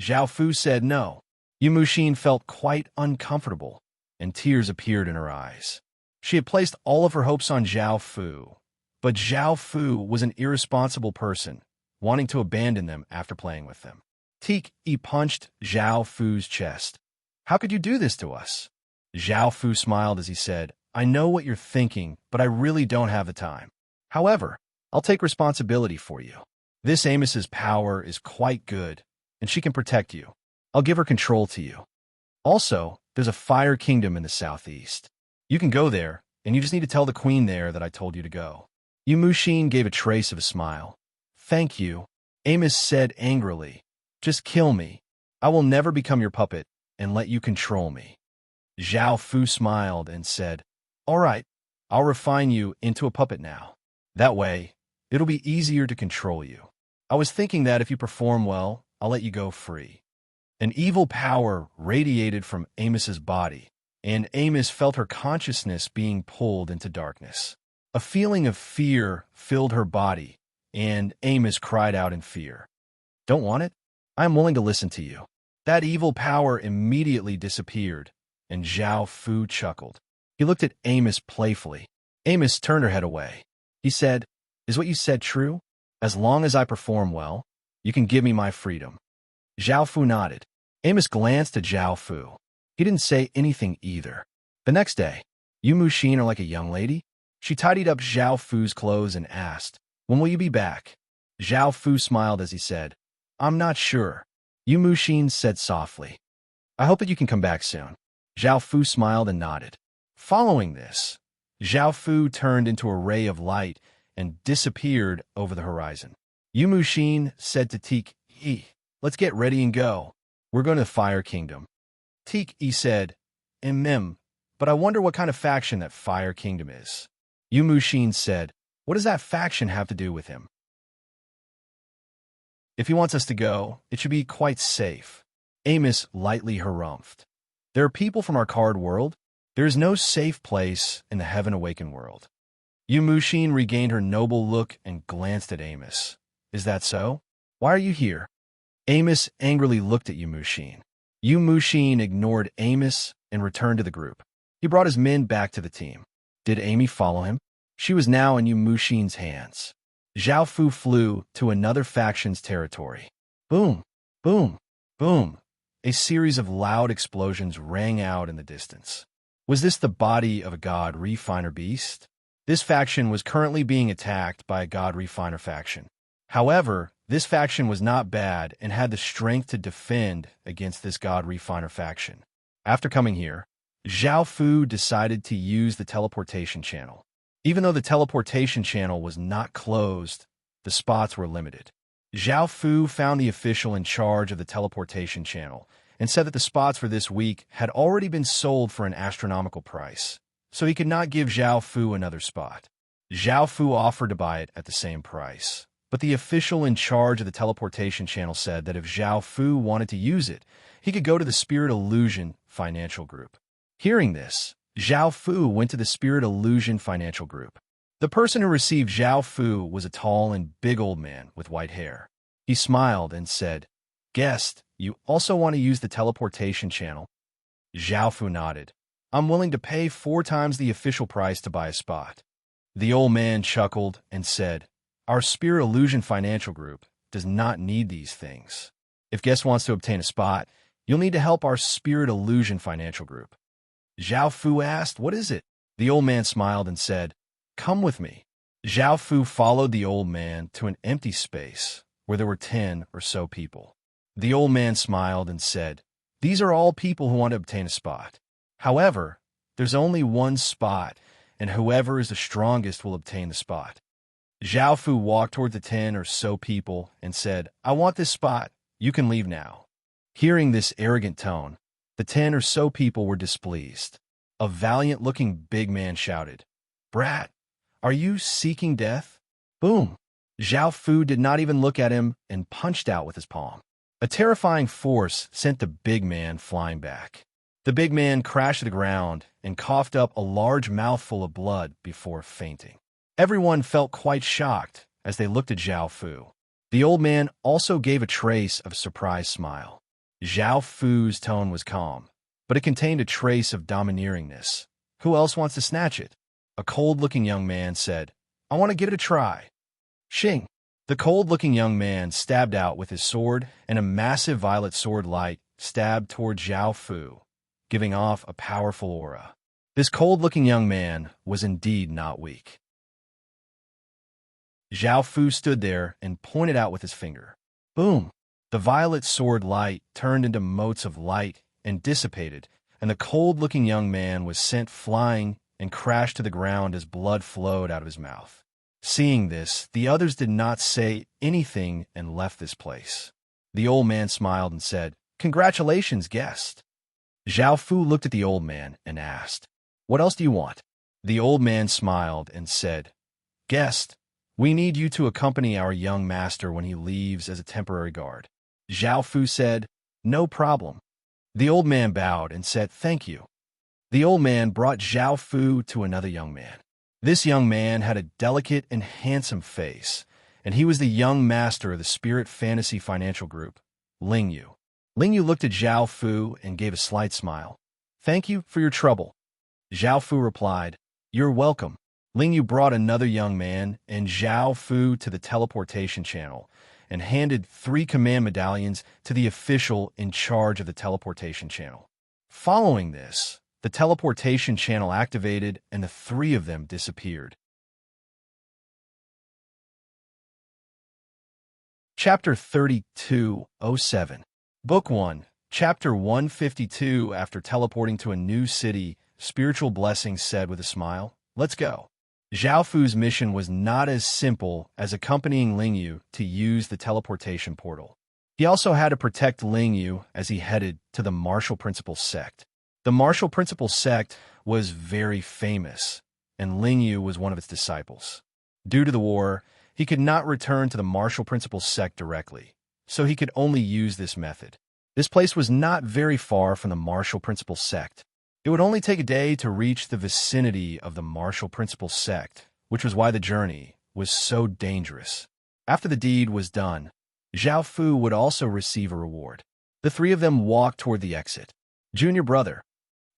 S1: Zhao Fu said no. Yu Muxin felt quite uncomfortable, and tears appeared in her eyes. She had placed all of her hopes on Zhao Fu, but Zhao Fu was an irresponsible person, wanting to abandon them after playing with them. Teak punched Zhao Fu's chest. "How could you do this to us?" Zhao Fu smiled as he said, "I know what you're thinking, but I really don't have the time. However, I'll take responsibility for you. This Amos's power is quite good, and she can protect you. I'll give her control to you. Also, there's a fire kingdom in the southeast. You can go there, and you just need to tell the queen there that I told you to go." Yu Muxin gave a trace of a smile. "Thank you," Amos said angrily. "Just kill me. I will never become your puppet and let you control me." Zhao Fu smiled and said, "All right, I'll refine you into a puppet now. That way, it'll be easier to control you. I was thinking that if you perform well, I'll let you go free." An evil power radiated from Amos's body, and Amos felt her consciousness being pulled into darkness. A feeling of fear filled her body, and Amos cried out in fear. "Don't want it? I am willing to listen to you." That evil power immediately disappeared, and Zhao Fu chuckled. He looked at Amos playfully. Amos turned her head away. He said, "Is what you said true? As long as I perform well, you can give me my freedom." Zhao Fu nodded. Amos glanced at Zhao Fu. He didn't say anything either. The next day, "You Mushin are like a young lady?" She tidied up Zhao Fu's clothes and asked, "When will you be back?" Zhao Fu smiled as he said, "I'm not sure." Yu Mushin said softly, "I hope that you can come back soon." Zhao Fu smiled and nodded. Following this, Zhao Fu turned into a ray of light and disappeared over the horizon. Yu Mushin said to Teak Yi, "Let's get ready and go. We're going to the Fire Kingdom." Teak Yi said, but I wonder what kind of faction that Fire Kingdom is." Yu Mushin said, "What does that faction have to do with him? If he wants us to go, it should be quite safe." Amos lightly harumphed. "There are people from our card world. There is no safe place in the Heaven Awakened world." Yu Mushin regained her noble look and glanced at Amos. "Is that so? Why are you here?" Amos angrily looked at Yu Mushin. Yu Mushin ignored Amos and returned to the group. He brought his men back to the team. Did Amy follow him? She was now in Yu Mushin's hands. Zhao Fu flew to another faction's territory. Boom, boom, boom. A series of loud explosions rang out in the distance. Was this the body of a god refiner beast? This faction was currently being attacked by a god refiner faction. However, this faction was not bad and had the strength to defend against this god refiner faction. After coming here, Zhao Fu decided to use the teleportation channel. Even though the teleportation channel was not closed, the spots were limited. Zhao Fu found the official in charge of the teleportation channel and said that the spots for this week had already been sold for an astronomical price, so he could not give Zhao Fu another spot. Zhao Fu offered to buy it at the same price, but the official in charge of the teleportation channel said that if Zhao Fu wanted to use it, he could go to the Spirit Illusion Financial Group. Hearing this, Zhao Fu went to the Spirit Illusion Financial Group. The person who received Zhao Fu was a tall and big old man with white hair. He smiled and said, "Guest, you also want to use the teleportation channel?" Zhao Fu nodded. "I'm willing to pay 4 times the official price to buy a spot." The old man chuckled and said, "Our Spirit Illusion Financial Group does not need these things. If Guest wants to obtain a spot, you'll need to help our Spirit Illusion Financial Group." Zhao Fu asked, "What is it?" The old man smiled and said, "Come with me." Zhao Fu followed the old man to an empty space where there were 10 or so people. The old man smiled and said, "These are all people who want to obtain a spot. However, there's only one spot, and whoever is the strongest will obtain the spot." Zhao Fu walked toward the 10 or so people and said, "I want this spot. You can leave now." Hearing this arrogant tone, the 10 or so people were displeased. A valiant-looking big man shouted, "Brat, are you seeking death?" Boom! Zhao Fu did not even look at him and punched out with his palm. A terrifying force sent the big man flying back. The big man crashed to the ground and coughed up a large mouthful of blood before fainting. Everyone felt quite shocked as they looked at Zhao Fu. The old man also gave a trace of a surprised smile. Zhao Fu's tone was calm, but it contained a trace of domineeringness. "Who else wants to snatch it?" A cold-looking young man said, "I want to give it a try." Shing! The cold-looking young man stabbed out with his sword, and a massive violet sword light stabbed toward Zhao Fu, giving off a powerful aura. This cold-looking young man was indeed not weak. Zhao Fu stood there and pointed out with his finger. Boom! The violet sword light turned into motes of light and dissipated, and the cold-looking young man was sent flying and crashed to the ground as blood flowed out of his mouth. Seeing this, the others did not say anything and left this place. The old man smiled and said, "Congratulations, guest." Zhao Fu looked at the old man and asked, "What else do you want?" The old man smiled and said, "Guest, we need you to accompany our young master when he leaves as a temporary guard." Zhao Fu said, "No problem." The old man bowed and said, "Thank you." The old man brought Zhao Fu to another young man. This young man had a delicate and handsome face, and he was the young master of the Spirit Fantasy Financial Group, Ling Yu. Ling Yu looked at Zhao Fu and gave a slight smile. "Thank you for your trouble." Zhao Fu replied, "You're welcome." Ling Yu brought another young man and Zhao Fu to the teleportation channel and handed 3 command medallions to the official in charge of the teleportation channel. Following this, the teleportation channel activated and the 3 of them disappeared. Chapter 3207. Book 1, Chapter 152. After teleporting to a new city, Spiritual Blessing said with a smile, "Let's go." Zhao Fu's mission was not as simple as accompanying Ling Yu to use the teleportation portal. He also had to protect Ling Yu as he headed to the Martial Principle sect. The Martial Principle sect was very famous, and Ling Yu was one of its disciples. Due to the war, he could not return to the Martial Principle sect directly, so he could only use this method. This place was not very far from the Martial Principle sect. It would only take a day to reach the vicinity of the Martial Principle sect, which was why the journey was so dangerous. After the deed was done, Zhao Fu would also receive a reward. The 3 of them walked toward the exit. "Junior brother."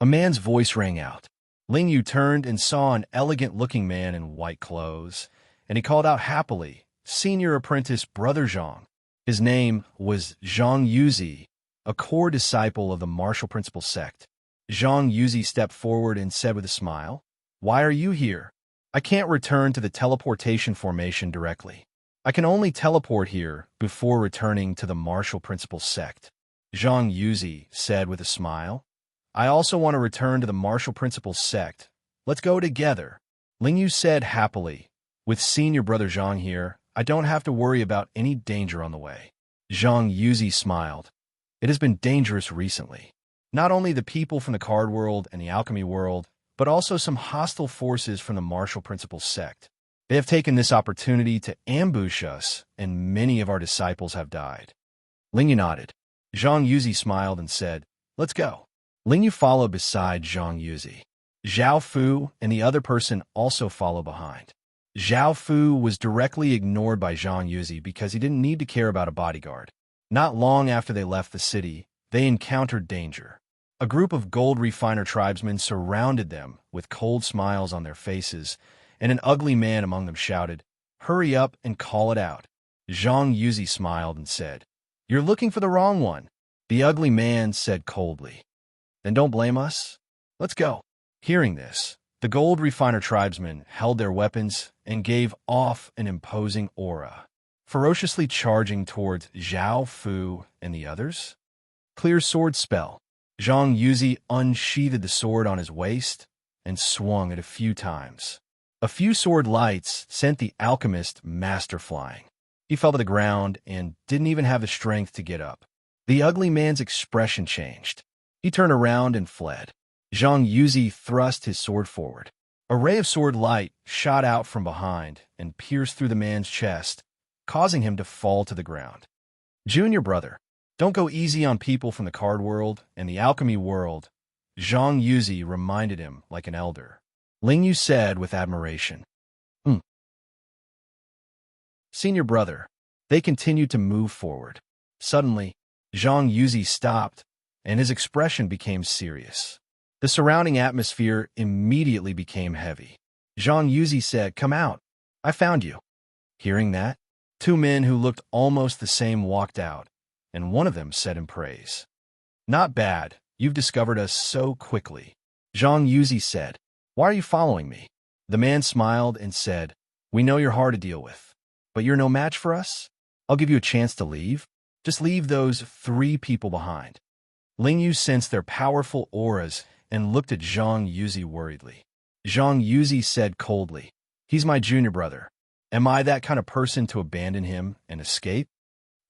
S1: A man's voice rang out. Ling Yu turned and saw an elegant-looking man in white clothes, and he called out happily, "Senior apprentice Brother Zhang." His name was Zhang Yuzi, a core disciple of the Martial Principle sect. Zhang Yuzi stepped forward and said with a smile, "Why are you here?" "I can't return to the teleportation formation directly. I can only teleport here before returning to the Martial Principle sect." Zhang Yuzi said with a smile, "I also want to return to the Martial Principle sect. Let's go together." Ling Yu said happily, "With senior brother Zhang here, I don't have to worry about any danger on the way." Zhang Yuzi smiled. "It has been dangerous recently. Not only the people from the card world and the alchemy world, but also some hostile forces from the Martial Principle sect. They have taken this opportunity to ambush us, and many of our disciples have died." Ling Yu nodded. Zhang Yuzi smiled and said, "Let's go." Ling Yu followed beside Zhang Yuzi. Zhao Fu and the other person also followed behind. Zhao Fu was directly ignored by Zhang Yuzi because he didn't need to care about a bodyguard. Not long after they left the city, they encountered danger. A group of gold refiner tribesmen surrounded them with cold smiles on their faces, and an ugly man among them shouted, "Hurry up and call it out." Zhang Yuzi smiled and said, "You're looking for the wrong one." The ugly man said coldly, "Then don't blame us. Let's go." Hearing this, the gold refiner tribesmen held their weapons and gave off an imposing aura, ferociously charging towards Zhao Fu and the others. Clear sword spell. Zhang Yuzi unsheathed the sword on his waist and swung it a few times. A few sword lights sent the alchemist master flying. He fell to the ground and didn't even have the strength to get up. The ugly man's expression changed. He turned around and fled. Zhang Yuzi thrust his sword forward. A ray of sword light shot out from behind and pierced through the man's chest, causing him to fall to the ground. "Junior brother, don't go easy on people from the card world and the alchemy world," Zhang Yuzi reminded him like an elder. Ling Yu said with admiration, "Senior brother." They continued to move forward. Suddenly, Zhang Yuzi stopped, and his expression became serious. The surrounding atmosphere immediately became heavy. Zhang Yuzi said, "Come out. I found you." Hearing that, 2 men who looked almost the same walked out, and one of them said in praise, "Not bad. You've discovered us so quickly." Zhang Yuzi said, "Why are you following me?" The man smiled and said, "We know you're hard to deal with, but you're no match for us. I'll give you a chance to leave. Just leave those 3 people behind." Ling Yu sensed their powerful auras and looked at Zhang Yuzi worriedly. Zhang Yuzi said coldly, "He's my junior brother. Am I that kind of person to abandon him and escape?"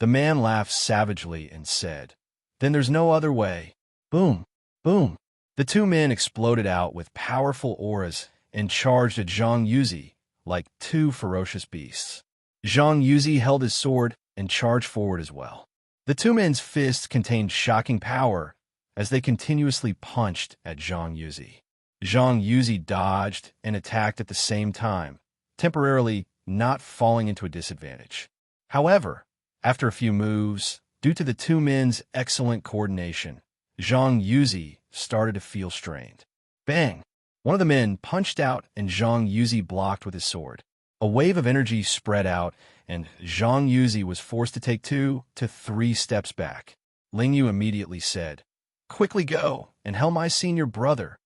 S1: The man laughed savagely and said, "Then there's no other way." Boom, boom. The 2 men exploded out with powerful auras and charged at Zhang Yuzi like 2 ferocious beasts. Zhang Yuzi held his sword and charged forward as well. The 2 men's fists contained shocking power, as they continuously punched at Zhang Yuzi. Zhang Yuzi dodged and attacked at the same time, temporarily not falling into a disadvantage. However, after a few moves, due to the two men's excellent coordination, Zhang Yuzi started to feel strained. Bang! One of the men punched out and Zhang Yuzi blocked with his sword. A wave of energy spread out, and Zhang Yuzi was forced to take 2 to 3 steps back. Ling Yu immediately said, "Quickly go and help my senior brother."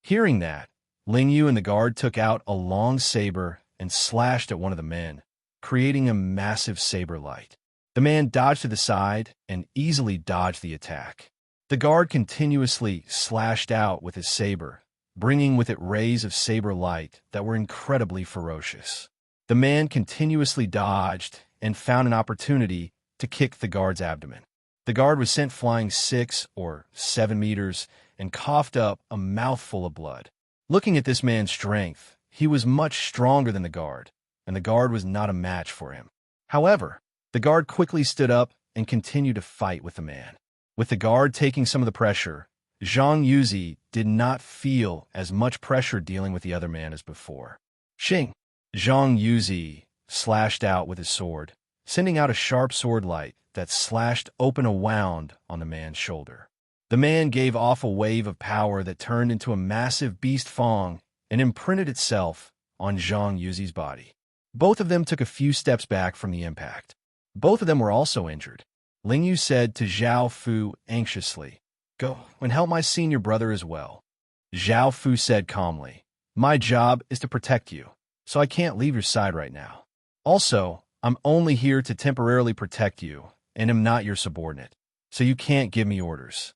S1: Hearing that, Ling Yu and the guard took out a long saber and slashed at one of the men, creating a massive saber light. The man dodged to the side and easily dodged the attack. The guard continuously slashed out with his saber, bringing with it rays of saber light that were incredibly ferocious. The man continuously dodged and found an opportunity to kick the guard's abdomen. The guard was sent flying 6 or 7 meters and coughed up a mouthful of blood. Looking at this man's strength, he was much stronger than the guard, and the guard was not a match for him. However, the guard quickly stood up and continued to fight with the man. With the guard taking some of the pressure, Zhang Yuzi did not feel as much pressure dealing with the other man as before. Xing! Zhang Yuzi slashed out with his sword, sending out a sharp sword light that slashed open a wound on the man's shoulder. The man gave off a wave of power that turned into a massive beast fang and imprinted itself on Zhang Yuzi's body. Both of them took a few steps back from the impact. Both of them were also injured. Ling Yu said to Zhao Fu anxiously, "Go and help my senior brother as well." Zhao Fu said calmly, "My job is to protect you, so I can't leave your side right now. Also, I'm only here to temporarily protect you and am not your subordinate, so you can't give me orders."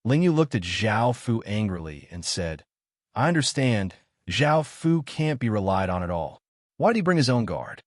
S1: Ling Yu looked at Zhao Fu angrily and said, "I understand. Zhao Fu can't be relied on at all. Why did he bring his own guard?"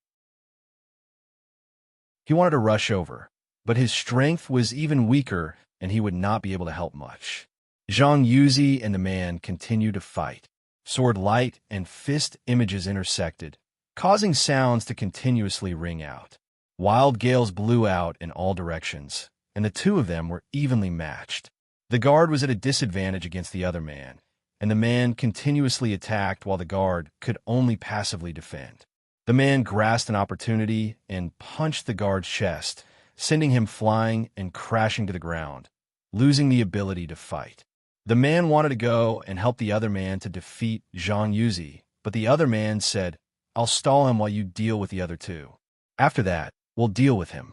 S1: He wanted to rush over, but his strength was even weaker and he would not be able to help much. Zhang Yuzi and the man continued to fight. Sword light and fist images intersected, causing sounds to continuously ring out. Wild gales blew out in all directions, and the two of them were evenly matched. The guard was at a disadvantage against the other man, and the man continuously attacked while the guard could only passively defend. The man grasped an opportunity and punched the guard's chest, sending him flying and crashing to the ground, losing the ability to fight. The man wanted to go and help the other man to defeat Zhang Yuzi, but the other man said, "I'll stall him while you deal with the other two. After that, we'll deal with him."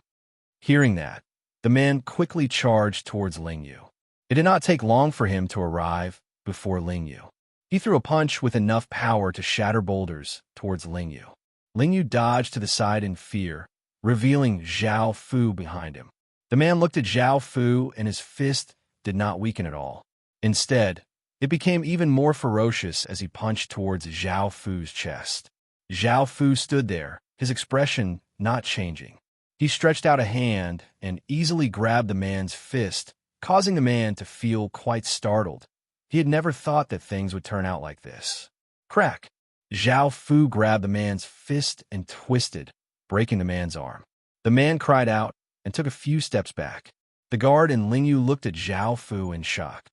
S1: Hearing that, the man quickly charged towards Ling Yu. It did not take long for him to arrive before Ling Yu. He threw a punch with enough power to shatter boulders towards Ling Yu. Ling Yu dodged to the side in fear, revealing Zhao Fu behind him. The man looked at Zhao Fu and his fist did not weaken at all. Instead, it became even more ferocious as he punched towards Zhao Fu's chest. Zhao Fu stood there, his expression not changing. He stretched out a hand and easily grabbed the man's fist, causing the man to feel quite startled. He had never thought that things would turn out like this. Crack! Zhao Fu grabbed the man's fist and twisted, breaking the man's arm. The man cried out and took a few steps back. The guard and Ling Yu looked at Zhao Fu in shock.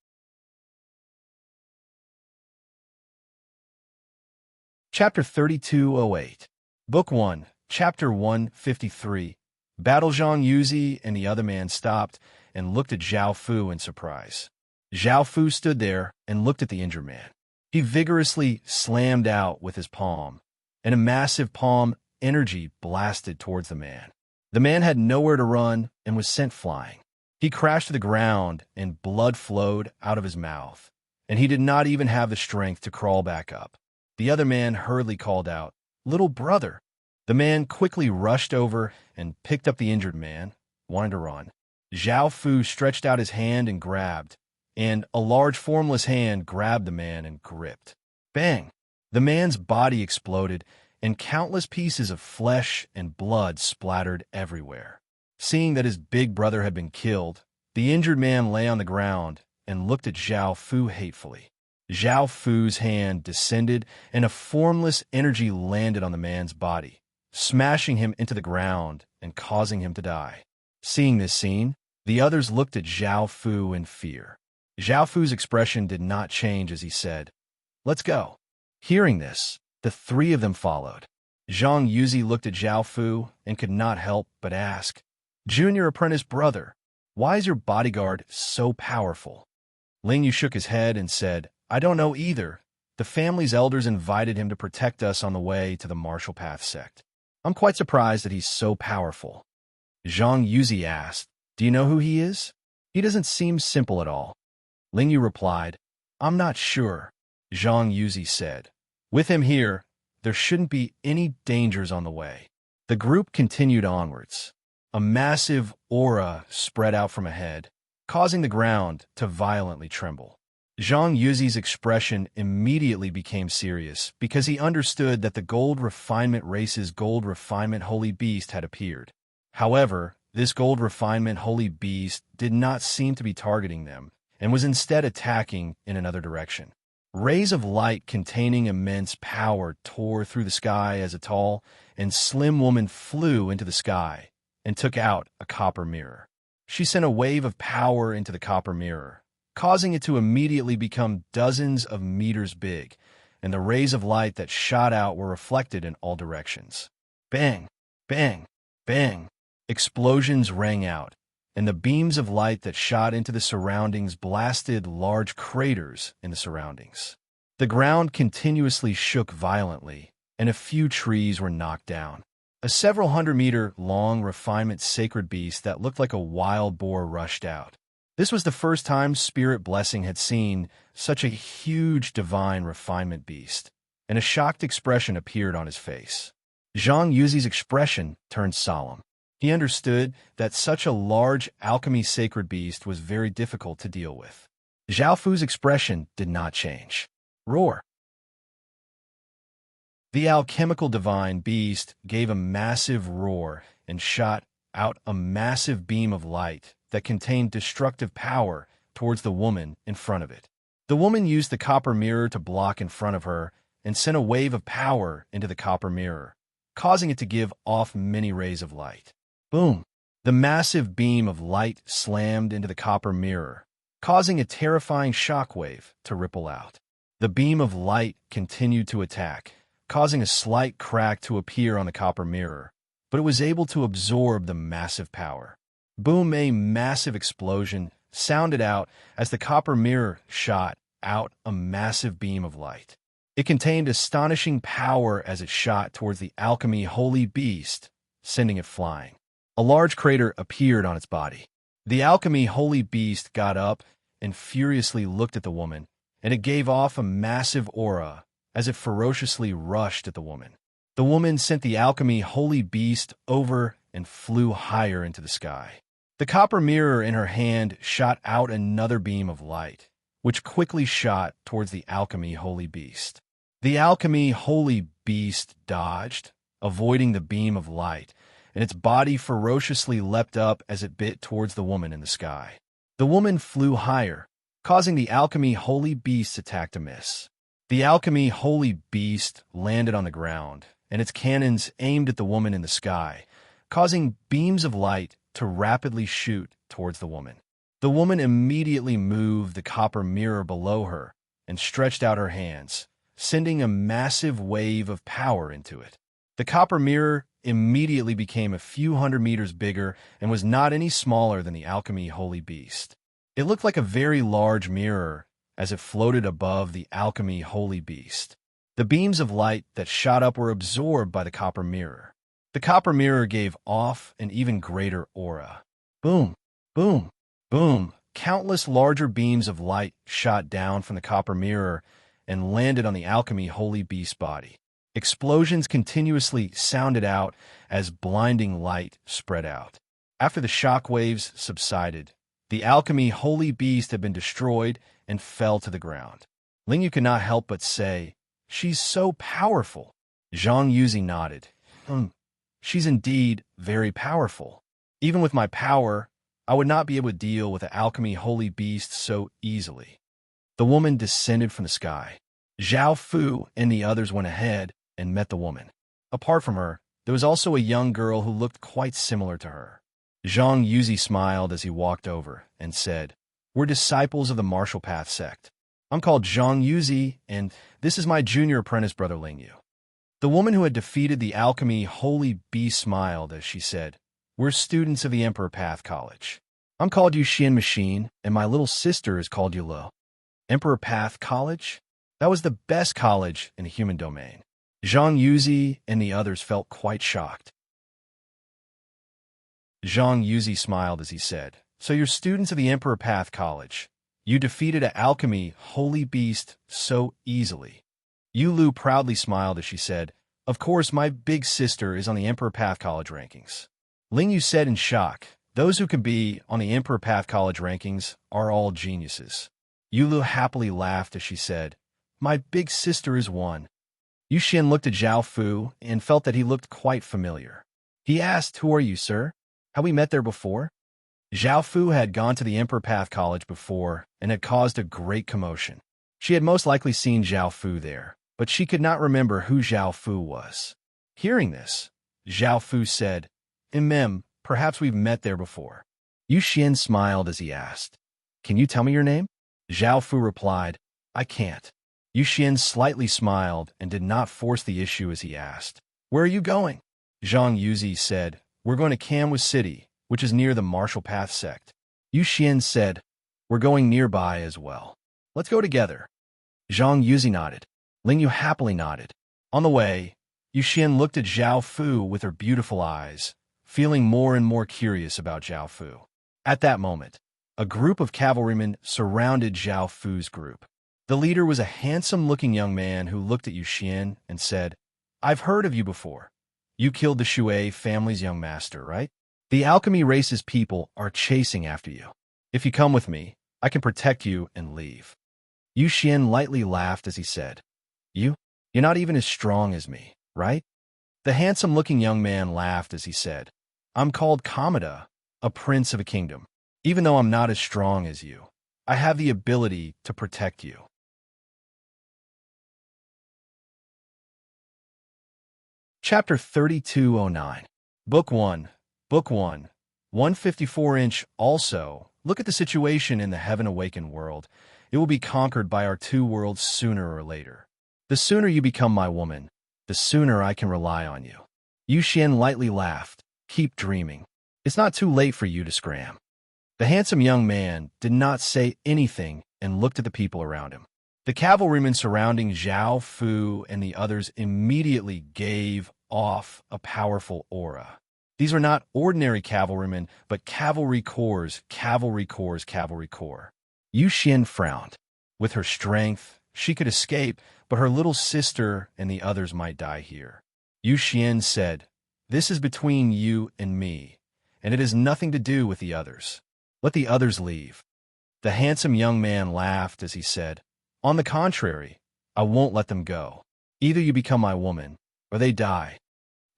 S1: Chapter 3208. Book 1, Chapter 153. Battle. Zhang Yuzi and the other man stopped and looked at Zhao Fu in surprise. Zhao Fu stood there and looked at the injured man. He vigorously slammed out with his palm, and a massive palm energy blasted towards the man. The man had nowhere to run and was sent flying. He crashed to the ground and blood flowed out of his mouth, and he did not even have the strength to crawl back up. The other man hurriedly called out, "Little brother!" The man quickly rushed over and picked up the injured man, wanting to run. Zhao Fu stretched out his hand and grabbed, and a large formless hand grabbed the man and gripped. Bang! The man's body exploded, and countless pieces of flesh and blood splattered everywhere. Seeing that his big brother had been killed, the injured man lay on the ground and looked at Zhao Fu hatefully. Zhao Fu's hand descended, and a formless energy landed on the man's body, smashing him into the ground and causing him to die. Seeing this scene, the others looked at Zhao Fu in fear. Zhao Fu's expression did not change as he said, "Let's go." Hearing this, the three of them followed. Zhang Yuzi looked at Zhao Fu and could not help but ask, "Junior apprentice brother, why is your bodyguard so powerful?" Ling Yu shook his head and said, "I don't know either. The family's elders invited him to protect us on the way to the Martial Path sect. I'm quite surprised that he's so powerful." Zhang Yuzi asked, "Do you know who he is? He doesn't seem simple at all." Ling Yu replied, "I'm not sure." Zhang Yuzi said, "With him here, there shouldn't be any dangers on the way." The group continued onwards. A massive aura spread out from ahead, causing the ground to violently tremble. Zhang Yuzi's expression immediately became serious because he understood that the Gold Refinement race's Gold Refinement Holy Beast had appeared. However, this Gold Refinement Holy Beast did not seem to be targeting them and was instead attacking in another direction. Rays of light containing immense power tore through the sky as a tall and slim woman flew into the sky and took out a copper mirror. She sent a wave of power into the copper mirror, causing it to immediately become dozens of meters big, and the rays of light that shot out were reflected in all directions. Bang! Bang! Bang! Explosions rang out, and the beams of light that shot into the surroundings blasted large craters in the surroundings. The ground continuously shook violently, and a few trees were knocked down. A several hundred-meter-long refinement sacred beast that looked like a wild boar rushed out. This was the first time Spirit Blessing had seen such a huge divine refinement beast, and a shocked expression appeared on his face. Zhang Yuzi's expression turned solemn. He understood that such a large alchemy sacred beast was very difficult to deal with. Zhao Fu's expression did not change. Roar! The alchemical divine beast gave a massive roar and shot out a massive beam of light that contained destructive power towards the woman in front of it. The woman used the copper mirror to block in front of her and sent a wave of power into the copper mirror, causing it to give off many rays of light. Boom! The massive beam of light slammed into the copper mirror, causing a terrifying shockwave to ripple out. The beam of light continued to attack, causing a slight crack to appear on the copper mirror, but it was able to absorb the massive power. Boom! A massive explosion sounded out as the copper mirror shot out a massive beam of light. It contained astonishing power as it shot towards the alchemy holy beast, sending it flying. A large crater appeared on its body. The alchemy holy beast got up and furiously looked at the woman, and it gave off a massive aura as it ferociously rushed at the woman. The woman sent the alchemy holy beast over and flew higher into the sky. The copper mirror in her hand shot out another beam of light, which quickly shot towards the alchemy holy beast. The alchemy holy beast dodged, avoiding the beam of light, and its body ferociously leapt up as it bit towards the woman in the sky. The woman flew higher, causing the alchemy holy beast's attack to miss. The alchemy holy beast landed on the ground, and its cannons aimed at the woman in the sky, causing beams of light to rapidly shoot towards the woman. The woman immediately moved the copper mirror below her and stretched out her hands, sending a massive wave of power into it. The copper mirror immediately became a few hundred meters bigger and was not any smaller than the alchemy holy beast. It looked like a very large mirror as it floated above the alchemy holy beast. The beams of light that shot up were absorbed by the copper mirror. The copper mirror gave off an even greater aura. Boom! Boom! Boom! Countless larger beams of light shot down from the copper mirror and landed on the alchemy holy beast's body. Explosions continuously sounded out as blinding light spread out. After the shock waves subsided, the alchemy holy beast had been destroyed and fell to the ground. Ling Yu could not help but say, "She's so powerful." Zhang Yuzi nodded. She's indeed very powerful. Even with my power, I would not be able to deal with the alchemy holy beast so easily." The woman descended from the sky. Zhao Fu and the others went ahead and met the woman. Apart from her, there was also a young girl who looked quite similar to her. Zhang Yuzi smiled as he walked over and said, We're disciples of the Martial Path sect. I'm called Zhang Yuzi, and this is my junior apprentice brother Ling Yu. The woman who had defeated the alchemy holy beast smiled as she said, "We're students of the Emperor Path College. I'm called Yuxian Machine, and my little sister is called Yulo." Emperor Path College? That was the best college in the human domain. Zhang Yuzi and the others felt quite shocked. Zhang Yuzi smiled as he said, "So you're students of the Emperor Path College. You defeated an alchemy holy beast so easily." Yulu proudly smiled as she said, "Of course, my big sister is on the Emperor Path College rankings." Ling Yu said in shock, "Those who can be on the Emperor Path College rankings are all geniuses." Yulu happily laughed as she said, "My big sister is one." Yuxian looked at Zhao Fu and felt that he looked quite familiar. He asked, "Who are you, sir? Have we met there before?" Zhao Fu had gone to the Emperor Path College before and had caused a great commotion. She had most likely seen Zhao Fu there, but she could not remember who Zhao Fu was. Hearing this, Zhao Fu said, Perhaps we've met there before." Yuxian smiled as he asked, "Can you tell me your name?" Zhao Fu replied, "I can't." Yuxian slightly smiled and did not force the issue as he asked, "Where are you going?" Zhang Yuzi said, "We're going to Kamwa City, which is near the Martial Path sect." Yuxian said, "We're going nearby as well. Let's go together." Zhang Yuzi nodded. Ling Yu happily nodded. On the way, Yuxian looked at Zhao Fu with her beautiful eyes, feeling more and more curious about Zhao Fu. At that moment, a group of cavalrymen surrounded Zhao Fu's group. The leader was a handsome-looking young man who looked at Yuxian and said, "I've heard of you before. You killed the Shui family's young master, right? The alchemy race's people are chasing after you. If you come with me, I can protect you and leave." Yuxian lightly laughed as he said, You're not even as strong as me, right?" The handsome-looking young man laughed as he said, "I'm called Kamada, a prince of a kingdom. Even though I'm not as strong as you, I have the ability to protect you." Chapter 3209. Book 1. Book 1. 154-inch. Also, look at the situation in the Heaven Awakened world. It will be conquered by our two worlds sooner or later. The sooner you become my woman, the sooner I can rely on you. Yuxian lightly laughed. "Keep dreaming. It's not too late for you to scram." The handsome young man did not say anything and looked at the people around him. The cavalrymen surrounding Zhao Fu and the others immediately gave off a powerful aura. These were not ordinary cavalrymen, but cavalry corps, cavalry corps, cavalry corps. Yuxian frowned. With her strength, she could escape, but her little sister and the others might die here. Yuxian said, "This is between you and me, and it has nothing to do with the others. Let the others leave." The handsome young man laughed as he said, "On the contrary, I won't let them go. Either you become my woman, or they die."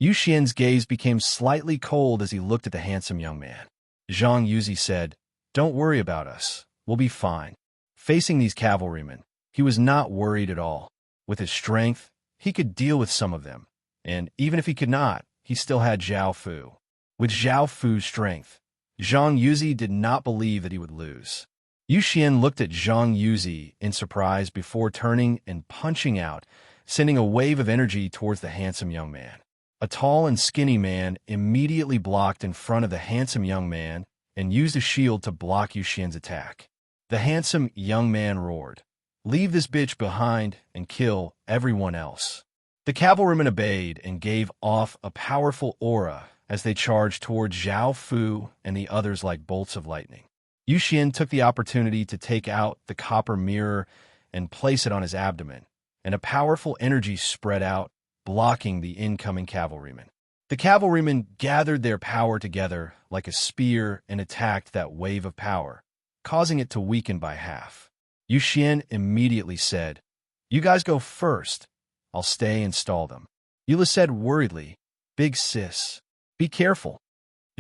S1: Yuxian's gaze became slightly cold as he looked at the handsome young man. Zhang Yuzi said, "Don't worry about us. We'll be fine." Facing these cavalrymen, he was not worried at all. With his strength, he could deal with some of them, and even if he could not, he still had Zhao Fu. With Zhao Fu's strength, Zhang Yuzi did not believe that he would lose. Yuxian looked at Zhang Yuzi in surprise before turning and punching out, sending a wave of energy towards the handsome young man. A tall and skinny man immediately blocked in front of the handsome young man and used a shield to block Yuxian's attack. The handsome young man roared, "Leave this bitch behind and kill everyone else." The cavalrymen obeyed and gave off a powerful aura as they charged towards Zhao Fu and the others like bolts of lightning. Yuxian took the opportunity to take out the copper mirror and place it on his abdomen, and a powerful energy spread out, blocking the incoming cavalrymen. The cavalrymen gathered their power together like a spear and attacked that wave of power, causing it to weaken by half. Yuxian immediately said, "You guys go first. I'll stay and stall them." Yula said worriedly, "Big sis, be careful."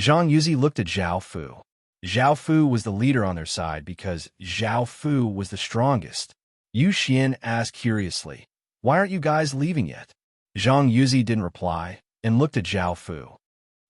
S1: Zhang Yuzi looked at Zhao Fu. Zhao Fu was the leader on their side because Zhao Fu was the strongest. Yuxian asked curiously, "Why aren't you guys leaving yet?" Zhang Yuzi didn't reply and looked at Zhao Fu.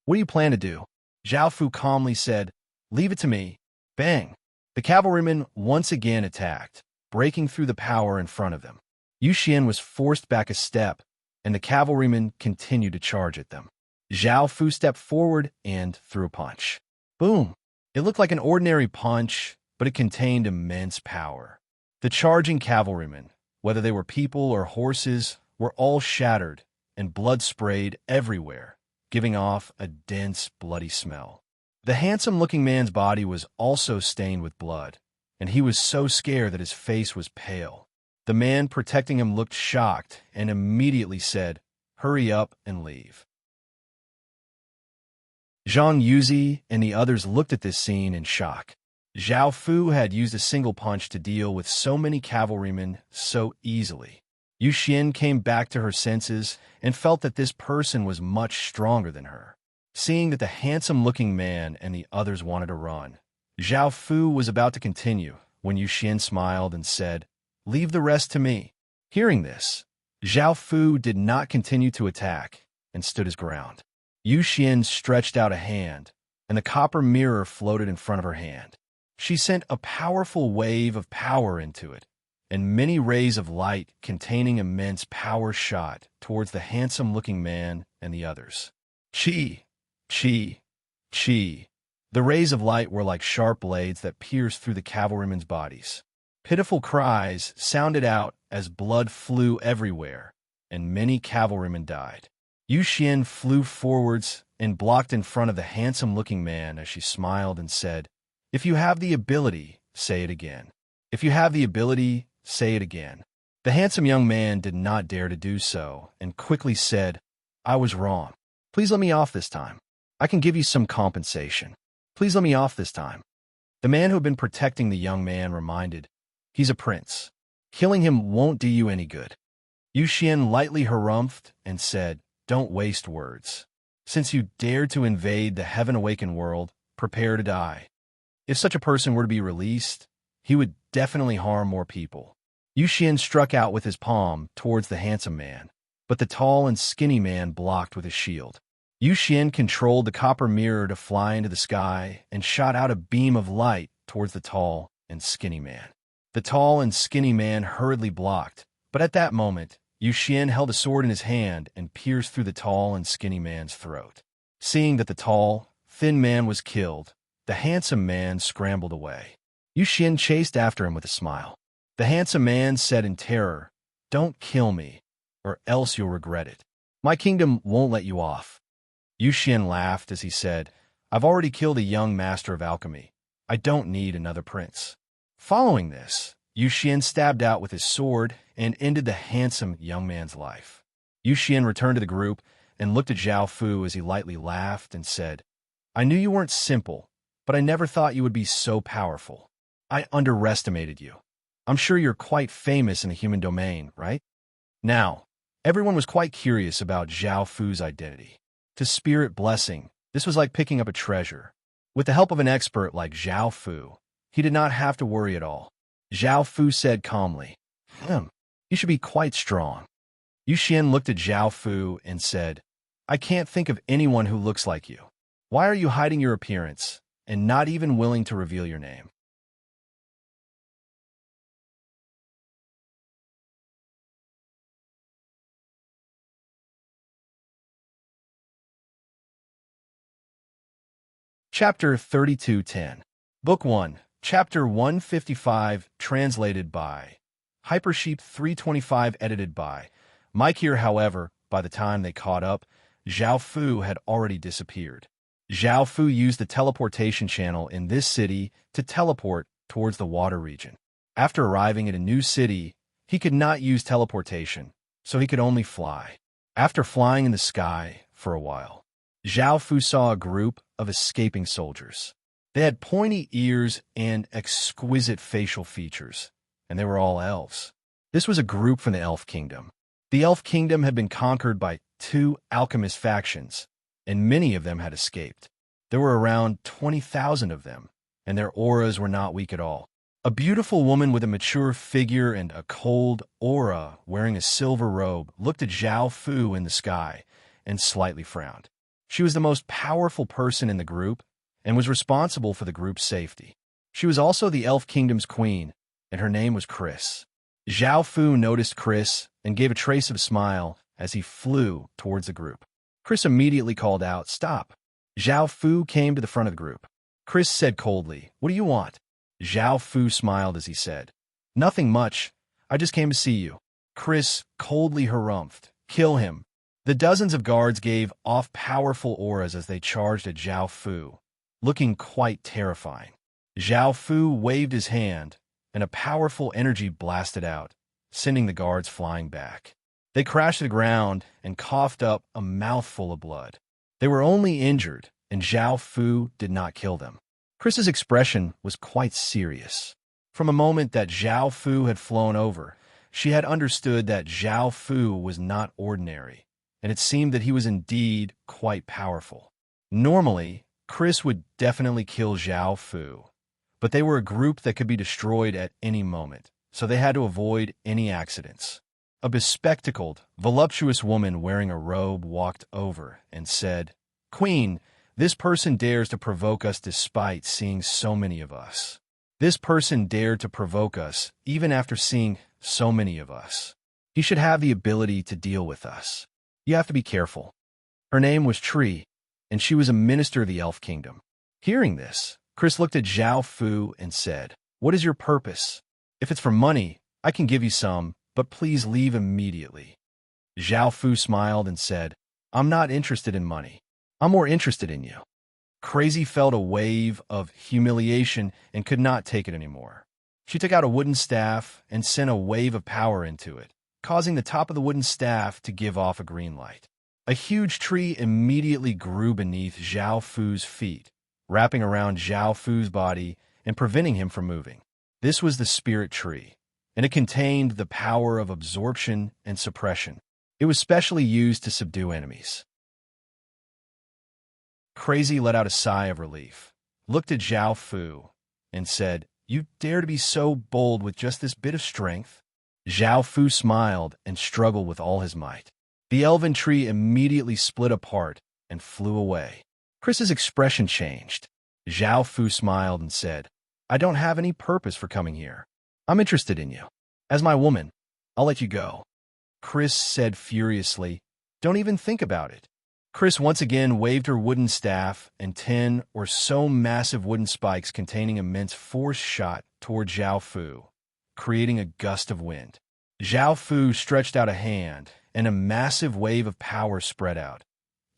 S1: "What do you plan to do?" Zhao Fu calmly said, "Leave it to me." Bang! The cavalrymen once again attacked, breaking through the power in front of them. Yu Xian was forced back a step, and the cavalrymen continued to charge at them. Zhao Fu stepped forward and threw a punch. Boom! It looked like an ordinary punch, but it contained immense power. The charging cavalrymen, whether they were people or horses, were all shattered, and blood sprayed everywhere, giving off a dense, bloody smell. The handsome-looking man's body was also stained with blood, and he was so scared that his face was pale. The man protecting him looked shocked and immediately said, "Hurry up and leave." Zhang Yuzi and the others looked at this scene in shock. Zhao Fu had used a single punch to deal with so many cavalrymen so easily. Yu Xian came back to her senses and felt that this person was much stronger than her. Seeing that the handsome-looking man and the others wanted to run, Zhao Fu was about to continue when Yu Xian smiled and said, "Leave the rest to me." Hearing this, Zhao Fu did not continue to attack and stood his ground. Yu Xian stretched out a hand, and the copper mirror floated in front of her hand. She sent a powerful wave of power into it, and many rays of light containing immense power shot towards the handsome-looking man and the others. Chi! Chi! Chi! The rays of light were like sharp blades that pierced through the cavalrymen's bodies. Pitiful cries sounded out as blood flew everywhere, and many cavalrymen died. Yu Xian flew forwards and blocked in front of the handsome-looking man as she smiled and said, "If you have the ability, say it again. If you have the ability, say it again." The handsome young man did not dare to do so and quickly said, "I was wrong. Please let me off this time. I can give you some compensation. Please let me off this time." The man who had been protecting the young man reminded, "He's a prince. Killing him won't do you any good." Yu Xian lightly harumphed and said, "Don't waste words. Since you dared to invade the heaven-awakened world, prepare to die. If such a person were to be released, he would definitely harm more people." Yu Xian struck out with his palm towards the handsome man, but the tall and skinny man blocked with his shield. Yu Xian controlled the copper mirror to fly into the sky and shot out a beam of light towards the tall and skinny man. The tall and skinny man hurriedly blocked, but at that moment, Yu Xian held a sword in his hand and pierced through the tall and skinny man's throat. Seeing that the tall, thin man was killed, the handsome man scrambled away. Yu Xian chased after him with a smile. The handsome man said in terror, "Don't kill me, or else you'll regret it. My kingdom won't let you off." Yu Xian laughed as he said, "I've already killed a young master of alchemy. I don't need another prince." Following this, Yu Xian stabbed out with his sword and ended the handsome young man's life. Yu Xian returned to the group and looked at Zhao Fu as he lightly laughed and said, "I knew you weren't simple, but I never thought you would be so powerful. I underestimated you. I'm sure you're quite famous in the human domain, right?" Now, everyone was quite curious about Zhao Fu's identity. To Spirit Blessing, this was like picking up a treasure. With the help of an expert like Zhao Fu, he did not have to worry at all. Zhao Fu said calmly, "You should be quite strong." Yu Xian looked at Zhao Fu and said, "I can't think of anyone who looks like you. Why are you hiding your appearance and not even willing to reveal your name?" Chapter 32:10. Book 1, Chapter 155, translated by Hypersheep 325, edited by Mike here. However, by the time they caught up, Zhao Fu had already disappeared. Zhao Fu used the teleportation channel in this city to teleport towards the water region. After arriving at a new city, he could not use teleportation, so he could only fly. After flying in the sky for a while, Zhao Fu saw a group of escaping soldiers. They had pointy ears and exquisite facial features, and they were all elves. This was a group from the Elf Kingdom. The Elf Kingdom had been conquered by 2 alchemist factions, and many of them had escaped. There were around 20,000 of them, and their auras were not weak at all. A beautiful woman with a mature figure and a cold aura wearing a silver robe looked at Zhao Fu in the sky and slightly frowned. She was the most powerful person in the group and was responsible for the group's safety. She was also the Elf Kingdom's queen, and her name was Chris. Zhao Fu noticed Chris and gave a trace of a smile as he flew towards the group. Chris immediately called out, "Stop!" Zhao Fu came to the front of the group. Chris said coldly, "What do you want?" Zhao Fu smiled as he said, "Nothing much. I just came to see you." Chris coldly harumphed, "Kill him." The dozens of guards gave off powerful auras as they charged at Zhao Fu, looking quite terrifying. Zhao Fu waved his hand, and a powerful energy blasted out, sending the guards flying back. They crashed to the ground and coughed up a mouthful of blood. They were only injured, and Zhao Fu did not kill them. Chris's expression was quite serious. From a moment that Zhao Fu had flown over, she had understood that Zhao Fu was not ordinary, and it seemed that he was indeed quite powerful. Normally, Chris would definitely kill Zhao Fu, but they were a group that could be destroyed at any moment, so they had to avoid any accidents. A bespectacled, voluptuous woman wearing a robe walked over and said, "Queen, this person dares to provoke us despite seeing so many of us. This person dared to provoke us even after seeing so many of us. He should have the ability to deal with us. You have to be careful." Her name was Tree, and she was a minister of the Elf Kingdom. Hearing this, Chris looked at Zhao Fu and said, "What is your purpose? If it's for money, I can give you some, but please leave immediately." Zhao Fu smiled and said, "I'm not interested in money. I'm more interested in you." Crazy felt a wave of humiliation and could not take it anymore. She took out a wooden staff and sent a wave of power into it, causing the top of the wooden staff to give off a green light. A huge tree immediately grew beneath Zhao Fu's feet, wrapping around Zhao Fu's body and preventing him from moving. This was the spirit tree, and it contained the power of absorption and suppression. It was specially used to subdue enemies. Crazy let out a sigh of relief, looked at Zhao Fu, and said, "You dare to be so bold with just this bit of strength?" Zhao Fu smiled and struggled with all his might. The elven tree immediately split apart and flew away. Chris's expression changed. Zhao Fu smiled and said, "I don't have any purpose for coming here. I'm interested in you. As my woman, I'll let you go." Chris said furiously, "Don't even think about it." Chris once again waved her wooden staff, and 10 or so massive wooden spikes containing immense force shot toward Zhao Fu, creating a gust of wind. Zhao Fu stretched out a hand, and a massive wave of power spread out,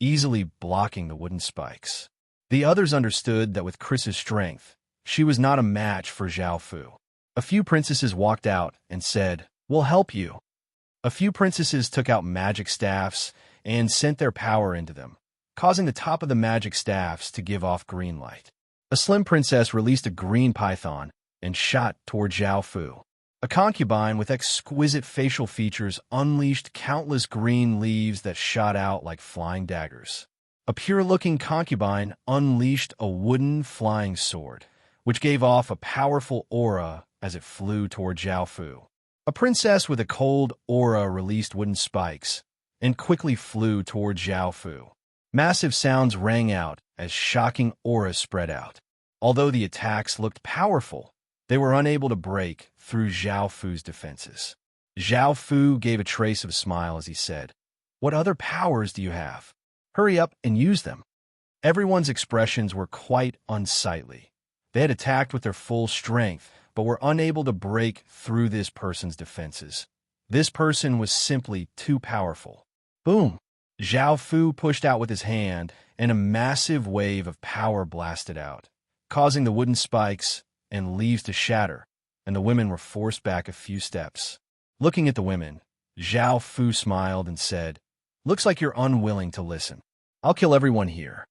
S1: easily blocking the wooden spikes. The others understood that with Chris's strength, she was not a match for Zhao Fu. A few princesses walked out and said, "We'll help you." A few princesses took out magic staffs and sent their power into them, causing the top of the magic staffs to give off green light. A slim princess released a green python and shot toward Zhao Fu. A concubine with exquisite facial features unleashed countless green leaves that shot out like flying daggers. A pure-looking concubine unleashed a wooden flying sword, which gave off a powerful aura as it flew toward Zhao Fu. A princess with a cold aura released wooden spikes and quickly flew toward Zhao Fu. Massive sounds rang out as shocking auras spread out. Although the attacks looked powerful, they were unable to break through Zhao Fu's defenses. Zhao Fu gave a trace of a smile as he said, "What other powers do you have? Hurry up and use them." Everyone's expressions were quite unsightly. They had attacked with their full strength, but were unable to break through this person's defenses. This person was simply too powerful. Boom! Zhao Fu pushed out with his hand, and a massive wave of power blasted out, causing the wooden spikes and leaves to shatter, and the women were forced back a few steps. Looking at the women, Zhao Fu smiled and said, "Looks like you're unwilling to listen. I'll kill everyone here."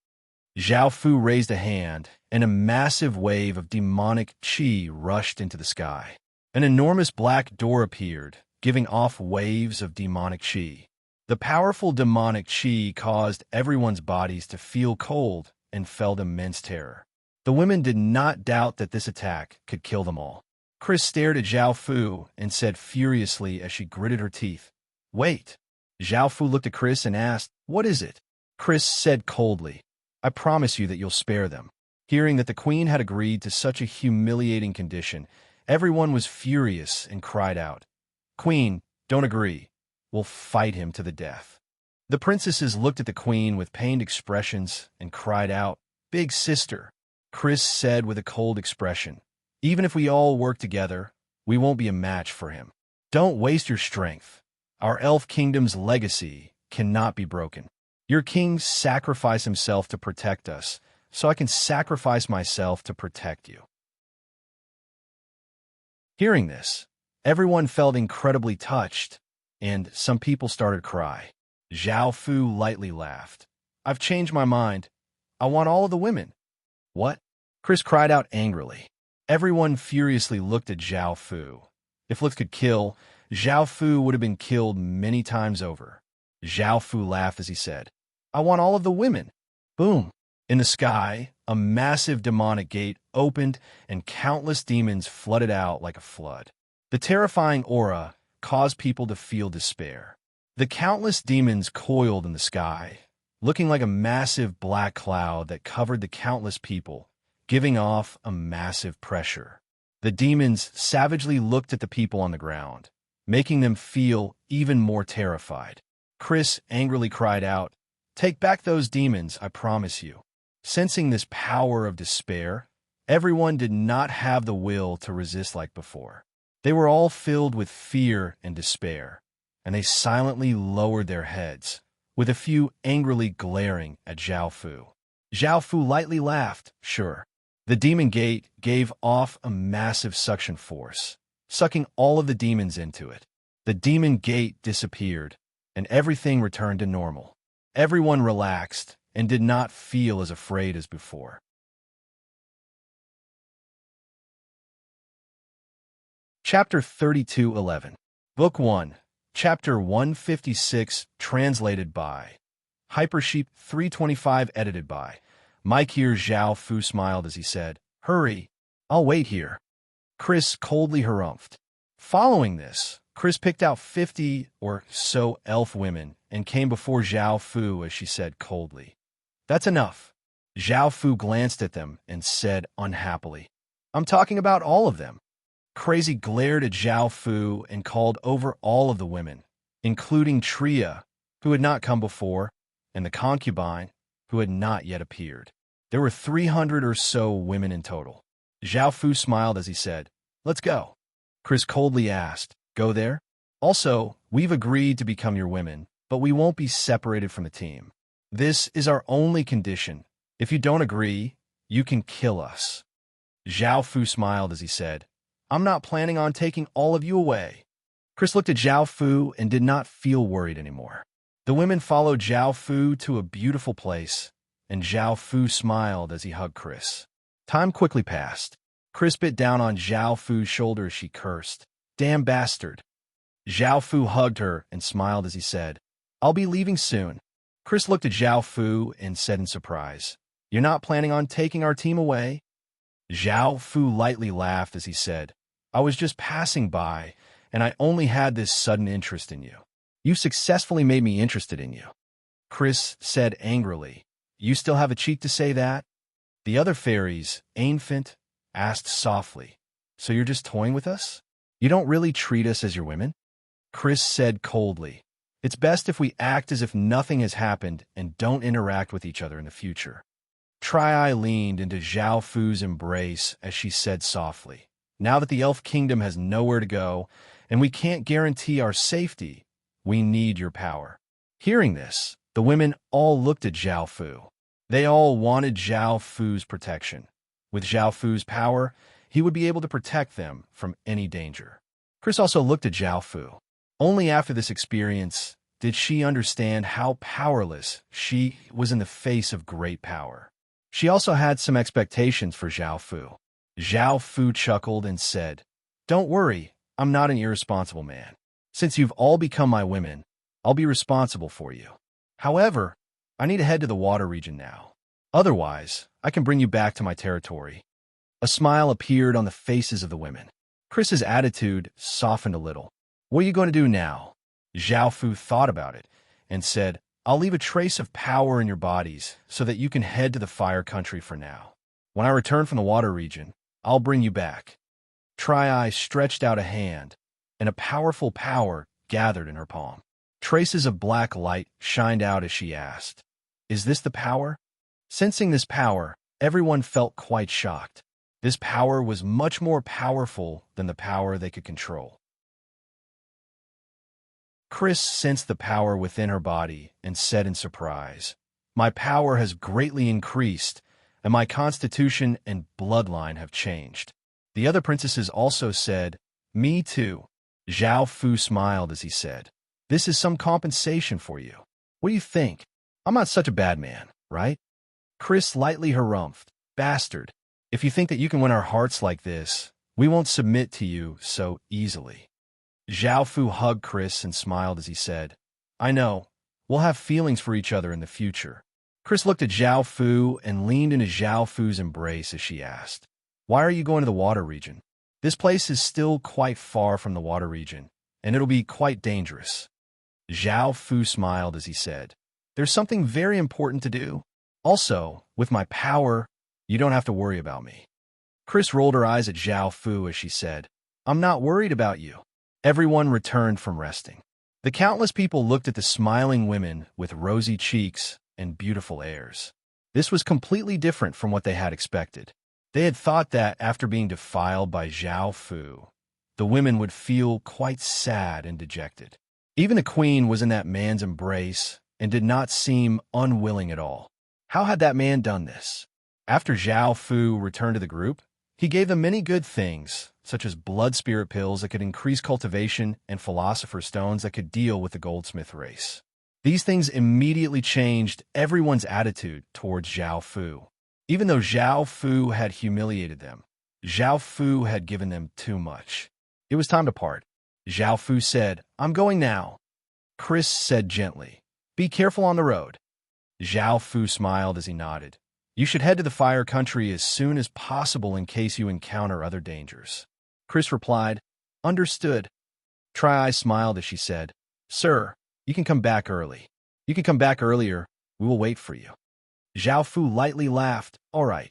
S1: Zhao Fu raised a hand, and a massive wave of demonic qi rushed into the sky. An enormous black door appeared, giving off waves of demonic qi. The powerful demonic qi caused everyone's bodies to feel cold and felt immense terror. The women did not doubt that this attack could kill them all. Chris stared at Zhao Fu and said furiously as she gritted her teeth, "Wait." Zhao Fu looked at Chris and asked, "What is it?" Chris said coldly, "I promise you that you'll spare them." Hearing that the queen had agreed to such a humiliating condition, everyone was furious and cried out, "Queen, don't agree. We'll fight him to the death." The princesses looked at the queen with pained expressions and cried out, "Big sister." Chris said with a cold expression, "Even if we all work together, we won't be a match for him. Don't waste your strength. Our elf kingdom's legacy cannot be broken. Your king sacrificed himself to protect us, so I can sacrifice myself to protect you." Hearing this, everyone felt incredibly touched, and some people started to cry. Zhao Fu lightly laughed. "I've changed my mind. I want all of the women." "What?" Chris cried out angrily. Everyone furiously looked at Zhao Fu. If looks could kill, Zhao Fu would have been killed many times over. Zhao Fu laughed as he said, "I want all of the women." Boom! In the sky, a massive demonic gate opened and countless demons flooded out like a flood. The terrifying aura caused people to feel despair. The countless demons coiled in the sky, looking like a massive black cloud that covered the countless people, giving off a massive pressure. The demons savagely looked at the people on the ground, making them feel even more terrified. Chris angrily cried out, "Take back those demons, I promise you." Sensing this power of despair, everyone did not have the will to resist like before. They were all filled with fear and despair, and they silently lowered their heads, with a few angrily glaring at Zhao Fu. Zhao Fu lightly laughed, "Sure." The demon gate gave off a massive suction force, sucking all of the demons into it. The demon gate disappeared, and everything returned to normal. Everyone relaxed and did not feel as afraid as before. Chapter 32:11. Book 1, Chapter 156, translated by Hypersheep 325, edited by Mike. Here Zhao Fu smiled as he said, "Hurry, I'll wait here." Chris coldly harumphed. Following this, Chris picked out 50 or so elf women and came before Zhao Fu as she said coldly, "That's enough." Zhao Fu glanced at them and said unhappily, "I'm talking about all of them." Crazy glared at Zhao Fu and called over all of the women, including Tria, who had not come before, and the concubine, who had not yet appeared. There were 300 or so women in total. Zhao Fu smiled as he said, "Let's go." Chris coldly asked, "Go there?" "Also, we've agreed to become your women, but we won't be separated from the team. This is our only condition. If you don't agree, you can kill us." Zhao Fu smiled as he said, "I'm not planning on taking all of you away." Chris looked at Zhao Fu and did not feel worried anymore. The women followed Zhao Fu to a beautiful place, and Zhao Fu smiled as he hugged Chris. Time quickly passed. Chris bit down on Zhao Fu's shoulder as she cursed, "Damn bastard." Zhao Fu hugged her and smiled as he said, "I'll be leaving soon." Chris looked at Zhao Fu and said in surprise, "You're not planning on taking our team away?" Zhao Fu lightly laughed as he said, "I was just passing by, and I only had this sudden interest in you. You successfully made me interested in you." Chris said angrily, "You still have a cheek to say that?" The other fairies, Ainfant, asked softly, "So you're just toying with us? You don't really treat us as your women?" Chris said coldly, "It's best if we act as if nothing has happened and don't interact with each other in the future." Tri leaned into Zhao Fu's embrace as she said softly, "Now that the Elf Kingdom has nowhere to go, and we can't guarantee our safety, we need your power." Hearing this, the women all looked at Zhao Fu. They all wanted Zhao Fu's protection. With Zhao Fu's power, he would be able to protect them from any danger. Chris also looked at Zhao Fu. Only after this experience did she understand how powerless she was in the face of great power. She also had some expectations for Zhao Fu. Zhao Fu chuckled and said, "Don't worry, I'm not an irresponsible man. Since you've all become my women, I'll be responsible for you. However, I need to head to the water region now. Otherwise, I can bring you back to my territory." A smile appeared on the faces of the women. Chris's attitude softened a little. "What are you going to do now?" Zhao Fu thought about it and said, "I'll leave a trace of power in your bodies so that you can head to the fire country for now. When I return from the water region, I'll bring you back. Tri-Eye stretched out a hand, and a powerful power gathered in her palm. Traces of black light shined out as she asked, "Is this the power?" Sensing this power, everyone felt quite shocked. This power was much more powerful than the power they could control. Chris sensed the power within her body and said in surprise, "My power has greatly increased, and my constitution and bloodline have changed." The other princesses also said, "Me too." Zhao Fu smiled as he said, "This is some compensation for you. What do you think? I'm not such a bad man, right?" Chris lightly harumphed, "Bastard. If you think that you can win our hearts like this, we won't submit to you so easily." Zhao Fu hugged Chris and smiled as he said, "I know. We'll have feelings for each other in the future." Chris looked at Zhao Fu and leaned into Zhao Fu's embrace as she asked, "Why are you going to the water region? This place is still quite far from the water region, and it'll be quite dangerous." Zhao Fu smiled as he said, "There's something very important to do. Also, with my power, you don't have to worry about me." Chris rolled her eyes at Zhao Fu as she said, "I'm not worried about you." Everyone returned from resting. The countless people looked at the smiling women with rosy cheeks and beautiful airs. This was completely different from what they had expected. They had thought that after being defiled by Zhao Fu, the women would feel quite sad and dejected. Even the queen was in that man's embrace and did not seem unwilling at all. How had that man done this? After Zhao Fu returned to the group, he gave them many good things, such as blood spirit pills that could increase cultivation and philosopher's stones that could deal with the goldsmith race. These things immediately changed everyone's attitude towards Zhao Fu. Even though Zhao Fu had humiliated them, Zhao Fu had given them too much. It was time to part. Zhao Fu said, "I'm going now." Chris said gently, "Be careful on the road." Zhao Fu smiled as he nodded. "You should head to the fire country as soon as possible in case you encounter other dangers." Chris replied, "Understood." Tri-Eye smiled as she said, "Sir, you can come back early. You can come back earlier. We will wait for you." Zhao Fu lightly laughed, "All right."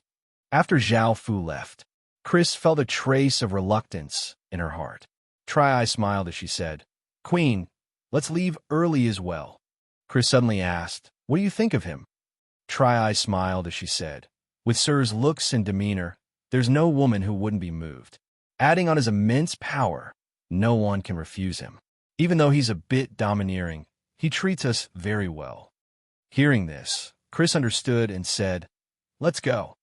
S1: After Zhao Fu left, Chris felt a trace of reluctance in her heart. Tri-Eye smiled as she said, "Queen, let's leave early as well." Chris suddenly asked, "What do you think of him?" Tri-Eye smiled as she said, "With Sir's looks and demeanor, there's no woman who wouldn't be moved. Adding on his immense power, no one can refuse him. Even though he's a bit domineering, he treats us very well." Hearing this, Chris understood and said, "Let's go."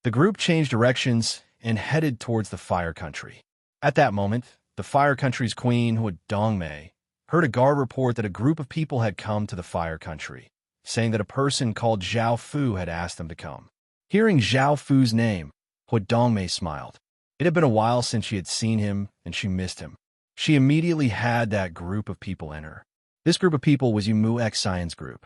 S1: The group changed directions and headed towards the fire country. At that moment, the fire country's queen, Dongmei, heard a guard report that a group of people had come to the fire country, saying that a person called Zhao Fu had asked them to come. Hearing Zhao Fu's name, Dongmei smiled. It had been a while since she had seen him, and she missed him. She immediately had that group of people enter. This group of people was Yumu Xian's group.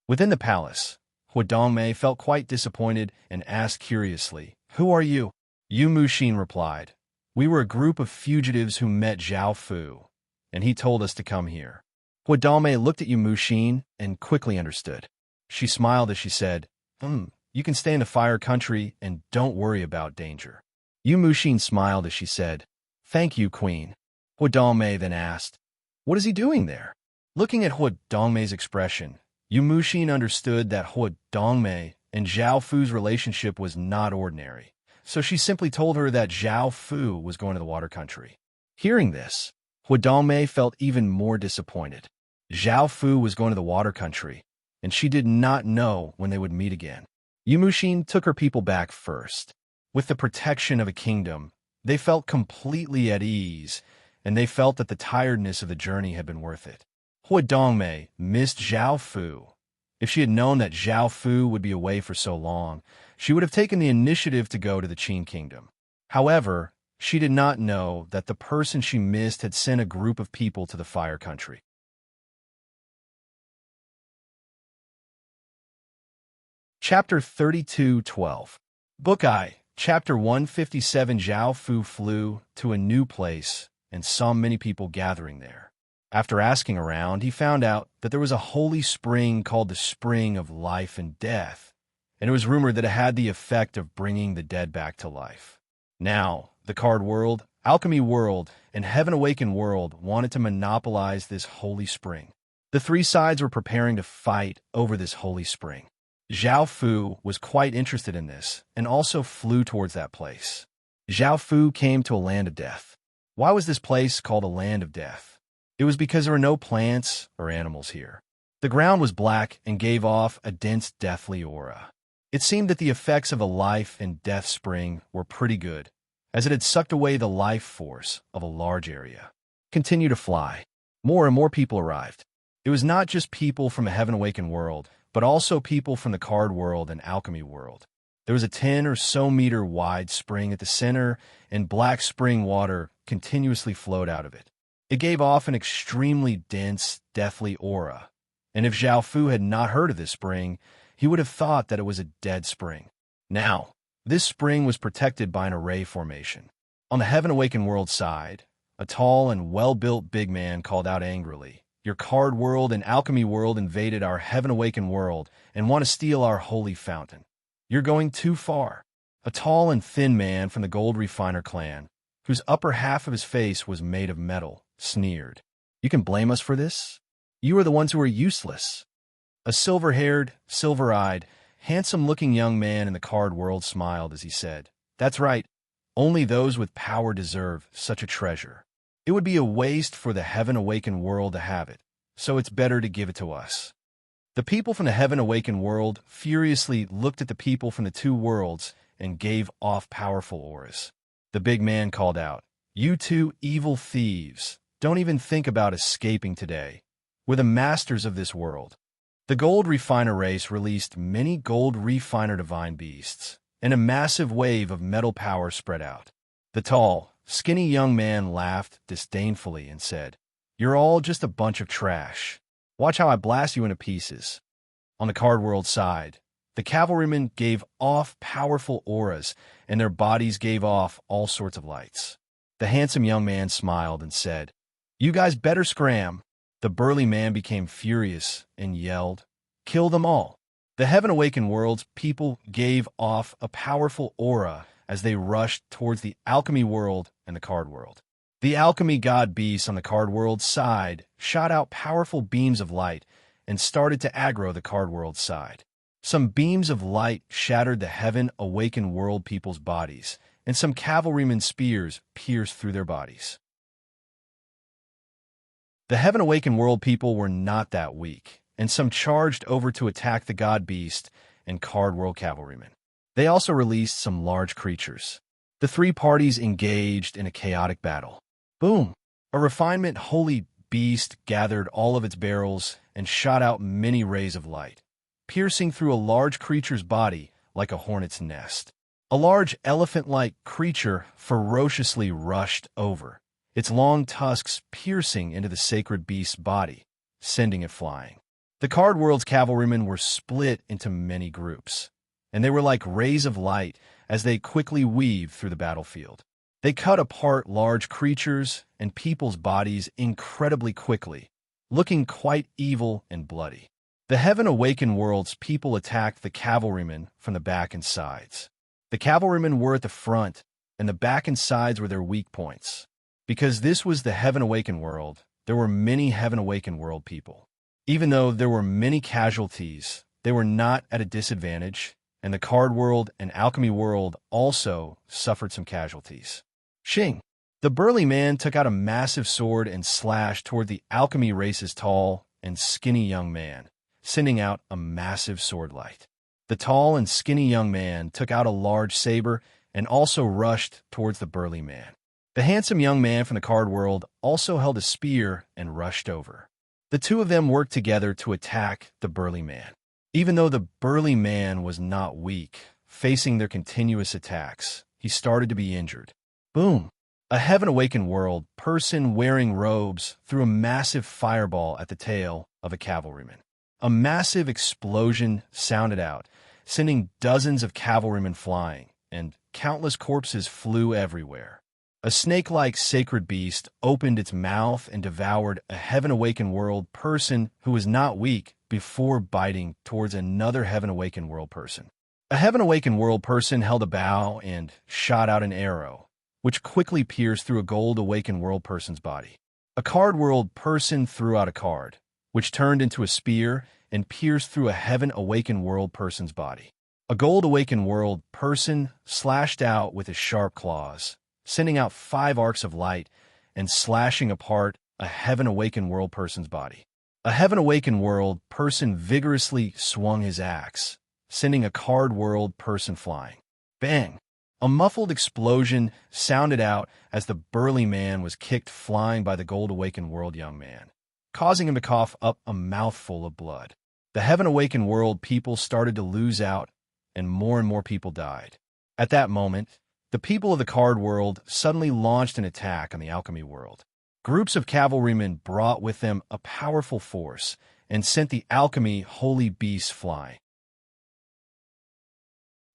S1: Within the palace, Dongmei felt quite disappointed and asked curiously, "Who are you?" Yu Muxin replied, "We were a group of fugitives who met Zhao Fu, and he told us to come here." Dongmei looked at Yu Muxin and quickly understood. She smiled as she said, You can stay in the fire country and don't worry about danger." Yu Muxin smiled as she said, "Thank you, Queen." Dongmei then asked, "What is he doing there?" Looking at Dongmei's expression, Yu Muxin understood that Dongmei and Zhao Fu's relationship was not ordinary, so she simply told her that Zhao Fu was going to the water country. Hearing this, Dongmei felt even more disappointed. Zhao Fu was going to the water country, and she did not know when they would meet again. Yu Muxin took her people back first. With the protection of a kingdom, they felt completely at ease, and they felt that the tiredness of the journey had been worth it. Dongmei missed Zhao Fu. If she had known that Zhao Fu would be away for so long, she would have taken the initiative to go to the Qin kingdom. However, she did not know that the person she missed had sent a group of people to the fire country. Chapter 32:12. Book I, Chapter 157. Zhao Fu flew to a new place and saw many people gathering there. After asking around, he found out that there was a holy spring called the Spring of Life and Death, and it was rumored that it had the effect of bringing the dead back to life. Now, the card world, alchemy world, and heaven awakened world wanted to monopolize this holy spring. The three sides were preparing to fight over this holy spring. Zhao Fu was quite interested in this and also flew towards that place. Zhao Fu came to a land of death. Why was this place called a land of death? It was because there were no plants or animals here. The ground was black and gave off a dense deathly aura. It seemed that the effects of a life and death spring were pretty good, as it had sucked away the life force of a large area. Continue to fly. More and more people arrived. It was not just people from a heaven awakened world, but also people from the card world and alchemy world. There was a 10 or so meter wide spring at the center, and black spring water continuously flowed out of it. It gave off an extremely dense, deathly aura, and if Zhao Fu had not heard of this spring, he would have thought that it was a dead spring. Now, this spring was protected by an array formation. On the heaven awakened world side, a tall and well-built big man called out angrily, "Your card world and alchemy world invaded our heaven awakened world and want to steal our holy fountain. You're going too far." A tall and thin man from the gold refiner clan, whose upper half of his face was made of metal, sneered. "You can blame us for this? You are the ones who are useless." A silver-haired, silver-eyed, handsome-looking young man in the card world smiled as he said, "That's right. Only those with power deserve such a treasure. It would be a waste for the heaven-awakened world to have it, so it's better to give it to us." The people from the heaven-awakened world furiously looked at the people from the two worlds and gave off powerful auras. The big man called out, "You two evil thieves, don't even think about escaping today. We're the masters of this world." The gold refiner race released many gold refiner divine beasts, and a massive wave of metal power spread out. The tall, skinny young man laughed disdainfully and said, "You're all just a bunch of trash. Watch how I blast you into pieces." On the card world side, the cavalrymen gave off powerful auras, and their bodies gave off all sorts of lights. The handsome young man smiled and said, "You guys better scram." The burly man became furious and yelled, "Kill them all." The heaven awakened world's people gave off a powerful aura as they rushed towards the alchemy world and the card world. The alchemy god beasts on the card world side shot out powerful beams of light and started to aggro the card world side. Some beams of light shattered the heaven awakened world people's bodies, and some cavalrymen's spears pierced through their bodies. The heaven awakened world people were not that weak, and some charged over to attack the god beast and card world cavalrymen. They also released some large creatures. The three parties engaged in a chaotic battle. Boom! A refinement holy beast gathered all of its barrels and shot out many rays of light, piercing through a large creature's body like a hornet's nest. A large elephant-like creature ferociously rushed over, its long tusks piercing into the sacred beast's body, sending it flying. The card world's cavalrymen were split into many groups, and they were like rays of light as they quickly weaved through the battlefield. They cut apart large creatures and people's bodies incredibly quickly, looking quite evil and bloody. The heaven awakened world's people attacked the cavalrymen from the back and sides. The cavalrymen were at the front, and the back and sides were their weak points. Because this was the heaven awakened world, there were many heaven awakened world people. Even though there were many casualties, they were not at a disadvantage, and the card world and alchemy world also suffered some casualties. Xing, the burly man, took out a massive sword and slashed toward the alchemy race's tall and skinny young man, sending out a massive sword light. The tall and skinny young man took out a large saber and also rushed towards the burly man. The handsome young man from the card world also held a spear and rushed over. The two of them worked together to attack the burly man. Even though the burly man was not weak, facing their continuous attacks, he started to be injured. Boom! A heaven awakened world person wearing robes threw a massive fireball at the tail of a cavalryman. A massive explosion sounded out, sending dozens of cavalrymen flying, and countless corpses flew everywhere. A snake-like sacred beast opened its mouth and devoured a heaven-awakened world person who was not weak before biting towards another heaven-awakened world person. A heaven-awakened world person held a bow and shot out an arrow, which quickly pierced through a gold-awakened world person's body. A card world person threw out a card, which turned into a spear and pierced through a heaven-awakened world person's body. A gold-awakened world person slashed out with his sharp claws, sending out 5 arcs of light and slashing apart a heaven-awakened world person's body. A heaven-awakened world person vigorously swung his axe, sending a card world person flying. Bang! A muffled explosion sounded out as the burly man was kicked flying by the gold-awakened world young man, causing him to cough up a mouthful of blood. The heaven-awakened world people started to lose out, and more people died. At that moment, the people of the card world suddenly launched an attack on the alchemy world. Groups of cavalrymen brought with them a powerful force and sent the alchemy holy beasts flying.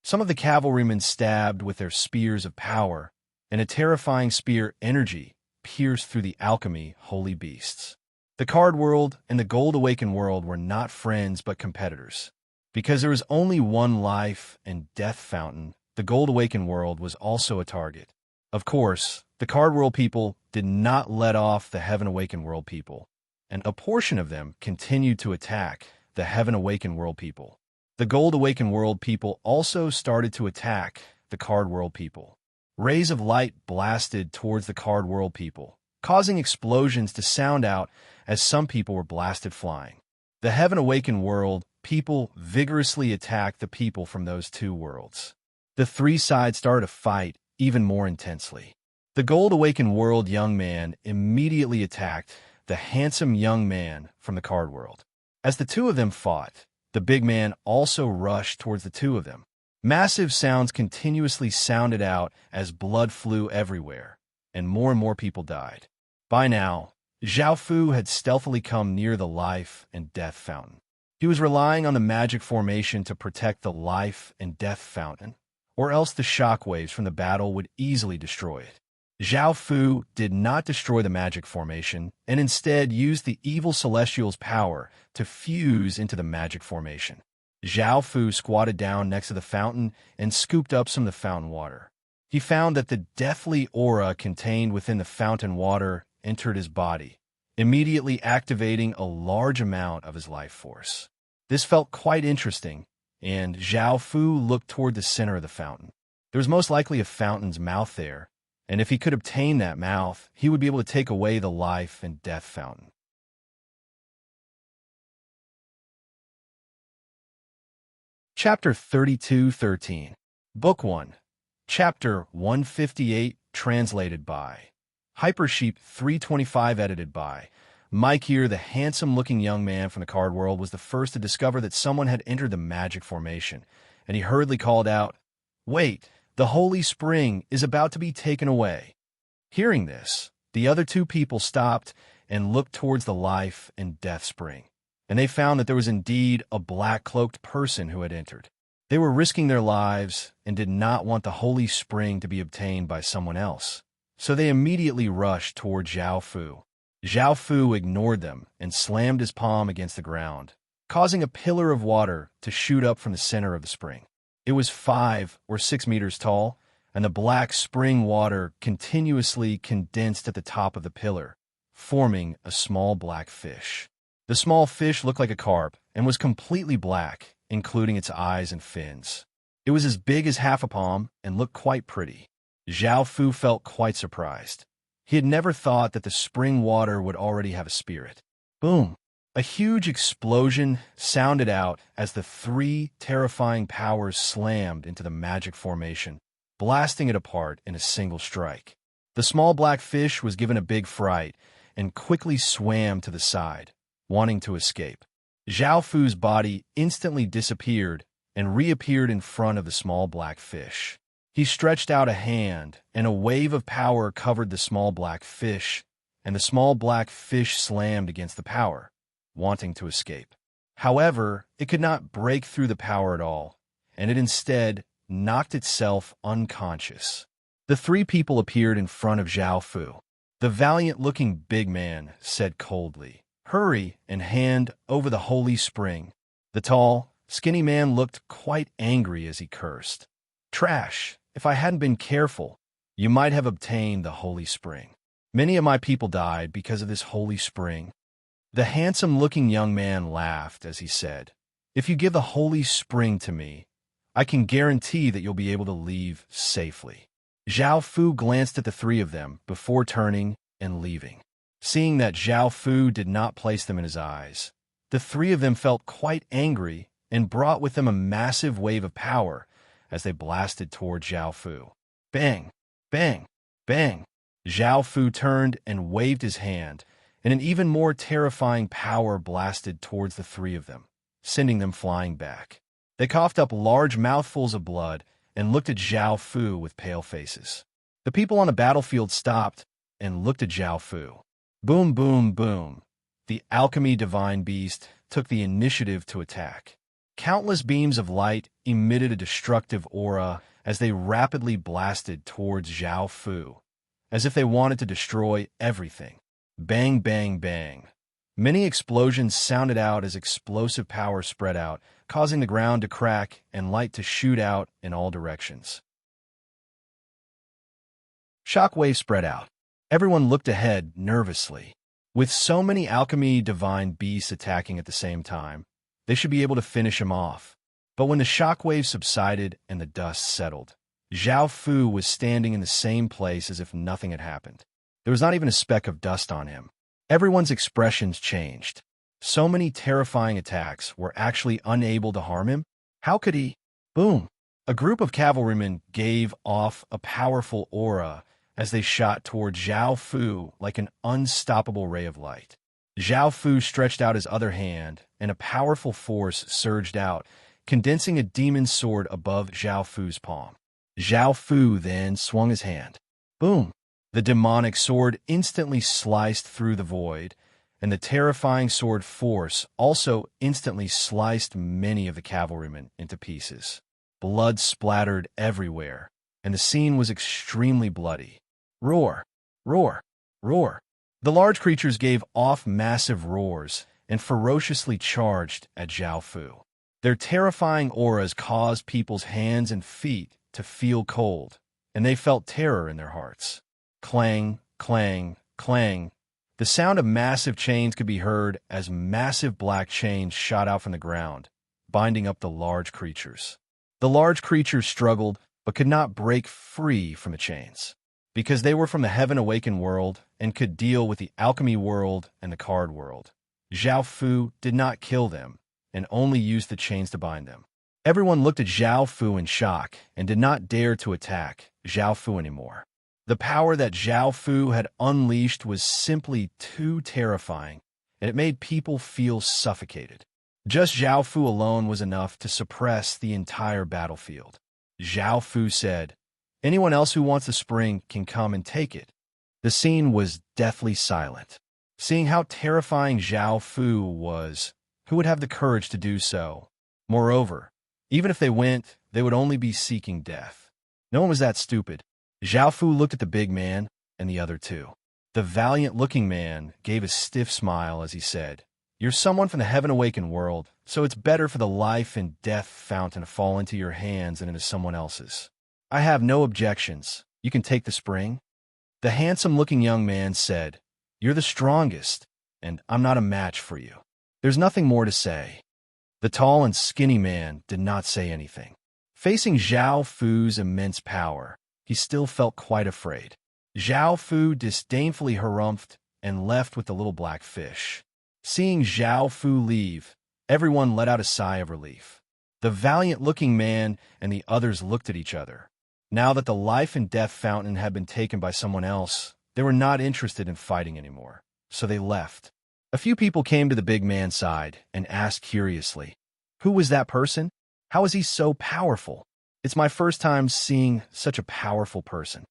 S1: Some of the cavalrymen stabbed with their spears of power, and a terrifying spear energy pierced through the alchemy holy beasts. The card world and the gold-awakened world were not friends but competitors. Because there was only one life and death fountain, the gold-awakened world was also a target. Of course, the card world people did not let off the heaven-awakened world people, and a portion of them continued to attack the heaven-awakened world people. The gold-awakened world people also started to attack the card world people. Rays of light blasted towards the card world people, causing explosions to sound out as some people were blasted flying. The heaven-awakened world people vigorously attacked the people from those 2 worlds. The 3 sides started to fight even more intensely. The gold-awakened world young man immediately attacked the handsome young man from the card world. As the 2 of them fought, the big man also rushed towards the 2 of them. Massive sounds continuously sounded out as blood flew everywhere, and more people died. By now, Zhao Fu had stealthily come near the life and death fountain. He was relying on the magic formation to protect the life and death fountain, or else the shockwaves from the battle would easily destroy it. Zhao Fu did not destroy the magic formation, and instead used the evil celestial's power to fuse into the magic formation. Zhao Fu squatted down next to the fountain and scooped up some of the fountain water. He found that the deathly aura contained within the fountain water entered his body, immediately activating a large amount of his life force. This felt quite interesting, and Zhao Fu looked toward the center of the fountain. There was most likely a fountain's mouth there, and if he could obtain that mouth, he would be able to take away the life and death fountain. Chapter 32:13, Book 1, Chapter 158, translated by Hypersheep 325, edited by Mike. Here, the handsome-looking young man from the card world was the first to discover that someone had entered the magic formation, and he hurriedly called out, "Wait! The holy spring is about to be taken away." Hearing this, the other 2 people stopped and looked towards the life and death spring, and they found that there was indeed a black-cloaked person who had entered. They were risking their lives and did not want the holy spring to be obtained by someone else, so they immediately rushed toward Zhao Fu. Zhao Fu ignored them and slammed his palm against the ground, causing a pillar of water to shoot up from the center of the spring. It was 5 or 6 meters tall, and the black spring water continuously condensed at the top of the pillar, forming a small black fish. The small fish looked like a carp and was completely black, including its eyes and fins. It was as big as half a palm and looked quite pretty. Zhao Fu felt quite surprised. He had never thought that the spring water would already have a spirit. Boom! A huge explosion sounded out as the 3 terrifying powers slammed into the magic formation, blasting it apart in a single strike. The small black fish was given a big fright and quickly swam to the side, wanting to escape. Zhao Fu's body instantly disappeared and reappeared in front of the small black fish. He stretched out a hand, and a wave of power covered the small black fish, and the small black fish slammed against the power, wanting to escape. However, it could not break through the power at all, and it instead knocked itself unconscious. The 3 people appeared in front of Zhao Fu. The valiant-looking big man said coldly, "Hurry and hand over the holy spring." The tall, Skinny Man looked quite angry as he cursed. Trash! If I hadn't been careful, you might have obtained the holy spring. Many of my people died because of this holy spring. The handsome-looking young man laughed as he said, If you give the holy spring to me, I can guarantee that you'll be able to leave safely. Zhao Fu glanced at the three of them before turning and leaving. Seeing that Zhao Fu did not place them in his eyes, the three of them felt quite angry and brought with them a massive wave of power as they blasted toward Zhao Fu. Bang! Bang! Bang! Zhao Fu turned and waved his hand, and an even more terrifying power blasted towards the three of them, sending them flying back. They coughed up large mouthfuls of blood and looked at Zhao Fu with pale faces. The people on the battlefield stopped and looked at Zhao Fu. Boom, boom, boom. The alchemy divine beast took the initiative to attack. Countless beams of light emitted a destructive aura as they rapidly blasted towards Zhao Fu, as if they wanted to destroy everything. Bang, bang, bang. Many explosions sounded out as explosive power spread out, causing the ground to crack and light to shoot out in all directions. Shockwaves spread out. Everyone looked ahead nervously. With so many alchemy divine beasts attacking at the same time, they should be able to finish him off. But when the shockwaves subsided and the dust settled, Zhao Fu was standing in the same place as if nothing had happened. There was not even a speck of dust on him. Everyone's expressions changed. So many terrifying attacks were actually unable to harm him. How could he? Boom! A group of cavalrymen gave off a powerful aura as they shot toward Zhao Fu like an unstoppable ray of light. Zhao Fu stretched out his other hand, and a powerful force surged out, condensing a demon sword above Zhao Fu's palm. Zhao Fu then swung his hand. Boom! The demonic sword instantly sliced through the void, and the terrifying sword force also instantly sliced many of the cavalrymen into pieces. Blood splattered everywhere, and the scene was extremely bloody. Roar! Roar! Roar! The large creatures gave off massive roars and ferociously charged at Zhao Fu. Their terrifying auras caused people's hands and feet to feel cold, and they felt terror in their hearts. Clang, clang, clang. The sound of massive chains could be heard as massive black chains shot out from the ground, binding up the large creatures. The large creatures struggled, but could not break free from the chains, because they were from the heaven-awakened world and could deal with the alchemy world and the card world. Zhao Fu did not kill them, and only used the chains to bind them. Everyone looked at Zhao Fu in shock and did not dare to attack Zhao Fu anymore. The power that Zhao Fu had unleashed was simply too terrifying, and it made people feel suffocated. Just Zhao Fu alone was enough to suppress the entire battlefield. Zhao Fu said, "Anyone else who wants the spring can come and take it." The scene was deathly silent. Seeing how terrifying Zhao Fu was, who would have the courage to do so? Moreover, even if they went, they would only be seeking death. No one was that stupid. Zhao Fu looked at the big man and the other two. The valiant-looking man gave a stiff smile as he said, "You're someone from the heaven-awakened world, so it's better for the life and death fountain to fall into your hands than into someone else's. I have no objections. You can take the spring." The handsome-looking young man said, "You're the strongest, and I'm not a match for you." There's nothing more to say. The tall and skinny man did not say anything. Facing Zhao Fu's immense power, he still felt quite afraid. Zhao Fu disdainfully harumphed and left with the little black fish. Seeing Zhao Fu leave, everyone let out a sigh of relief. The valiant-looking man and the others looked at each other. Now that the life and death fountain had been taken by someone else, they were not interested in fighting anymore, so they left. A few people came to the big man's side and asked curiously, "Who was that person? How is he so powerful? It's my first time seeing such a powerful person."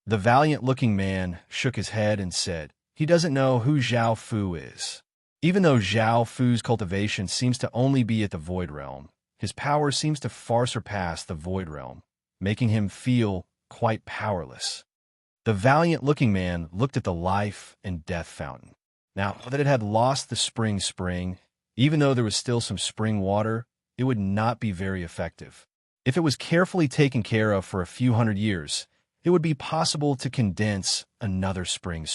S1: The valiant-looking man shook his head and said, "He doesn't know who Zhao Fu is." Even though Zhao Fu's cultivation seems to only be at the Void Realm, his power seems to far surpass the Void Realm, making him feel quite powerless. The valiant-looking man looked at the life and death fountain. Now that it had lost the spring, Even though there was still some spring water, it would not be very effective. If it was carefully taken care of for a few hundred years, it would be possible to condense another spring.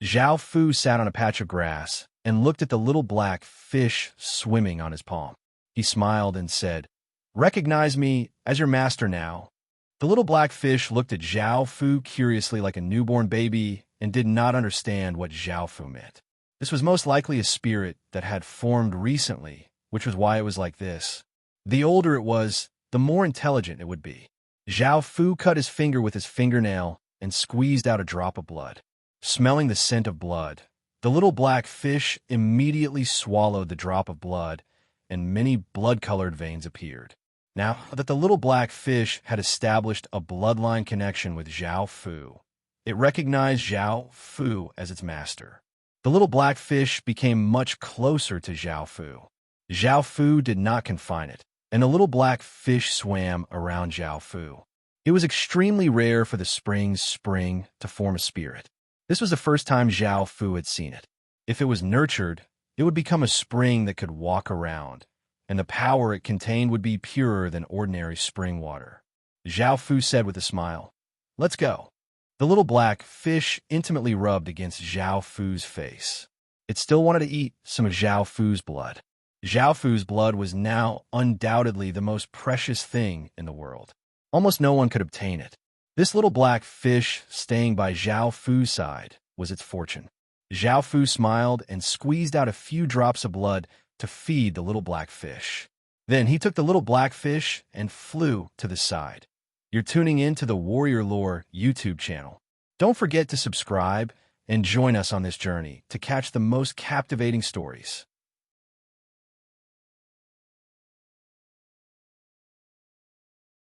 S1: Zhao Fu sat on a patch of grass and looked at the little black fish swimming on his palm. He smiled and said, "Recognize me as your master now." The little black fish looked at Zhao Fu curiously like a newborn baby and did not understand what Zhao Fu meant. This was most likely a spirit that had formed recently, which was why it was like this. The older it was, the more intelligent it would be. Zhao Fu cut his finger with his fingernail and squeezed out a drop of blood. Smelling the scent of blood, the little black fish immediately swallowed the drop of blood, and many blood-colored veins appeared. Now that the little black fish had established a bloodline connection with Zhao Fu, it recognized Zhao Fu as its master. The little black fish became much closer to Zhao Fu. Zhao Fu did not confine it, and the little black fish swam around Zhao Fu. It was extremely rare for the spring to form a spirit. This was the first time Zhao Fu had seen it. If it was nurtured, it would become a spring that could walk around, and the power it contained would be purer than ordinary spring water. Zhao Fu said with a smile, "Let's go." The little black fish intimately rubbed against Zhao Fu's face. It still wanted to eat some of Zhao Fu's blood. Zhao Fu's blood was now undoubtedly the most precious thing in the world. Almost no one could obtain it. This little black fish staying by Zhao Fu's side was its fortune. Zhao Fu smiled and squeezed out a few drops of blood to feed the little black fish. Then he took the little black fish and flew to the side. You're tuning in to the Warrior Lore YouTube channel. Don't forget to subscribe and join us on this journey to catch the most captivating stories.